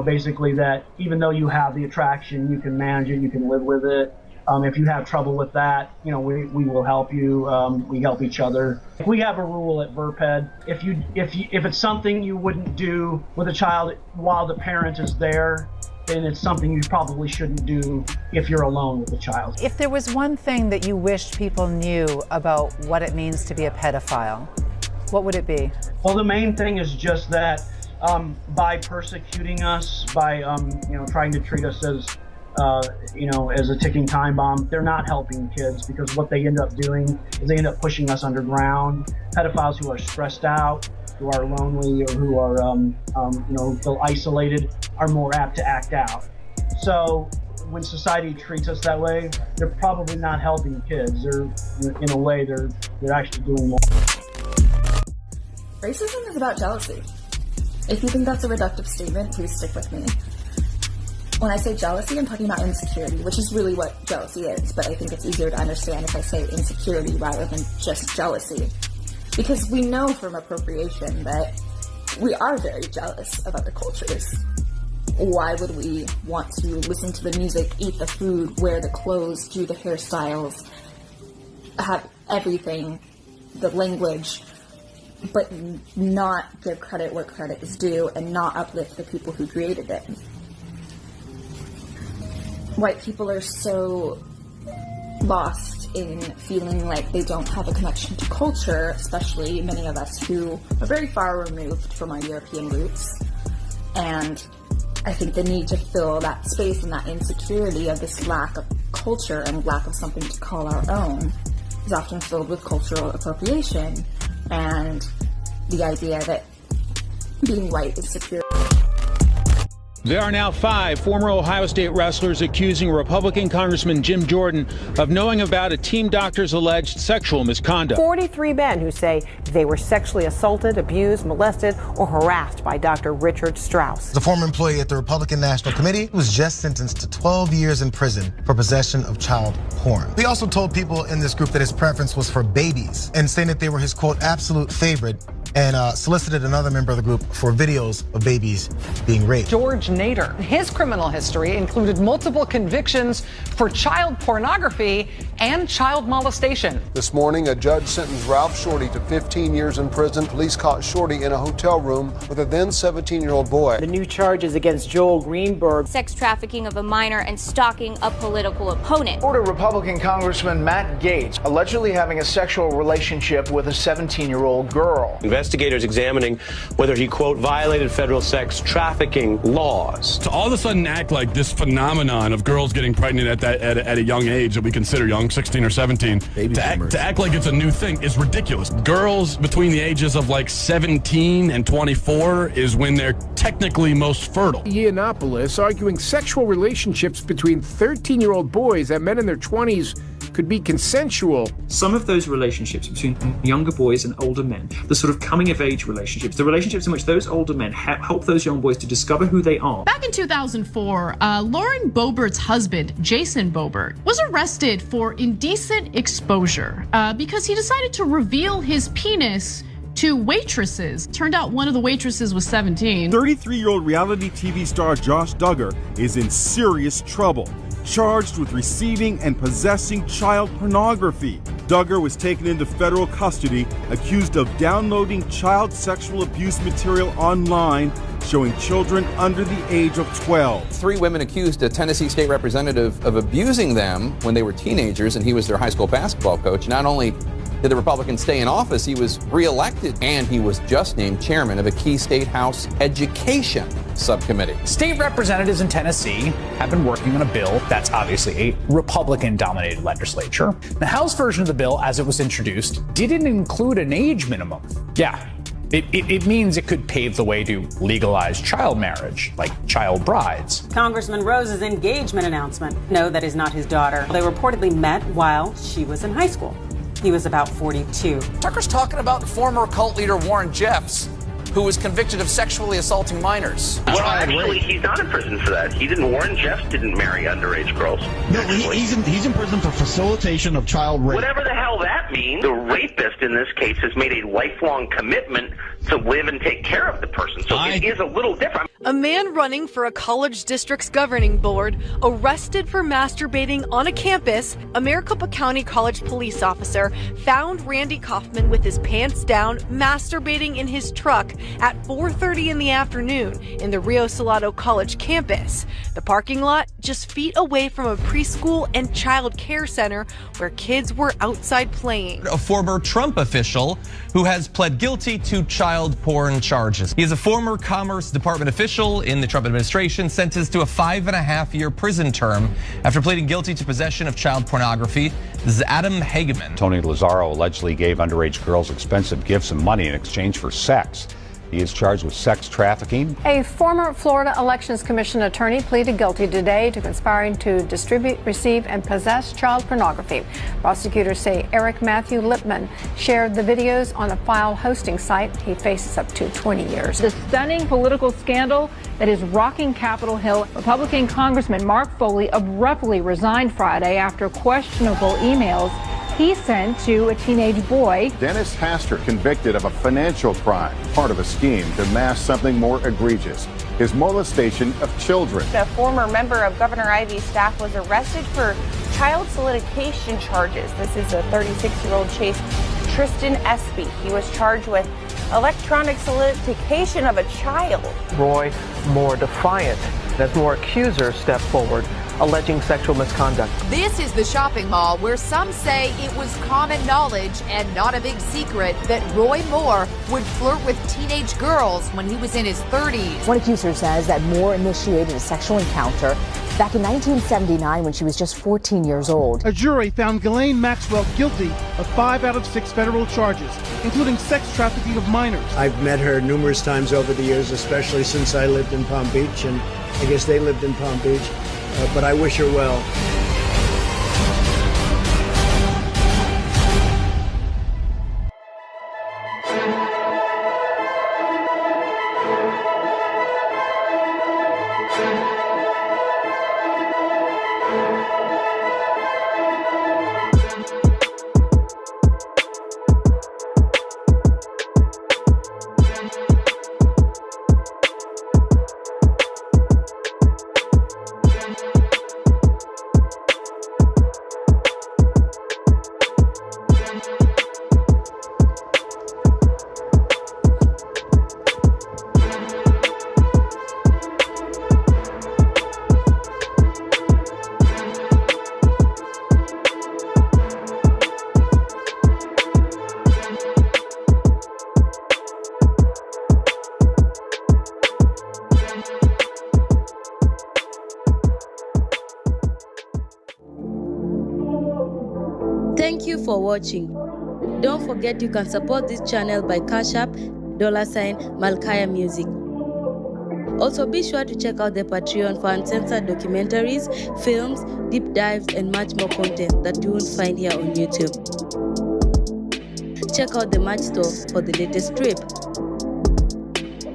basically that even though you have the attraction, you can manage it, you can live with it. If you have trouble with that, we will help you. We help each other. We have a rule at VRPED. If it's something you wouldn't do with a child while the parent is there, then it's something you probably shouldn't do if you're alone with the child. If there was one thing that you wished people knew about what it means to be a pedophile, what would it be? Well, the main thing is just that by persecuting us, by trying to treat us as as a ticking time bomb, they're not helping kids, because what they end up doing is they end up pushing us underground. Pedophiles who are stressed out, who are lonely, or who are feel isolated, are more apt to act out. So when society treats us that way, they're probably not helping kids. They're, in a way, they're actually doing more. Racism is about jealousy. If you think that's a reductive statement, please stick with me. When I say jealousy, I'm talking about insecurity, which is really what jealousy is, but I think it's easier to understand if I say insecurity rather than just jealousy. Because we know from appropriation that we are very jealous of other cultures. Why would we want to listen to the music, eat the food, wear the clothes, do the hairstyles, have everything, the language, but not give credit where credit is due and not uplift the people who created it? White people are so lost in feeling like they don't have a connection to culture, especially many of us who are very far removed from our European roots. And I think the need to fill that space and that insecurity of this lack of culture and lack of something to call our own is often filled with cultural appropriation and the idea that being white is superior. There are now 5 former Ohio State wrestlers accusing Republican Congressman Jim Jordan of knowing about a team doctor's alleged sexual misconduct. 43 men who say they were sexually assaulted, abused, molested, or harassed by Dr. Richard Strauss. The former employee at the Republican National Committee was just sentenced to 12 years in prison for possession of child porn. He also told people in this group that his preference was for babies and saying that they were his, quote, absolute favorite, and solicited another member of the group for videos of babies being raped. George Nader. His criminal history included multiple convictions for child pornography and child molestation. This morning, a judge sentenced Ralph Shorty to 15 years in prison. Police caught Shorty in a hotel room with a then 17-year-old boy. The new charges against Joel Greenberg. Sex trafficking of a minor and stalking a political opponent. Florida Republican Congressman Matt Gaetz allegedly having a sexual relationship with a 17-year-old girl. Investigators examining whether he, quote, violated federal sex trafficking laws. To all of a sudden act like this phenomenon of girls getting pregnant at a young age that we consider young, 16 or 17, to act like it's a new thing is ridiculous. Girls between the ages of like 17 and 24 is when they're technically most fertile. Yiannopoulos arguing sexual relationships between 13-year-old boys that men in their 20s could be consensual. Some of those relationships between younger boys and older men, the sort of coming-of-age relationships, the relationships in which those older men help those young boys to discover who they are. Back in 2004, Lauren Boebert's husband, Jason Boebert, was arrested for indecent exposure because he decided to reveal his penis to waitresses. Turned out one of the waitresses was 17. 33-year-old reality TV star Josh Duggar is in serious trouble, charged with receiving and possessing child pornography. Duggar was taken into federal custody, accused of downloading child sexual abuse material online, showing children under the age of 12. 3 women accused a Tennessee state representative of abusing them when they were teenagers, and he was their high school basketball coach. Not only did the Republican stay in office, he was reelected, and he was just named chairman of a key state House education subcommittee. State representatives in Tennessee have been working on a bill that's obviously a Republican-dominated legislature. The House version of the bill, as it was introduced, didn't include an age minimum. Yeah, it means it could pave the way to legalize child marriage, like child brides. Congressman Rose's engagement announcement. No, that is not his daughter. They reportedly met while she was in high school. He was about 42. Tucker's talking about former cult leader Warren Jeffs, who was convicted of sexually assaulting minors. Well, actually, he's not in prison for that. Warren Jeffs didn't marry underage girls. No, he's in prison for facilitation of child rape. Whatever the hell that means, the rapist in this case has made a lifelong commitment to live and take care of the person. So it is a little different. A man running for a college district's governing board arrested for masturbating on a campus. A Maricopa County College police officer found Randy Kaufman with his pants down, masturbating in his truck at 4:30 in the afternoon in the Rio Salado College campus. The parking lot just feet away from a preschool and child care center where kids were outside playing. A former Trump official who has pled guilty to child porn charges. He is a former Commerce Department official in the Trump administration, sentenced to a 5.5-year prison term after pleading guilty to possession of child pornography. This is Adam Hageman. Tony Lazzaro allegedly gave underage girls expensive gifts and money in exchange for sex. He is charged with sex trafficking. A former Florida Elections Commission attorney pleaded guilty today to conspiring to distribute, receive, and possess child pornography. Prosecutors say Eric Matthew Lipman shared the videos on a file hosting site. He faces up to 20 years. The stunning political scandal that is rocking Capitol Hill. Republican Congressman Mark Foley abruptly resigned Friday after questionable emails he sent to a teenage boy. Dennis Hastert convicted of a financial crime, part of a scheme to mask something more egregious, his molestation of children. A former member of Governor Ivey's staff was arrested for child solicitation charges. This is a 36-year-old Chase Tristan Espy. He was charged with electronic solicitation of a child. Roy more defiant as more accusers step forward, alleging sexual misconduct. This is the shopping mall where some say it was common knowledge and not a big secret that Roy Moore would flirt with teenage girls when he was in his 30s. One accuser says that Moore initiated a sexual encounter back in 1979 when she was just 14 years old. A jury found Ghislaine Maxwell guilty of 5 out of 6 federal charges, including sex trafficking of minors. I've met her numerous times over the years, especially since I lived in Palm Beach, and I guess they lived in Palm Beach. But I wish her well. Thank you for watching. Don't forget you can support this channel by Cash App, $Malkiyah Music. Also be sure to check out the Patreon for uncensored documentaries, films, deep dives, and much more content that you won't find here on YouTube. Check out the merch store for the latest trip.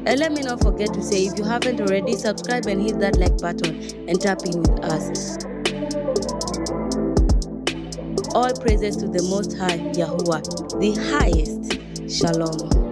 And let me not forget to say, if you haven't already, subscribe and hit that like button and tap in with us. All praises to the Most High, Yahuwah, the highest. Shalom.